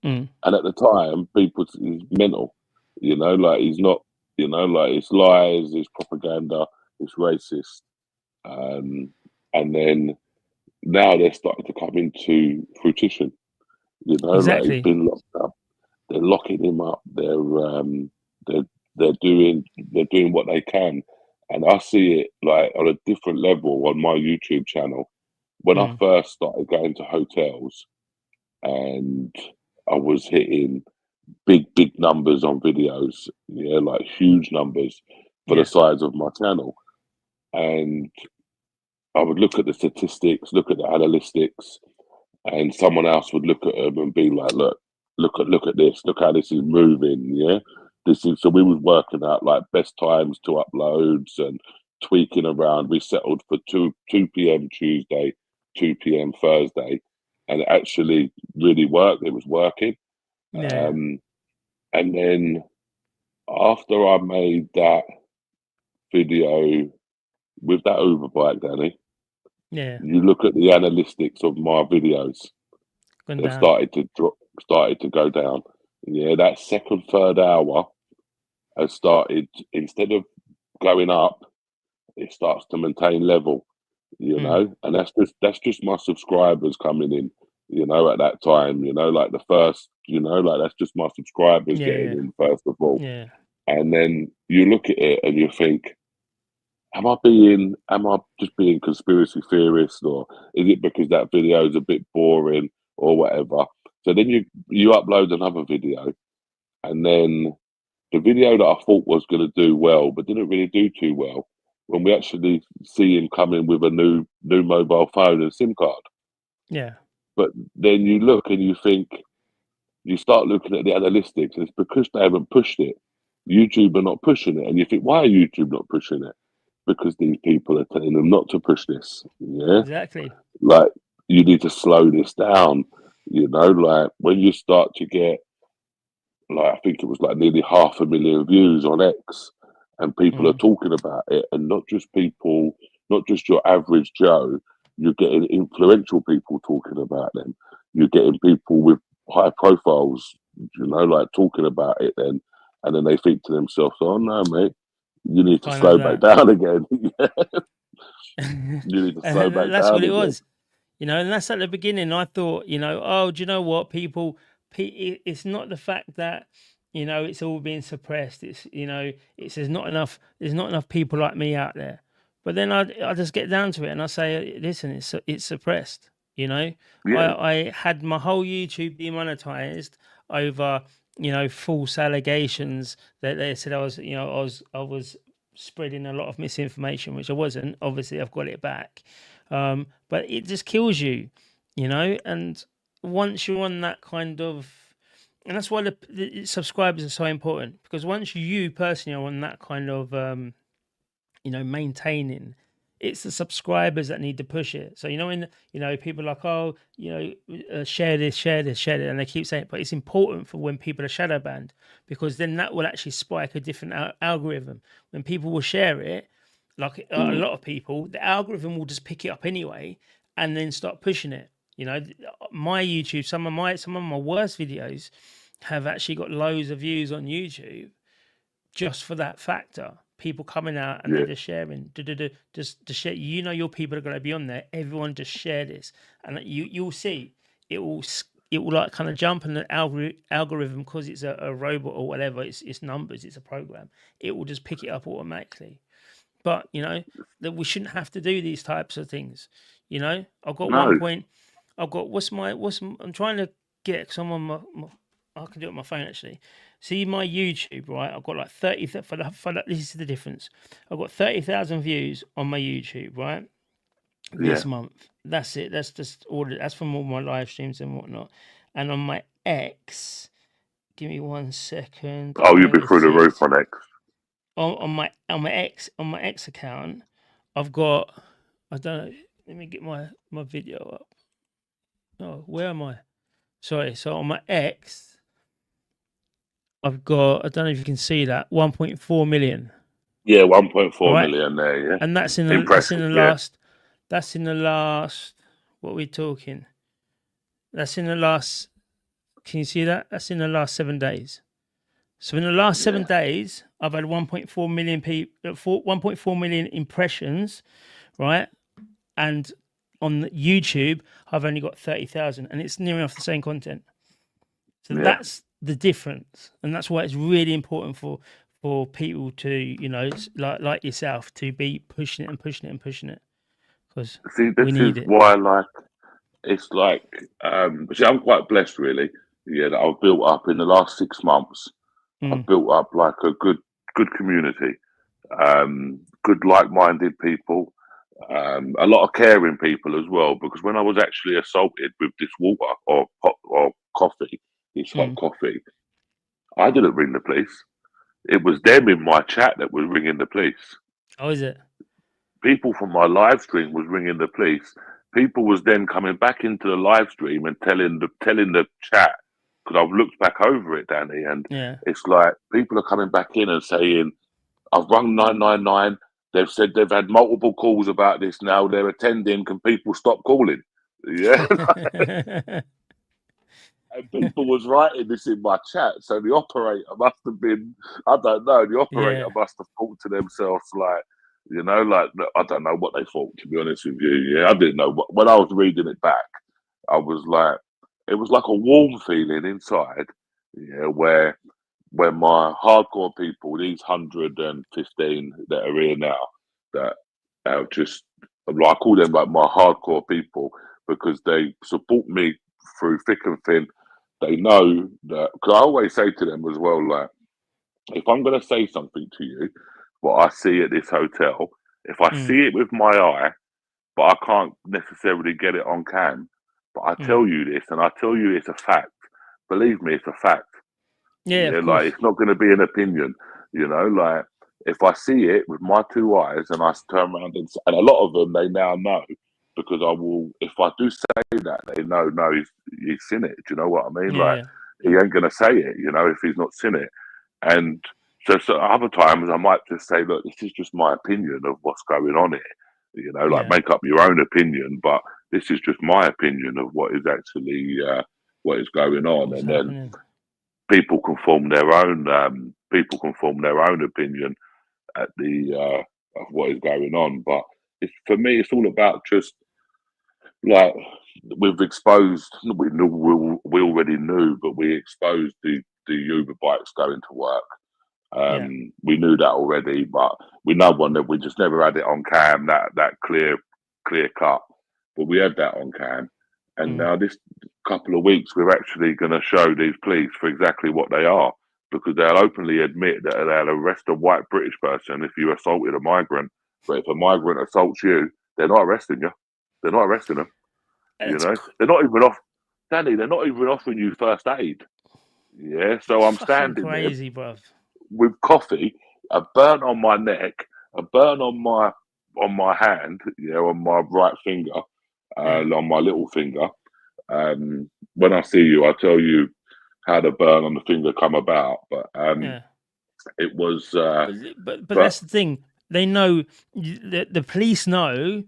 Mm. and at the time, people he's mental. You know, like he's not. You know, like it's lies, it's propaganda, it's racist, and then now they're starting to come into fruition. You know, like he's Exactly. been locked up. They're locking him up. They're they're doing what they can, and I see it like on a different level on my YouTube channel. When I Mm. first started going to hotels, and I was hitting big numbers on videos, yeah, like huge numbers for the Yeah. size of my channel, and I would look at the statistics, look at the analytics, and someone else would look at them and be like, look at this, look how this is moving, yeah. This is so we was working out like best times to uploads and tweaking around. We settled for 2 p.m. Tuesday, 2 p.m. Thursday, and it actually really worked. It was working. Yeah. And then after I made that video with that Uber bike, Danny, Yeah. you look at the analytics of my videos. Gone They've down. started to go down. Yeah, that second, third hour has started, instead of going up, it starts to maintain level, you Mm. know, and that's just my subscribers coming in, you know, at that time, you know, like the first, you know, like that's just my subscribers Yeah. getting Yeah. in first of all. Yeah. And then you look at it and you think, am I just being conspiracy theorist, or is it because that video is a bit boring or whatever? So then you upload another video, and then the video that I thought was going to do well, but didn't really do too well, when we actually see him coming with a new mobile phone and SIM card. Yeah. But then you look and you think, you start looking at the analytics, and it's because they haven't pushed it. YouTube are not pushing it, and you think, why are YouTube not pushing it? Because these people are telling them not to push this. Yeah, Exactly. like you need to slow this down. You know, like when you start to get, like, I think it was like nearly 500,000 views on X, and people are Mm. talking about it, and not just people, not just your average Joe. You're getting influential people talking about them. You're getting people with high profiles, you know, like talking about it. And then they think to themselves, "Oh no, mate, you need to Can't have slow back that. down again. And You need to slow back that's what down it again." was. And that's at the beginning. I thought, oh, do you know what? It's not the fact that, it's all being suppressed. It's there's not enough people like me out there. But then I just get down to it and I say, listen, it's suppressed. Yeah, I had my whole YouTube demonetized over, false allegations that they said I was spreading a lot of misinformation, which I wasn't. Obviously, I've got it back. But it just kills you, and once you're on that kind of, and that's why the subscribers are so important, because once you personally are on that kind of maintaining, it's the subscribers that need to push it. So when people are like, oh, share this, share this, share it, and they keep saying it, but it's important for when people are shadow banned, because then that will actually spike a different algorithm. When people will share it, like a mm, lot of people, the algorithm will just pick it up anyway and then start pushing it. My YouTube, some of my worst videos have actually got loads of views on YouTube just for that factor. People coming out and they're yeah, just sharing, just to share. Your people are going to be on there. Everyone just share this, and you'll see it will like kind of jump in the algorithm, because it's a robot or whatever. It's numbers. It's a program. It will just pick it up automatically. But that we shouldn't have to do these types of things. I've got one no, point. I've got I'm trying to get, because I'm on I can do it on my phone actually. See my YouTube, right? I've got like 30 this is the difference. I've got 30,000 views on my YouTube, right? yeah, This month. That's it. That's just all. That's from all my live streams and whatnot. And on my X, Give me 1 second. Oh, you'd be through the roof on X. On my X account, I've got. I don't know. Let me get my video up. Oh, where am I? Sorry. So on my X, I've got. I don't know if you can see that 1.4 million. Yeah, 1.4 Right. million there. Yeah, And that's in the impressive. last. That's in the last. What are we talking? That's in the last. Can you see that? That's in the last 7 days. So in the last 7 days, I've had 1.4 million people, 1.4 million impressions, right? And on YouTube, I've only got 30,000, and it's near enough the same content. So that's the difference, and that's why it's really important for people to, you know, like yourself, to be pushing it and pushing it and pushing it, because we need it. Why, like, it's like, see, I'm quite blessed, really. Yeah, that I've built up in the last 6 months. I've built up like a good community, good like-minded people, a lot of caring people as well. Because when I was actually assaulted with this water or coffee, this hot coffee, I didn't ring the police. It was them in my chat that was ringing the police. Oh, is it? People from my live stream was ringing the police. People was then coming back into the live stream and telling the chat, because I've looked back over it, Danny, and it's like people are coming back in and saying, I've rung 999. They've said they've had multiple calls about this now. They're attending. Can people stop calling? Yeah. And people was writing this in my chat. So the operator must have been, I don't know, the operator must have thought to themselves, like, you know, like, I don't know what they thought, to be honest with you. Yeah, I didn't know. When I was reading it back, I was like, it was like a warm feeling inside, yeah, where when my hardcore people, these 115 that are here now, that are just, I call them like my hardcore people, because they support me through thick and thin. They know that, because I always say to them as well, like, if I'm going to say something to you, what I see at this hotel, if I see it with my eye, but I can't necessarily get it on cam, but I tell you this, and I tell you it's a fact. Believe me, it's a fact. Yeah, like, it's not going to be an opinion, you know. Like, if I see it with my 2 eyes and I turn around and a lot of them, they now know, because I will. If I do say that, they know. No, he's seen it. Do you know what I mean? Like, he ain't going to say it, you know, if he's not seen it. And so other times I might just say, look, this is just my opinion of what's going on here. You know, like, make up your own opinion, but this is just my opinion of what is actually what is going on. What's and happening? Then people can form their own opinion at the of what is going on. But for me, it's all about just, like, we've exposed. We already knew, but we exposed the Uber bikes going to work. We knew that already, but we just never had it on cam, that clear cut. But we had that on cam, and now this couple of weeks we're actually going to show these police for exactly what they are, because they'll openly admit that they'll arrest a white British person if you assaulted a migrant. But if a migrant assaults you, they're not arresting you. They're not arresting them. You know, they're not even Danny. They're not even offering you first aid. Yeah, so I'm standing crazy, there, bruv, with coffee, a burn on my neck, a burn on my hand, yeah, on my right finger, on my little finger. When I see you, I'll tell you how the burn on the finger come about. But it was. But that's the thing. They know, the police know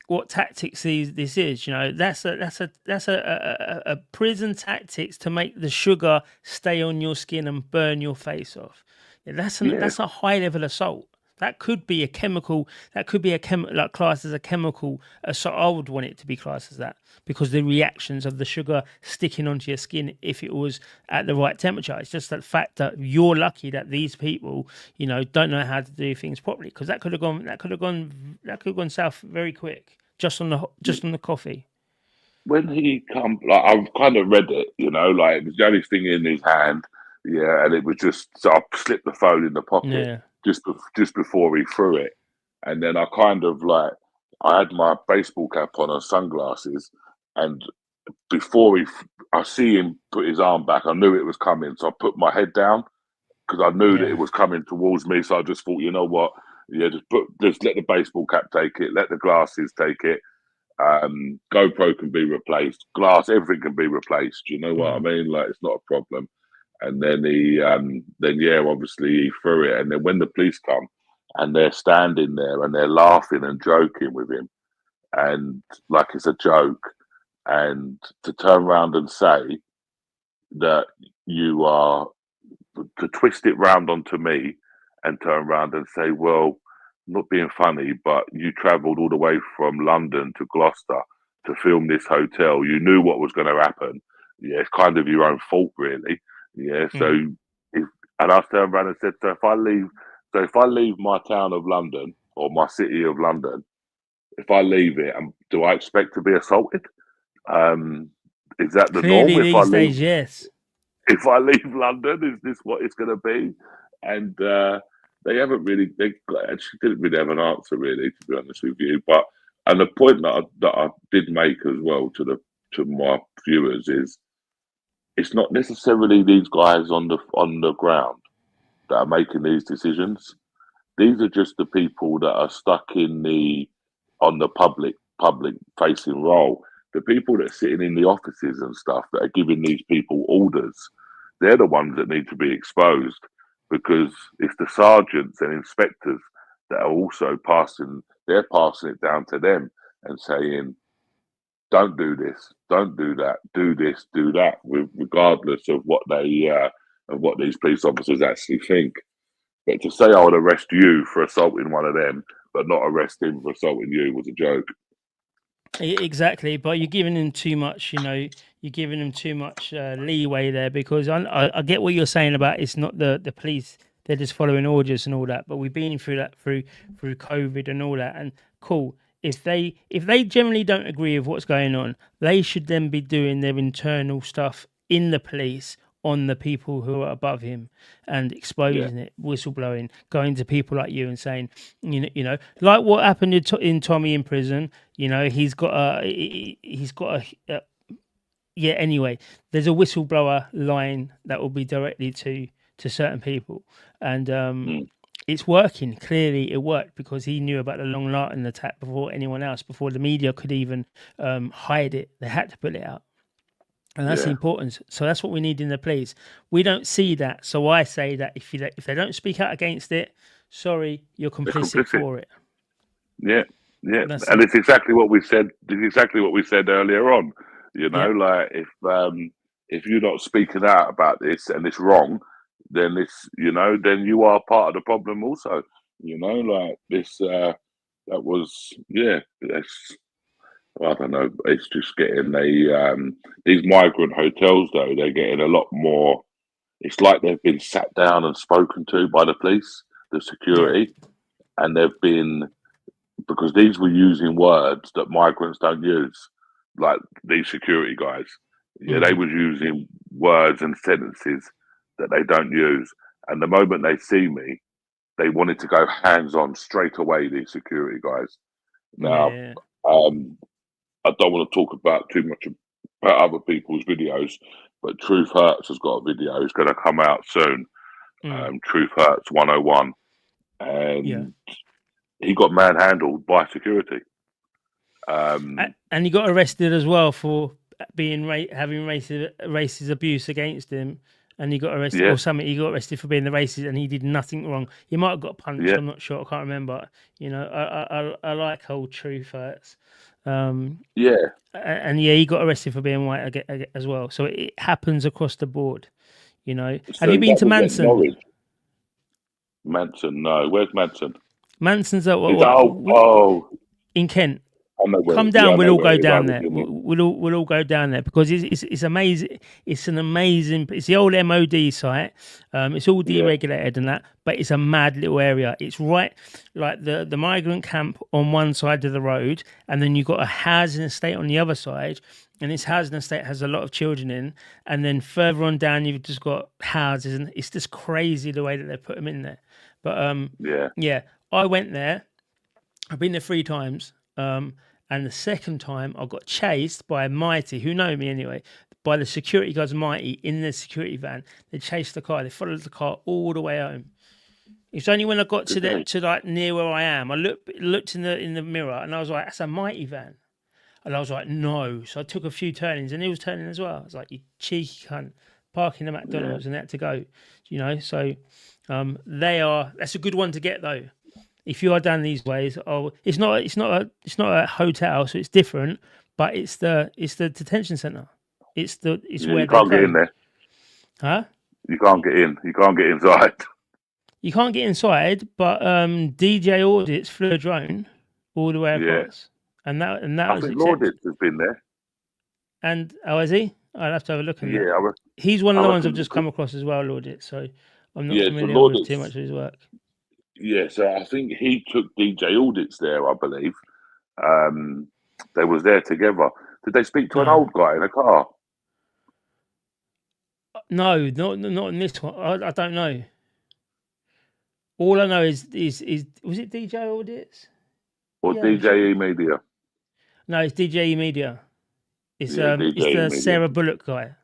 what tactics this is. You know, that's a prison tactics to make the sugar stay on your skin and burn your face off. That's a high level assault. That could be a chemical. That could be like classed as a chemical assault. I would want it to be classed as that, because the reactions of the sugar sticking onto your skin, if it was at the right temperature. It's just the fact that you're lucky that these people, you know, don't know how to do things properly, because that could have gone south very quick, just on the coffee. When he come, like, I've kind of read it, you know, like, it was the only thing in his hand, yeah, and it was just, so I slipped the phone in the pocket just before he threw it, and then I kind of, like, I had my baseball cap on and sunglasses, and before I see him put his arm back, I knew it was coming. So I put my head down because I knew that Yeah. it was coming towards me. So I just thought, you know what? Yeah, just let the baseball cap take it, let the glasses take it. GoPro can be replaced, glass, everything can be replaced. You know what I mean? Like it's not a problem. And then obviously he threw it. And then when the police come and they're standing there and they're laughing and joking with him, and like it's a joke, and to turn around and say that you are to twist it round onto me and turn around and say, well, not being funny, but you travelled all the way from London to Gloucester to film this hotel. You knew what was going to happen. Yeah, it's kind of your own fault, really. Yeah, so and I turned around and said, so if I leave my town of London or my city of London, if I leave it, do I expect to be assaulted? Is that the norm? Clearly these days, yes. If I leave London, is this what it's going to be? And they haven't really, they actually didn't really have an answer, really, to be honest with you. But and the point that I did make as well to my viewers is, it's not necessarily these guys on the ground that are making these decisions. These are just the people that are stuck on the public facing role. The people that are sitting in the offices and stuff that are giving these people orders, they're the ones that need to be exposed, because it's the sergeants and inspectors that are also passing it down to them and saying, don't do this, don't do that, do this, do that, regardless of what these police officers actually think. But to say I would arrest you for assaulting one of them, but not arrest him for assaulting you, was a joke. Exactly, but you're giving him too much. You're giving him too much leeway there, because I get what you're saying about it's not the police; they're just following orders and all that. But we've been through that through COVID and all that. And cool, if they generally don't agree with what's going on, they should then be doing their internal stuff in the police on the people who are above him and exposing it, whistleblowing, going to people like you and saying, like what happened in Tommy in prison. He's got a anyway, there's a whistleblower line that will be directly to certain people, and it's working. Clearly it worked, because he knew about the Long Lartin attack before anyone else, before the media could even hide it. They had to put it out. And that's important. So that's what we need in the police. We don't see that. So I say that if they don't speak out against it, sorry, you're complicit for it. Yeah. And it's exactly what we said. It's exactly what we said earlier on. Like if you're not speaking out about this and it's wrong, then then you are part of the problem also. Like this. That was That's, I don't know. It's just getting these migrant hotels though. They're getting a lot more. It's like they've been sat down and spoken to by the police, the security, and they've been, because these were using words that migrants don't use, like these security guys. Yeah, they was using words and sentences that they don't use. And the moment they see me, they wanted to go hands on straight away. These security guys. Now, I don't want to talk about too much about other people's videos, but Truth Hurts has got a video. It's going to come out soon. Truth Hurts 101, and he got manhandled by security. And he got arrested as well for being having racist abuse against him. And he got arrested, or something. He got arrested for being the racist, and he did nothing wrong. He might have got punched. I'm not sure. I can't remember. I like old Truth Hurts. And he got arrested for being white as well. So it happens across the board. So have you been to Manson? Manson, no. Where's Manson? Manson's at in Kent. Come down, we'll all go down there. We'll all go down there, because it's amazing. It's an amazing. It's the old MOD site. It's all deregulated and that, but it's a mad little area. It's right like the migrant camp on one side of the road, and then you've got a housing estate on the other side. And this housing estate has a lot of children in, and then further on down you've just got houses, and it's just crazy the way that they put them in there. But I went there. I've been there 3 times. And the second time, I got chased by Mighty, who know me anyway, by the security guards, Mighty, in the security van. They chased the car. They followed the car all the way home. It's only when I got to like near where I am, I looked in the mirror, and I was like, "That's a Mighty van." And I was like, "No." So I took a few turnings, and he was turning as well. I was like, "You cheeky cunt!" Parking the McDonald's and they had to go. So that's a good one to get though. If you are down these ways, it's not a hotel, so it's different, but it's the detention center. It's where you can't get in there. Huh? You can't get in. You can't get inside. You can't get inside, but DJ Audits flew a drone all the way across, and that I was think accepted. Laudits has been there. And is he? I'd have to have a look at that. Yeah, he's one of the ones I've just come across as well, Laudits. So I'm not familiar with too much of his work. Yeah, so I think he took DJ Audits there, I believe. They was there together. Did they speak to an old guy in a car? No, not in this one. I don't know. All I know is was it DJ Audits? Or DJE Media? No, it's DJE Media. It's the Sarah Bullock guy.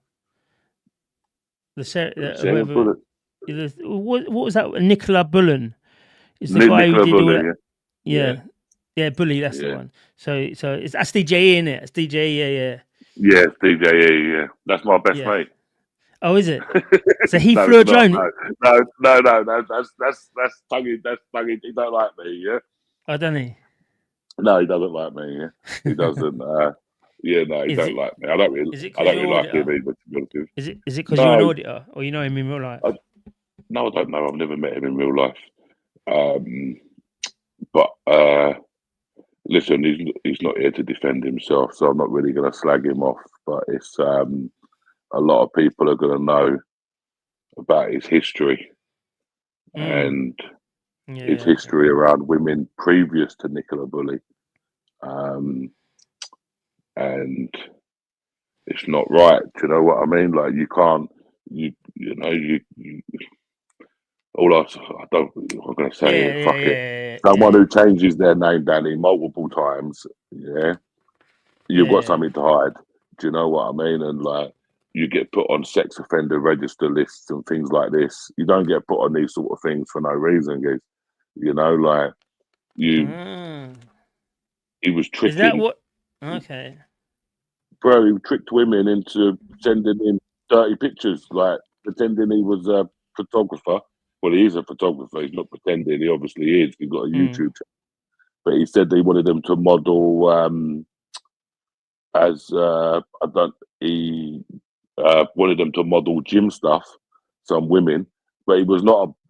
The Sarah Bullock. What was that? Nicola Bullen. It's the guy who did all that. Yeah, Bully. That's the one. So that's DJE, isn't it? It's DJE. Yeah. Yeah, it's DJE. Yeah, that's my best mate. Oh, is it? So he flew a drone. No. That's tongue. That's tongue. He don't like me. Yeah. Oh, doesn't he? No, he doesn't like me. Yeah, he doesn't. He don't like me. I don't really like him either. Is it because you're an auditor, or you know him in real life? No, I don't know. I've never met him in real life. But listen, he's not here to defend himself, so I'm not really going to slag him off. But it's a lot of people are going to know about his history and his history around women previous to Nicola Bully. And it's not right. Do you know what I mean? Like you can't, all I'm going to say, fuck it. Someone who changes their name, Danny, multiple times, you've got something to hide. Do you know what I mean? And like, you get put on sex offender register lists and things like this. You don't get put on these sort of things for no reason, guys. You know, like he was tricking. Is that what? Okay. Bro, he tricked women into sending him dirty pictures, like pretending he was a photographer. Well, he is a photographer. He's not pretending. He obviously is. He's got a YouTube channel. But he said they wanted him to model he wanted them to model gym stuff, some women, but he was a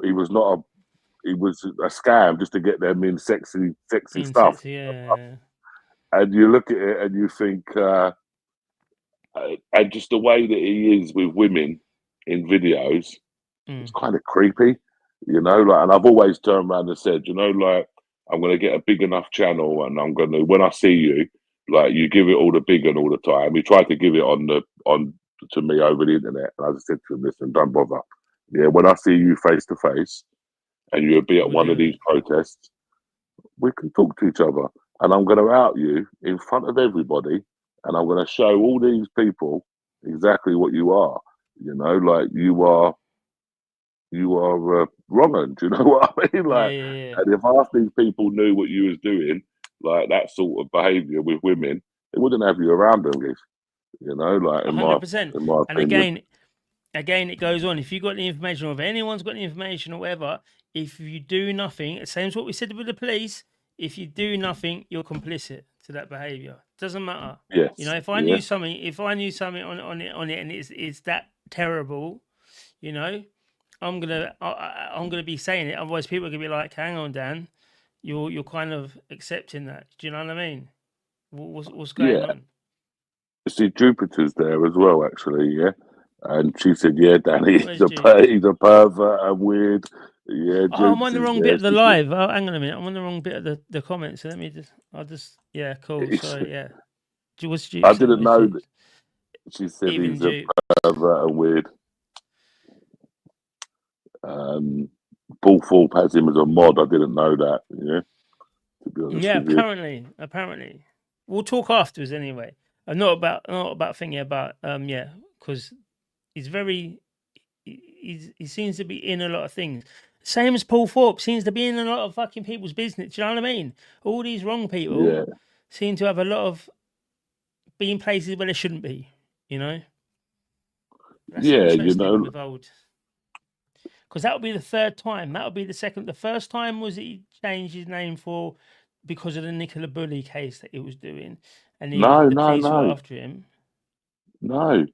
scam just to get them in sexy stuff. And you look at it and you think, and just the way that he is with women in videos, it's kind of creepy, you know. Like, and I've always turned around and said, you know, like I'm going to get a big enough channel, and I'm going to, when I see you, like you give it all the big and all the time. He tried to give it to me over the internet, and I just said to him, listen, don't bother. Yeah, when I see you face to face, and you'll be at one of these protests, we can talk to each other, and I'm going to out you in front of everybody, and I'm going to show all these people exactly what you are. You know, like you are wrong. Do you know what I mean? Like, and if half these people knew what you was doing, like that sort of behaviour with women, they wouldn't have you around them, guys. You know, like 100%. And again, it goes on. If you got the information, or if anyone's got the information or whatever, if you do nothing, same as what we said with the police. If you do nothing, you're complicit to that behaviour. Doesn't matter. Yes. You know, if I knew something, on it, and it's that terrible, you know, I'm gonna be saying it. Otherwise, people are gonna be like, "Hang on, Dan, you're kind of accepting that." Do you know what I mean? What's going on? See, Jupiter's there as well, actually. Yeah, and she said, "Yeah, Danny, he's a pervert and weird." Yeah, I'm on the wrong bit of the live. Oh, hang on a minute. I'm on the wrong bit of the comments. So cool. So I didn't know that. She said he's a pervert and weird. Paul Thorpe has him as a mod. I didn't know that. Yeah. To be honest with you. Apparently. we'll talk afterwards anyway. Not about thinking about because he's very he seems to be in a lot of things. Same as Paul Thorpe seems to be in a lot of fucking people's business. Do you know what I mean? All these wrong people Yeah, seem to have a lot of be in places where they shouldn't be. You know, that's yeah, you interesting know, with old. Because that would be the third time. That would be the second. The first time was he changed his name for because of the Nicola Bully case that he was doing, and no, the no, police were no, after him. no,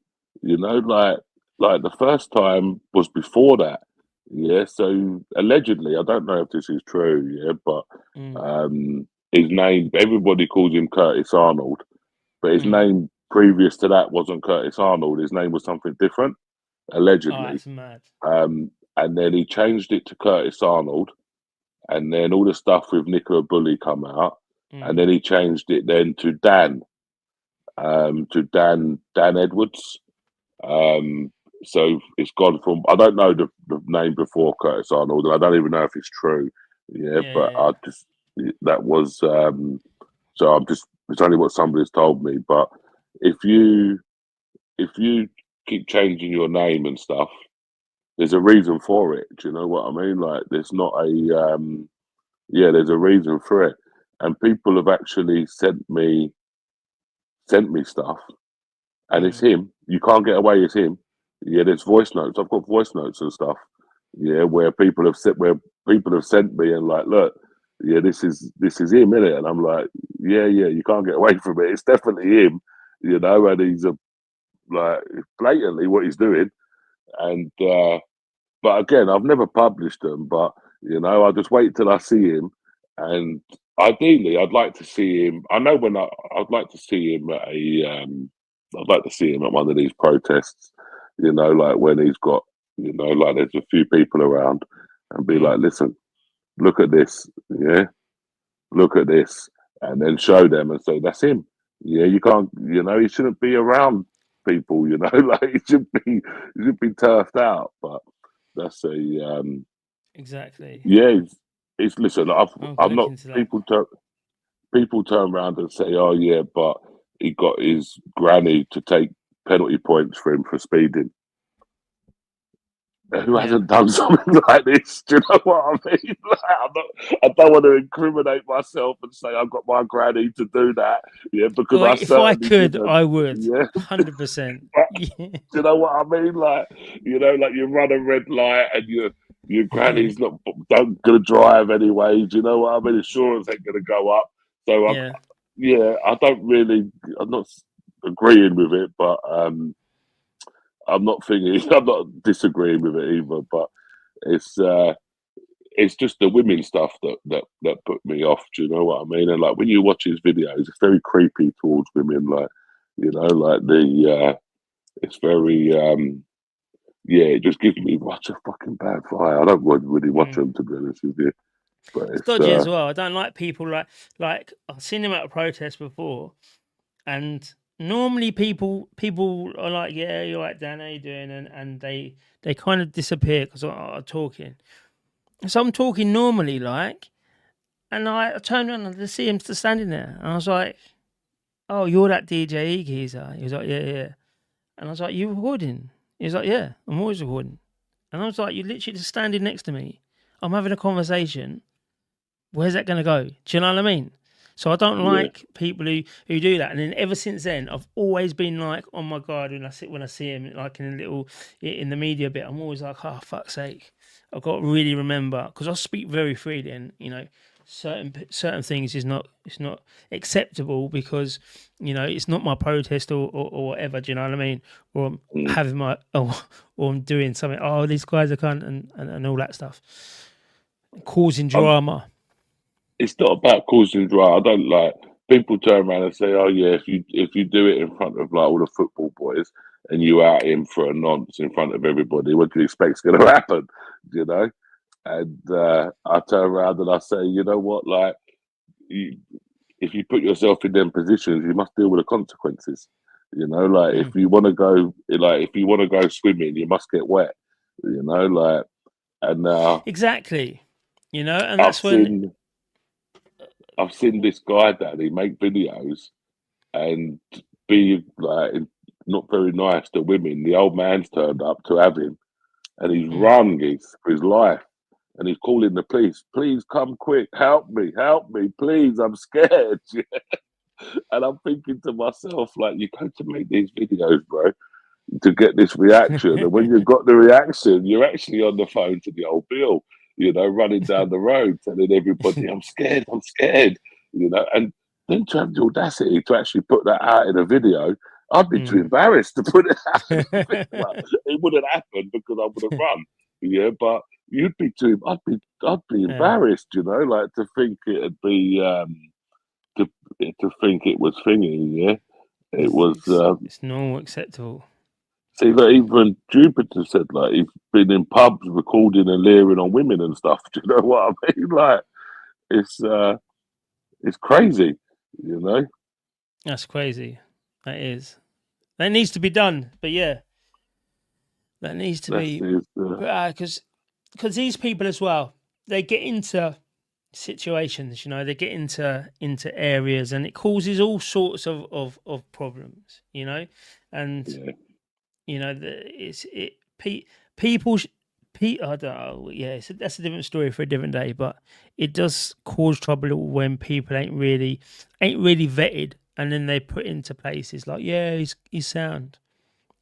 you know, like the first time was before that. Yeah, so allegedly, I don't know if this is true. Yeah, but Mm, his name, everybody calls him Curtis Arnold, but his mm. name previous to that wasn't Curtis Arnold. His name was something different, Oh, allegedly. that's mad. And then he changed it to Curtis Arnold, and then all the stuff with Nicola Bully come out, and Mm. then he changed it then to Dan Edwards. Um, so it's gone from, I don't know the name before Curtis Arnold, and I don't even know if it's true. Yeah, Yeah, but yeah, yeah. that was so I'm just it's only what somebody's told me. But if you if you keep changing your name and stuff, there's a reason for it. Do you know what I mean? Like there's not a yeah, there's a reason for it. And people have actually sent me stuff, and it's Mm. him. You can't get away. It's him. Yeah, there's voice notes. I've got voice notes and stuff. Yeah, where people have sent me and like, look, yeah, this is him, isn't it? And I'm like, yeah, yeah, you can't get away from it. It's definitely him, you know. And he's like blatantly what he's doing. And but again, I've never published them, but you know, I just wait till I see him, and ideally, I'd like to see him. I know I'd like to see him at I'd like to see him at one of these protests. You know, like when he's got, you know, like there's a few people around, and be Mm. like, listen, look at this, yeah, look at this, and then show them and say that's him. Yeah, you can't, you know, he shouldn't be around people. You know, like he should be turfed out, but. That's a Exactly. yeah. It's listen. I'm gonna I'm look not. into that. People turn around and say, "Oh yeah," but he got his granny to take penalty points for him for speeding. Who Yeah. hasn't done something like this? Do you know what I mean? Like, I don't want to incriminate myself and say I've got my granny to do that. Yeah, because Well, I if I certainly could, didn't. I would. Yeah, 100%. but Yeah. do you know what I mean? Like, you know, like you run a red light and your granny's not don't gonna drive anyway. Do you know what I mean? Insurance ain't gonna go up. So Yeah. yeah, I don't really. I'm not agreeing with it, but I'm not thinking. I'm not disagreeing with it either. But it's uh, it's just the women stuff that put me off. Do you know what I mean? And like when you watch his videos, it's very creepy towards women. Like you know, like it's very yeah, it just gives me such a fucking bad fire. I don't really watch Mm. them to be honest with you, but It's it's dodgy as well. I don't like people like I've seen him at a protest before, and normally people are like, "Yeah, you're right, Dan. How you doing?" And they kind of disappear because I'm talking. So I'm talking normally, like, and I turned around and I see him still standing there, and I was like, "Oh, you're that DJ geezer." He was like, "Yeah, yeah." And I was like, "You recording?" He was like, "Yeah, I'm always recording." And I was like, "You're literally just standing next to me. I'm having a conversation. Where's that going to go?" Do you know what I mean? So I don't yeah, like people who do that. And then ever since then, I've always been like, "Oh my god!" When I see him like in a little in the media bit, I'm always like, "Oh fuck's sake!" I've got to really remember because I speak very freely, and you know, certain things is not it's not acceptable because you know it's not my protest or whatever. Do you know what I mean? Or I'm mm. having my or I'm doing something. Oh, these guys are cunt and all that stuff, causing I'm, drama. it's not about causing drama. I don't like people turn around and say, "Oh yeah, if you do it in front of like all the football boys and you out him for a nonce in front of everybody, what do you expect's going to happen?" You know. And I turn around and I say, "You know what? Like, you, if you put yourself in them positions, you must deal with the consequences." You know, like Mm. if you want to go swimming, you must get wet. You know, like, and Exactly. You know, and I've that's when seen I've seen this guy, Daddy, make videos, and be like not very nice to women. The old man's turned up to have him, and he's run for his life, and he's calling the police. Please come quick, help me, please, I'm scared. And I'm thinking to myself, like, you go to make these videos, bro, to get this reaction, and when you've got the reaction, you're actually on the phone to the old Bill, running down the road, telling everybody, I'm scared, and then to have the audacity to actually put that out in a video, I'd be too embarrassed to put it out in a video. It wouldn't happen because I would have run, but you'd be too. I'd be embarrassed, like to think it'd be to think it was thingy, It was. It's normal, acceptable. See, like even Jupiter said, like he's been in pubs recording and leering on women and stuff. Do you know what I mean? Like it's crazy, That's crazy. That is. That needs to be done. But yeah, that needs to be because these people as well, they get into situations, they get into areas, and it causes all sorts of problems, and people. I don't know, that's a different story for a different day. But it does cause trouble when people ain't really vetted, and then they put into places like, he's sound.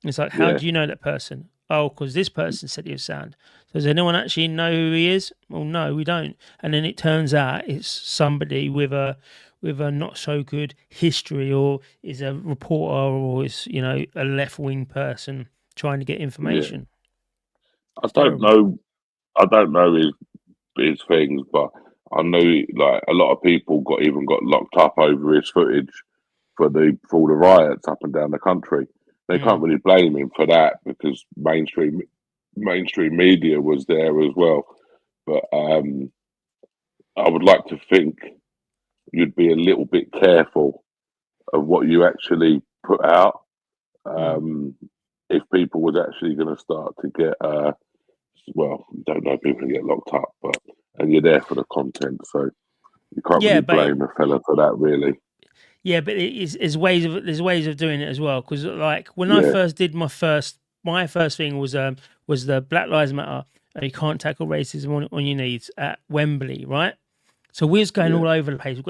It's like, how do you know that person? Oh, because this person said he was sound. So does anyone actually know who he is? Well, no, we don't. And then it turns out it's somebody with a not so good history, or is a reporter, or is a left wing person trying to get information. I don't know his things, but I know like a lot of people got locked up over his footage for all the riots up and down the country. They can't really blame him for that because mainstream media was there as well. But I would like to think you'd be a little bit careful of what you actually put out. If people was actually going to start to get, well, you don't know, people get locked up, and you're there for the content, so you can't really blame the fella for that, really. Yeah, but there's ways of doing it as well. Because like when I first did my first thing was the Black Lives Matter, you can't tackle racism on your knees at Wembley, right? So we was going all over the place. We've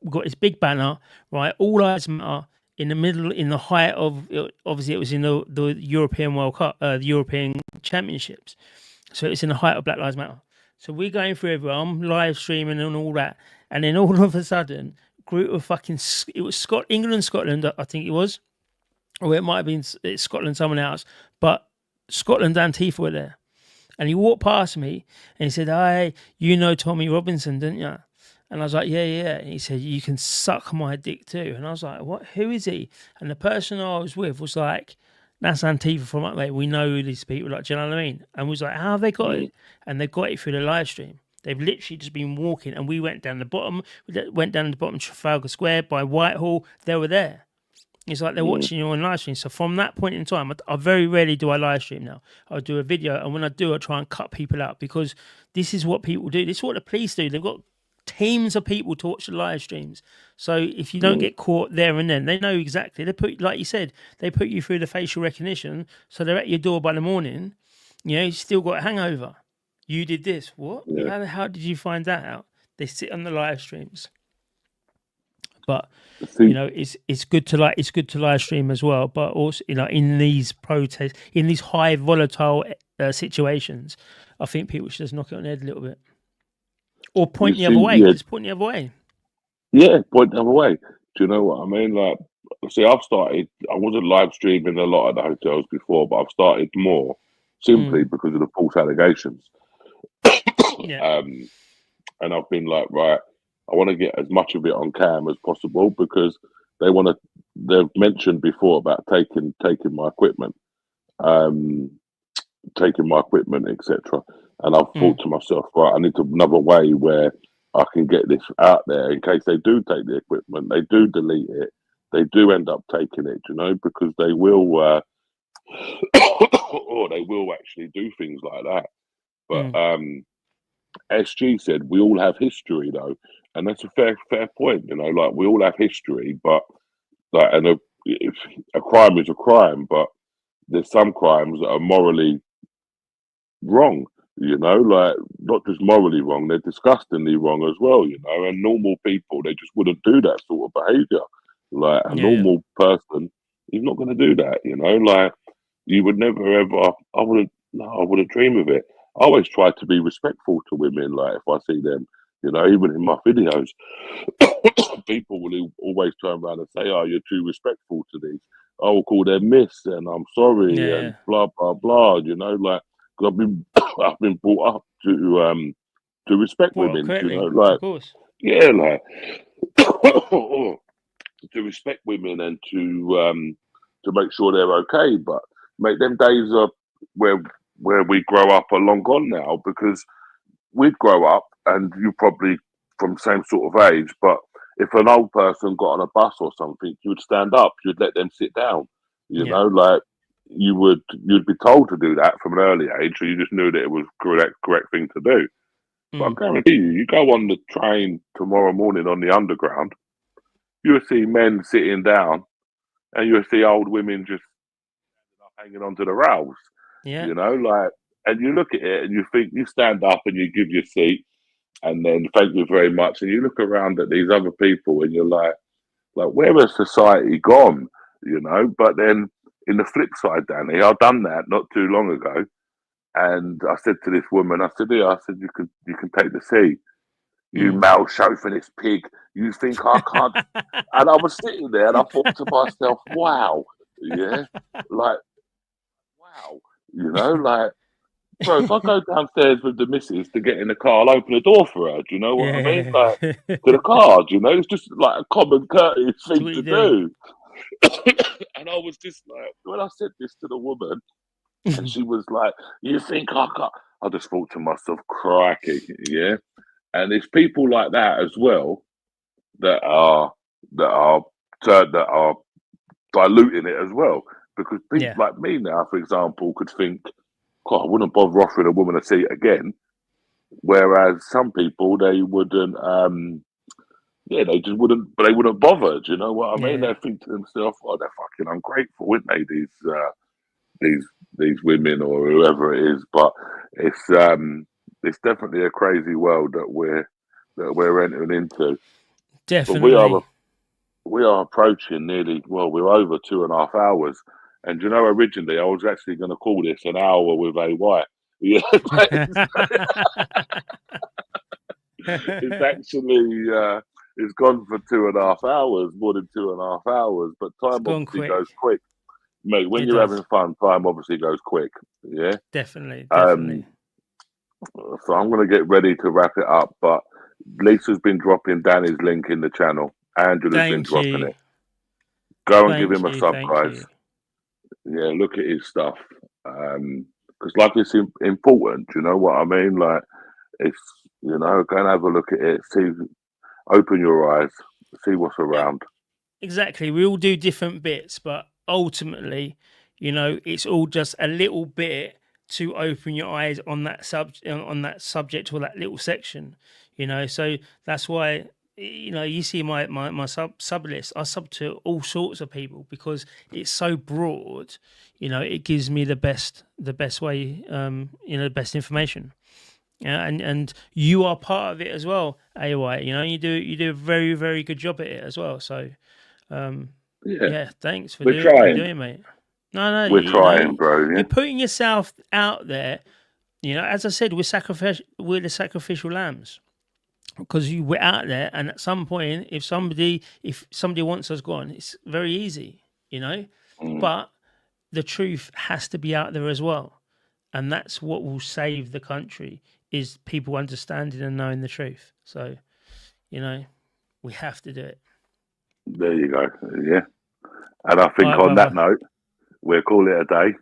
got this big banner, right? All Lives Matter in the middle, in the height of, obviously it was in the European World Cup, the European Championships. So it's in the height of Black Lives Matter. So we're going through everywhere. I'm live streaming and all that, and then all of a sudden, group of it was England, Scotland, I think it was, or it might have been Scotland, someone else, but Scotland Antifa were there, and he walked past me and he said, "Hey, you know Tommy Robinson, didn't you?" And I was like, yeah. And he said, "You can suck my dick too." And I was like, "What? Who is he?" And the person I was with was like, "That's Antifa from up there. We know who these people are." Like, do you know what I mean? And we was like, "How have they got it?" And they got it through the live stream. They've literally just been walking, and we went down the bottom. Trafalgar Square by Whitehall. They were there. It's like they're watching you on live stream. So from that point in time, I very rarely do I live stream now. I'll do a video, and when I do, I try and cut people out, because this is what people do. This is what the police do. They've got teams of people to watch the live streams. So if you don't get caught there and then, they know exactly. They put, like you said, they put you through the facial recognition, so they're at your door by the morning. You still got a hangover. You did this. What? Yeah. How did you find that out? They sit on the live streams. But it's good to live stream as well. But also, in these protests, in these high volatile situations, I think people should just knock it on the head a little bit, or point the other way. Just point the other way. Yeah, point the other way. Do you know what I mean? Like, see, I wasn't live streaming a lot of the hotels before, but I've started more simply because of the false allegations. And I've been like, right, I want to get as much of it on cam as possible, because they've mentioned before about taking my equipment, etc. And I've thought to myself, right, I need another way where I can get this out there in case they do take the equipment, they do delete it, they do end up taking it, because they will, or they will actually do things like that. But SG said we all have history, though, and that's a fair point. Like, we all have history, but Like, and a crime is a crime, but there's some crimes that are morally wrong. Like not just morally wrong, they're disgustingly wrong as well. And normal people, they just wouldn't do that sort of behaviour. Like a Yeah, normal person, he's not going to do that. Like you would never ever. I wouldn't dream of it. I always try to be respectful to women. Like if I see them, even in my videos, people will always turn around and say, "Oh, you're too respectful to these." I will call them miss, and I'm sorry, yeah, and blah blah blah. Like 'cause I've been brought up to respect brought up women. correctly, of Like course. yeah, like to respect women and to make sure they're okay. But mate, them days are where we grow up are long gone now, because we'd grow up and you probably from the same sort of age, but if an old person got on a bus or something, you would stand up, you'd let them sit down. Yeah, Like you'd be told to do that from an early age, so you just knew that it was correct thing to do. But I mm. guarantee you go on the train tomorrow morning on the underground, you'll see men sitting down, and you'll see old women just hanging onto the rails. Yeah, Like, and you look at it and you think, you stand up and you give your seat, and then thank you very much, and you look around at these other people and you're like where has society gone? But then in the flip side, Danny, I've done that not too long ago, and I said to this woman, I said, yeah, I said, you can take the seat. You mm. male chauvinist pig. You think I can't? And I was sitting there and I thought to myself, wow, yeah, like, wow, like, bro, if I go downstairs with the missus to get in the car, I'll open the door for her. Do you know what I mean? Yeah, Like, to the car, it's just like a common courteous that's thing what to you do. do. And I was just like, when I said this to the woman, and she was like, you think I can't? I just thought to myself, crikey, yeah. And it's people like that as well that are that are that are diluting it as well. Because people Yeah, like me now, for example, could think, God, I wouldn't bother offering a woman a seat again. Whereas some people, they wouldn't, they just wouldn't, but they wouldn't bother. Do you know what I mean? yeah, They think to themselves, "Oh, they're fucking ungrateful, aren't they? These these women or whoever it is." But it's definitely a crazy world that we're entering into. But definitely. we are approaching nearly. Well, we're over 2.5 hours, and originally I was actually going to call this an hour with AY. Yeah, it's actually it's gone for 2.5 hours, more than 2.5 hours. But It's time gone obviously goes quick. quick, mate. When It you're having does. fun, time obviously goes quick. Yeah. Definitely, Um. definitely. So I'm gonna get ready to wrap it up. But Lisa's been dropping Danny's link in the channel. Angela's been Thank dropping you. it. Go and give him Thank a you. sub, Thank guys. you. Yeah, look at his stuff. Because like it's important. You know what I mean? Like it's go and have a look at it. See, open your eyes. See what's Yeah, around. exactly. We all do different bits, but ultimately, it's all just a little bit to open your eyes on that on that subject or that little section. So that's why you see my sub list. I sub to all sorts of people because it's so broad. It gives me the best way, the best information. Yeah, and you are part of it as well, AY. You do a very, very good job at it as well. So um, Yeah, yeah, thanks for we're doing trying. it, mate. No, We're trying, bro. you're Yeah. putting yourself out there. As I said, we're the sacrificial lambs because we're out there, and at some point, if somebody wants us gone, it's very easy, Mm. But the truth has to be out there as well, and that's what will save the country is people understanding and knowing the truth. So we have to do it. There you go. Yeah. And I All think right, on that brother. note, we'll call it a day.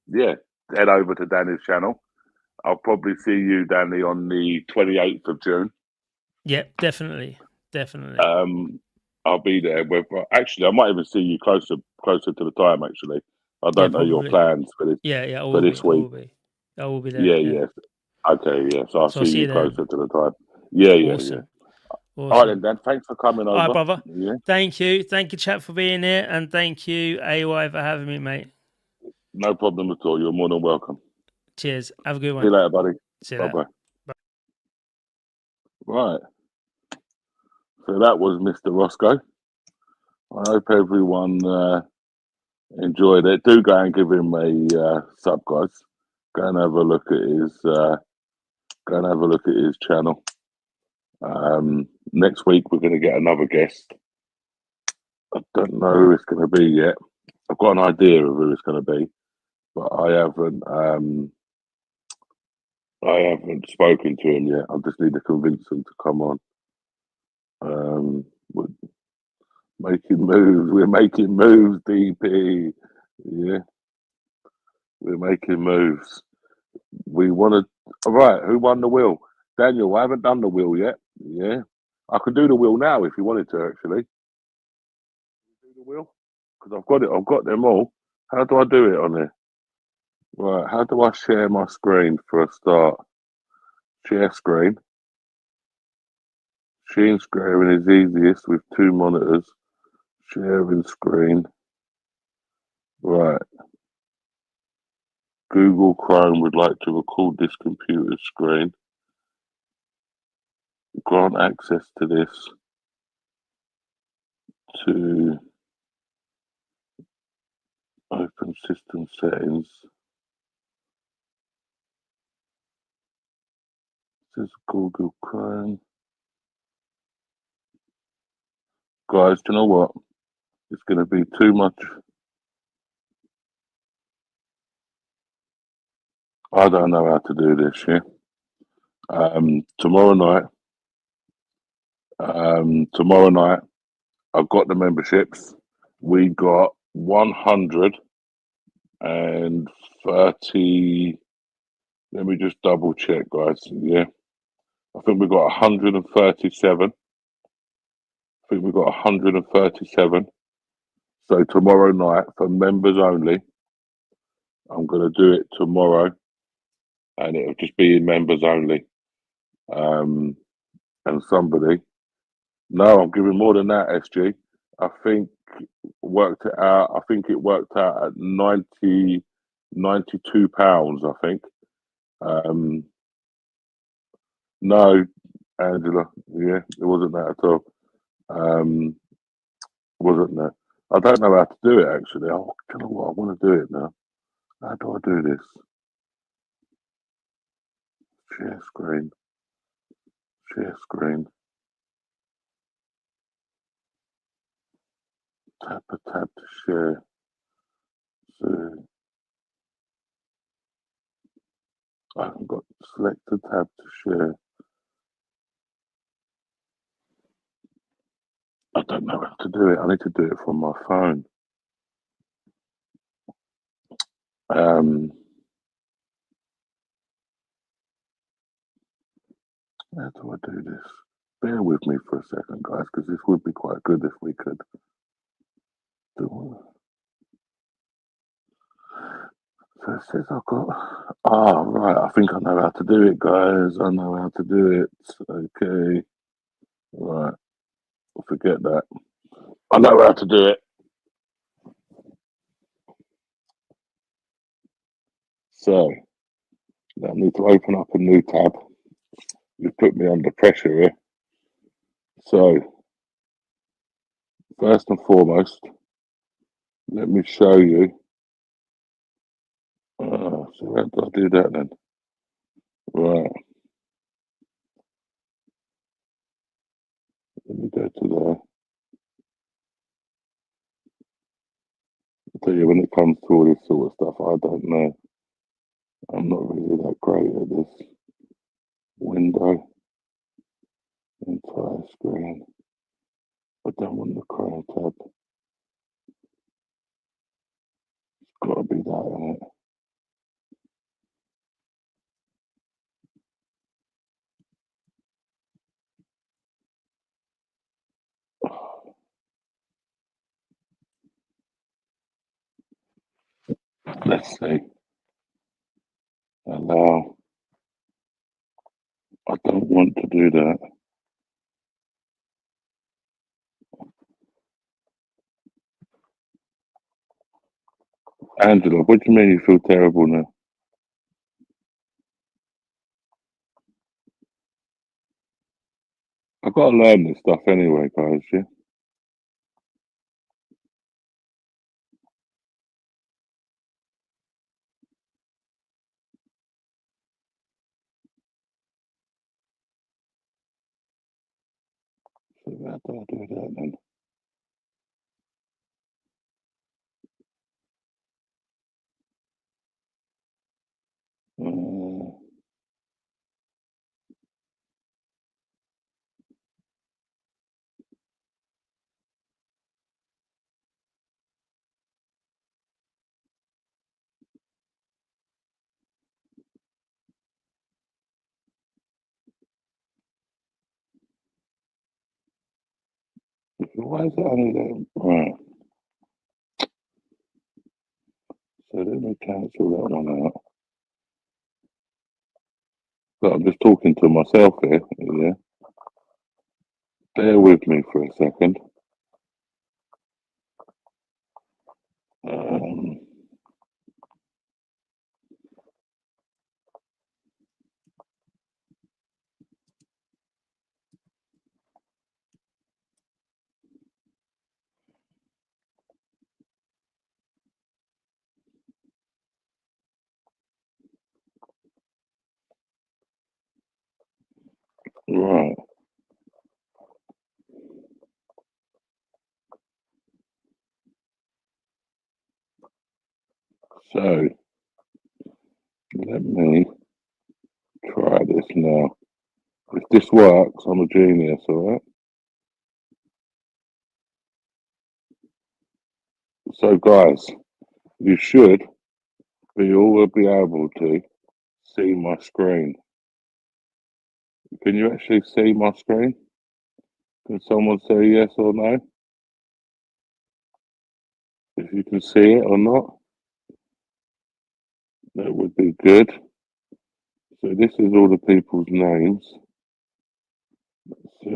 Yeah, head over to Danny's channel. I'll probably see you, Danny, on the 28th of June. Yep, definitely. I'll be there. Actually, I might even see you closer to the time. Actually, I Yeah, don't know your probably. plans for this Yeah, I for will be. this I week. will be. I will be there. Yeah, Yeah. yeah. Okay, yeah. So I'll So I'll see see you you then. closer to the time. Yeah, yeah, yeah. Awesome. All right then, Dan. Thanks for coming All right, over. brother. Yeah. Thank you, chap, for being here, and thank you, AY, for having me, mate. No problem at all. You're more than welcome. Cheers. Have a good one. See you later, buddy. See you later. Bye-bye. Right. So that was Mr. Roscoe. I hope everyone enjoyed it. Do go and give him a sub, guys. Go and have a look at his channel. Next week we're going to get another guest. I don't know who it's going to be yet. I've got an idea of who it's going to be, but I haven't spoken to him yet. I just need to convince him to come on. We're making moves. We're making moves, DP. Yeah, we're making moves. We want to. All right, who won the wheel? Daniel, I haven't done the wheel yet. Yeah, I could do the wheel now if you wanted to. Actually, do the wheel because I've got it. I've got them all. How do I do it on there? Right, how do I share my screen for a start? Share screen. Sharing screen is easiest with two monitors. Sharing screen. Right. Google Chrome would like to record this computer screen. Grant access to this to open system settings. This is Google Chrome. Guys, do you know what? It's going to be too much. I don't know how to do this, yeah? Tomorrow night, I've got the memberships. We got 130. Let me just double check, guys. Yeah. I think we got 137. I think we got 137. So tomorrow night, for members only, I'm going to do it tomorrow. And it'll just be in members only. And somebody. No, I'm giving more than that, SG. I think worked it out. I think it worked out at 92 pounds, I think. No, Angela. Yeah, it wasn't that at all. Wasn't that? I don't know how to do it actually. Oh, you know what? I want to do it now. How do I do this? Share screen. Share screen. Tap a tab to share. So I haven't got select a tab to share. I don't know how to do it. I need to do it from my phone. How do I do this? Bear with me for a second, guys, because this would be quite good if we could do it. So it says I've got. Ah, right. I think I know how to do it, guys. I know how to do it. Okay. Right. Forget that. I know how to do it. So, I need to open up a new tab. You put me under pressure here. So, first and foremost, let me show you. So how do I do that then? Right. Let me go to there. I'll tell you, when it comes to all this sort of stuff, I don't know. I'm not really that great at this. Window. Entire screen. I don't want the Chrome tab. It's got to be that in it. Let's see. Allow. I don't want to do that. Angela, what do you mean you feel terrible now? I've got to learn this stuff anyway, guys. Yeah. So how do I do that then? Uh, why is it only that? Right. So let me cancel that one out. So I'm just talking to myself here. Yeah. Bear with me for a second. Um, right. So let me try this now. If this works, I'm a genius, all right? So, guys, you should be all be able to see my screen. Can you actually see my screen? Can someone say yes or no? If you can see it or not, that would be good. So this is all the people's names. So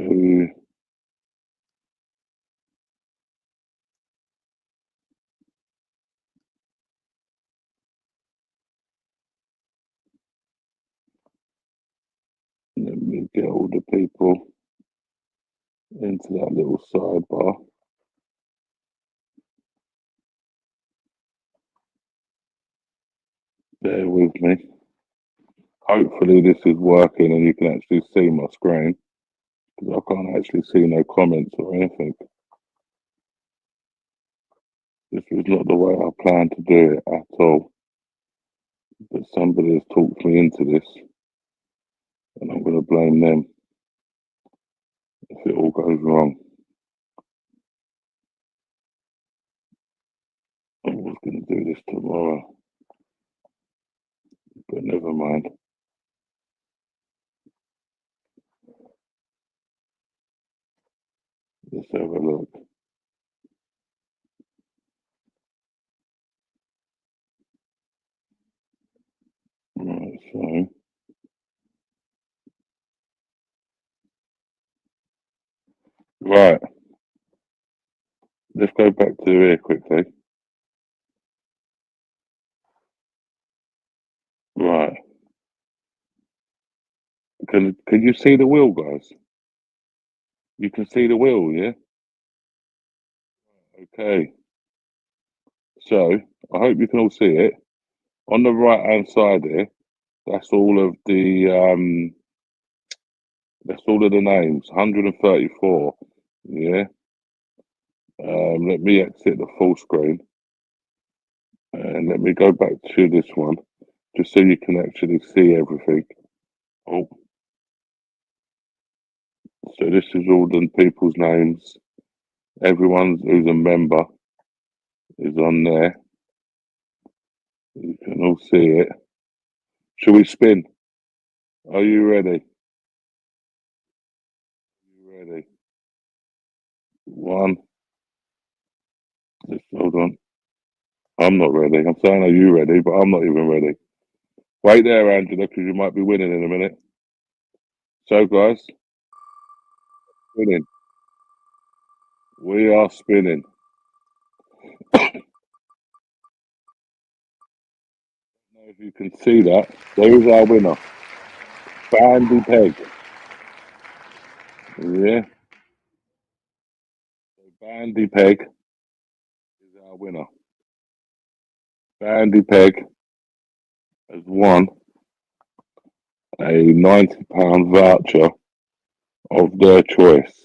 let me get all the people into that little sidebar. Bear with me. Hopefully this is working and you can actually see my screen because I can't actually see no comments or anything. This was not the way I planned to do it at all. But somebody has talked me into this and I'm going to blame them if it all goes wrong. I was going to do this tomorrow, but never mind. Let's have a look. Right, so right, let's go back to here quickly. Right, can you see the wheel, guys? You can see the wheel, yeah. Okay, so I hope you can all see it. On the right hand side here, that's all of the that's all of the names. 134. Yeah. Let me exit the full screen and let me go back to this one just so you can actually see everything. Oh, so this is all the people's names. Everyone who's a member is on there. You can all see it. Shall we spin? Are you ready? You ready? One. Just hold on. I'm not ready. I'm saying, are you ready? But I'm not even ready. Wait there, Angela, because you might be winning in a minute. So, guys, spinning. We are spinning. If you can see that, there is our winner, Bandy Peg. Yeah, Bandy Peg is our winner. Bandy Peg has won a £90 voucher of their choice.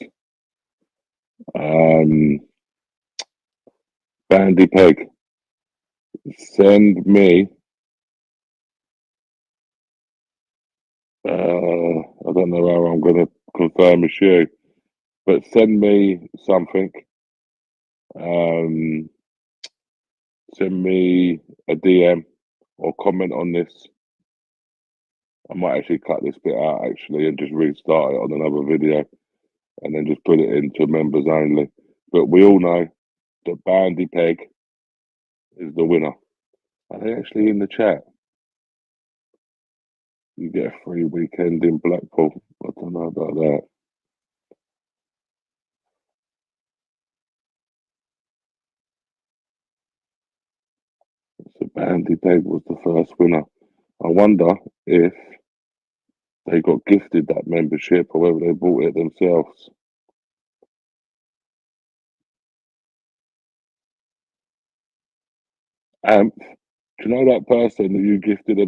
Bandy Peg, send me. I don't know how I'm going to confirm it's you, but send me something. Send me a DM or comment on this. I might actually cut this bit out actually and just restart it on another video and then just put it into members only. But we all know that Bandy Peg is the winner. Are they actually in the chat? You get a free weekend in Blackpool. I don't know about that. So Bandy Peg was the first winner. I wonder if they got gifted that membership or whether they bought it themselves. Do you know that person that you gifted a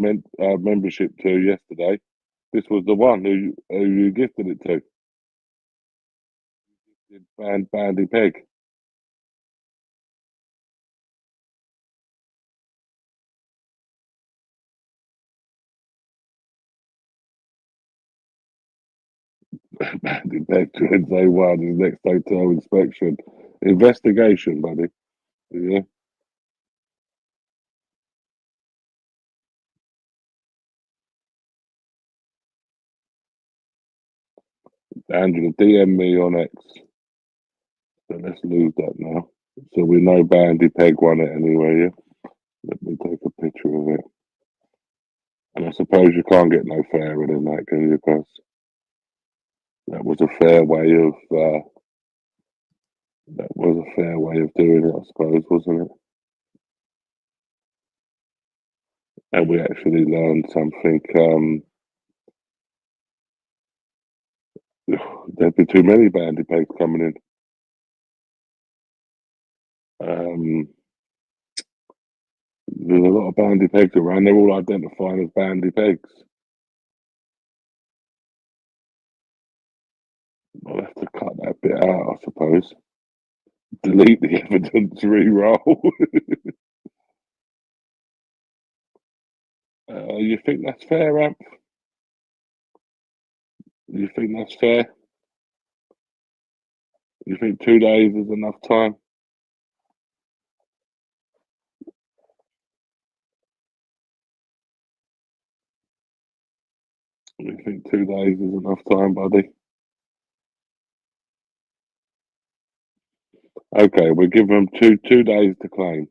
membership to yesterday? This was the one who you gifted it to. Bandy Peg. Bandy Peg to day one, his next hotel inspection. Investigation, buddy. Yeah. Angela, DM me on X. So let's lose that now. So we know Bandy Peg won it anyway, yeah? Let me take a picture of it. And I suppose you can't get no fairer than that, can you, guys? That was a fair way of doing it, I suppose, wasn't it? And we actually learned something. There'd be too many Bandy Pegs coming in. There's a lot of Bandy Pegs around. They're all identified as Bandy Pegs. I'll have to cut that bit out, I suppose. Delete the evidence, re-roll. You think that's fair, Amp? You think that's fair? You think 2 days is enough time? You think 2 days is enough time, buddy? Okay, we'll give them two days to claim.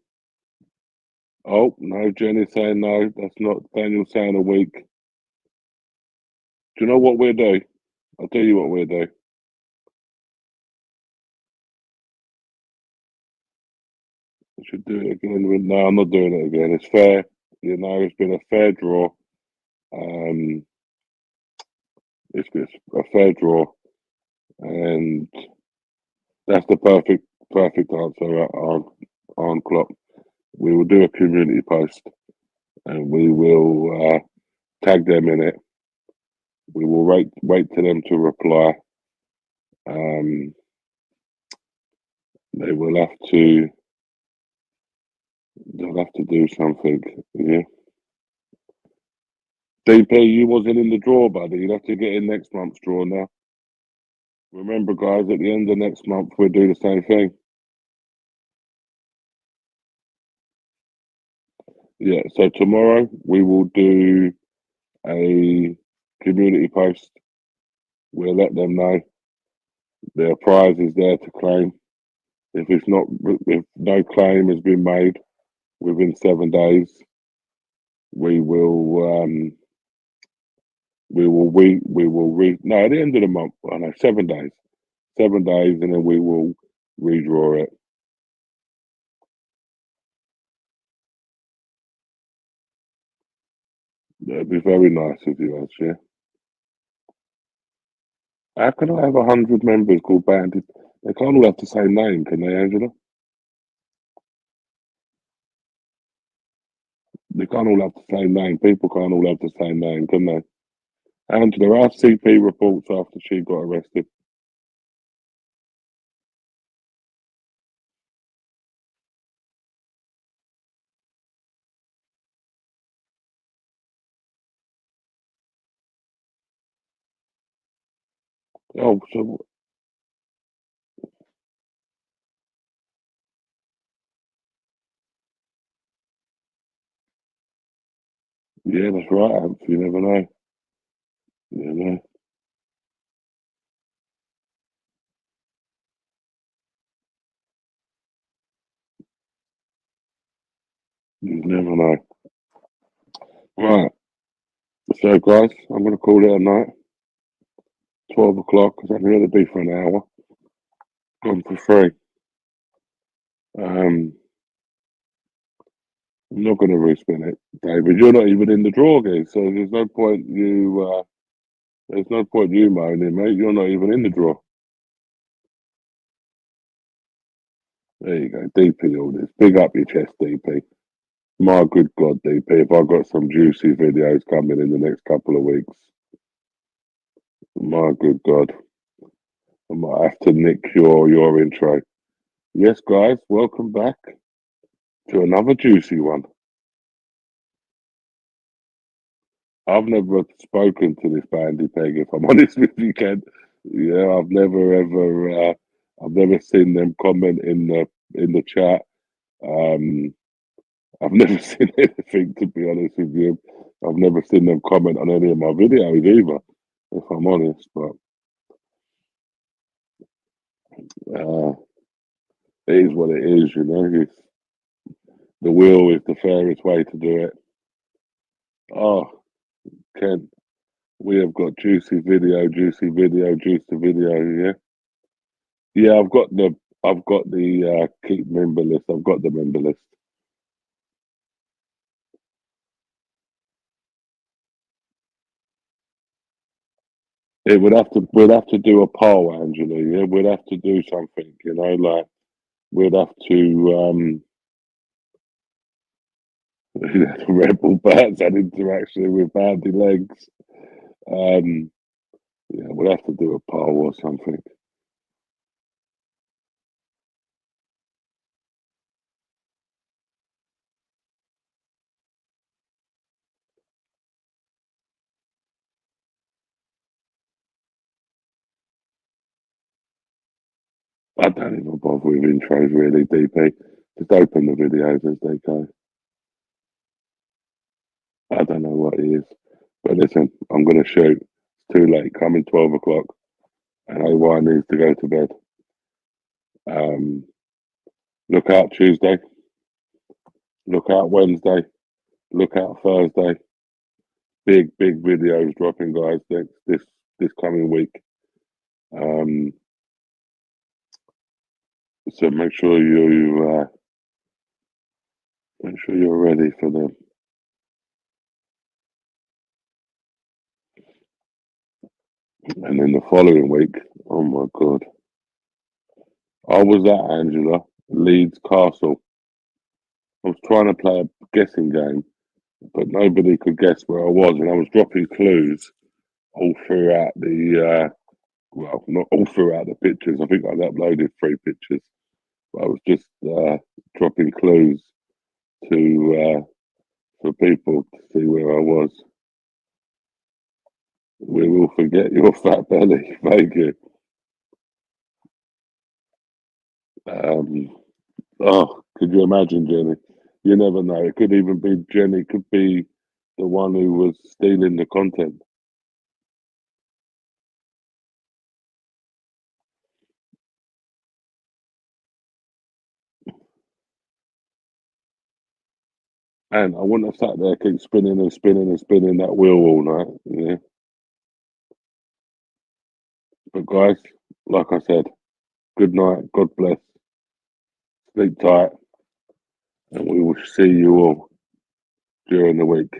Oh, no, Jenny's saying no. That's not Daniel saying a week. Do you know what we'll do? I'll tell you what we'll do. I should do it again. No, I'm not doing it again. It's fair. You know, it's been a fair draw. It's a fair draw, and that's the perfect answer on clock. We will do a community post, and we will tag them in it. We will wait for them to reply. They will have to. They'll have to do something. Yeah. DP, you wasn't in the draw, buddy. You'll have to get in next month's draw now. Remember, guys, at the end of next month, we'll do the same thing. Yeah, so tomorrow we will do a community post. We'll let them know their prize is there to claim. If no claim has been made within 7 days, we will no, at the end of the month. I know 7 days, 7 days, and then we will redraw it. That'd be very nice of you, Ash, yeah. How can I have 100 members called Bandit? They can't all have the same name, can they, Angela? They can't all have the same name. People can't all have the same name, can they? Angela, our CP reports after she got arrested. Oh, so yeah, that's right, Ant. You never know. You know, you never know. Right. So, guys, I'm going to call it a night. 12 o'clock, because I'm going to be for an hour. Gone for free. I'm not going to respin it, David. You're not even in the draw, guys. So there's no point you. There's no point you moaning, mate. You're not even in the draw. There you go, DP. All this. Big up your chest, DP. My good God, DP. If I've got some juicy videos coming in the next couple of weeks, my good God, I might have to nick your intro. Yes, guys, welcome back to another juicy one. I've never spoken to this Bandy Peg, if I'm honest with you, Ken. Yeah, I've never ever, I've never seen them comment in the chat. I've never seen anything, to be honest with you. I've never seen them comment on any of my videos either, if I'm honest. But uh, it is what it is, you know. The wheel is the fairest way to do it. Oh, Ken, we have got juicy video, juicy video, juicy video. Yeah, yeah. I've got the keep member list. I've got the member list. It would have to. We'd have to do a poll, Angela. Yeah, we'd have to do something. You know, like we'd have to rebel bats and interaction with bandy legs. Um, yeah, we'd have to do a poll or something. I don't even bother with intros really, DP. Just open the videos as they go. I don't know what it is. But listen, I'm going to shoot. It's too late. Coming 12 o'clock. And AY needs to go to bed. Um, look out Tuesday. Look out Wednesday. Look out Thursday. Big videos dropping, guys, this coming week. So make sure you're ready for them. And then the following week, oh my God. I was at Angela, Leeds Castle. I was trying to play a guessing game, but nobody could guess where I was. And I was dropping clues all throughout well, not all throughout the pictures. I think I'd uploaded 3 pictures. But I was just dropping clues to for people to see where I was. We will forget your fat belly. Thank you. Oh, could you imagine, Jenny? You never know. It could even be Jenny, could be the one who was stealing the content. And I wouldn't have sat there, keep spinning and spinning and spinning that wheel all night. Yeah. But guys, like I said, good night. God bless. Sleep tight. And we will see you all during the week.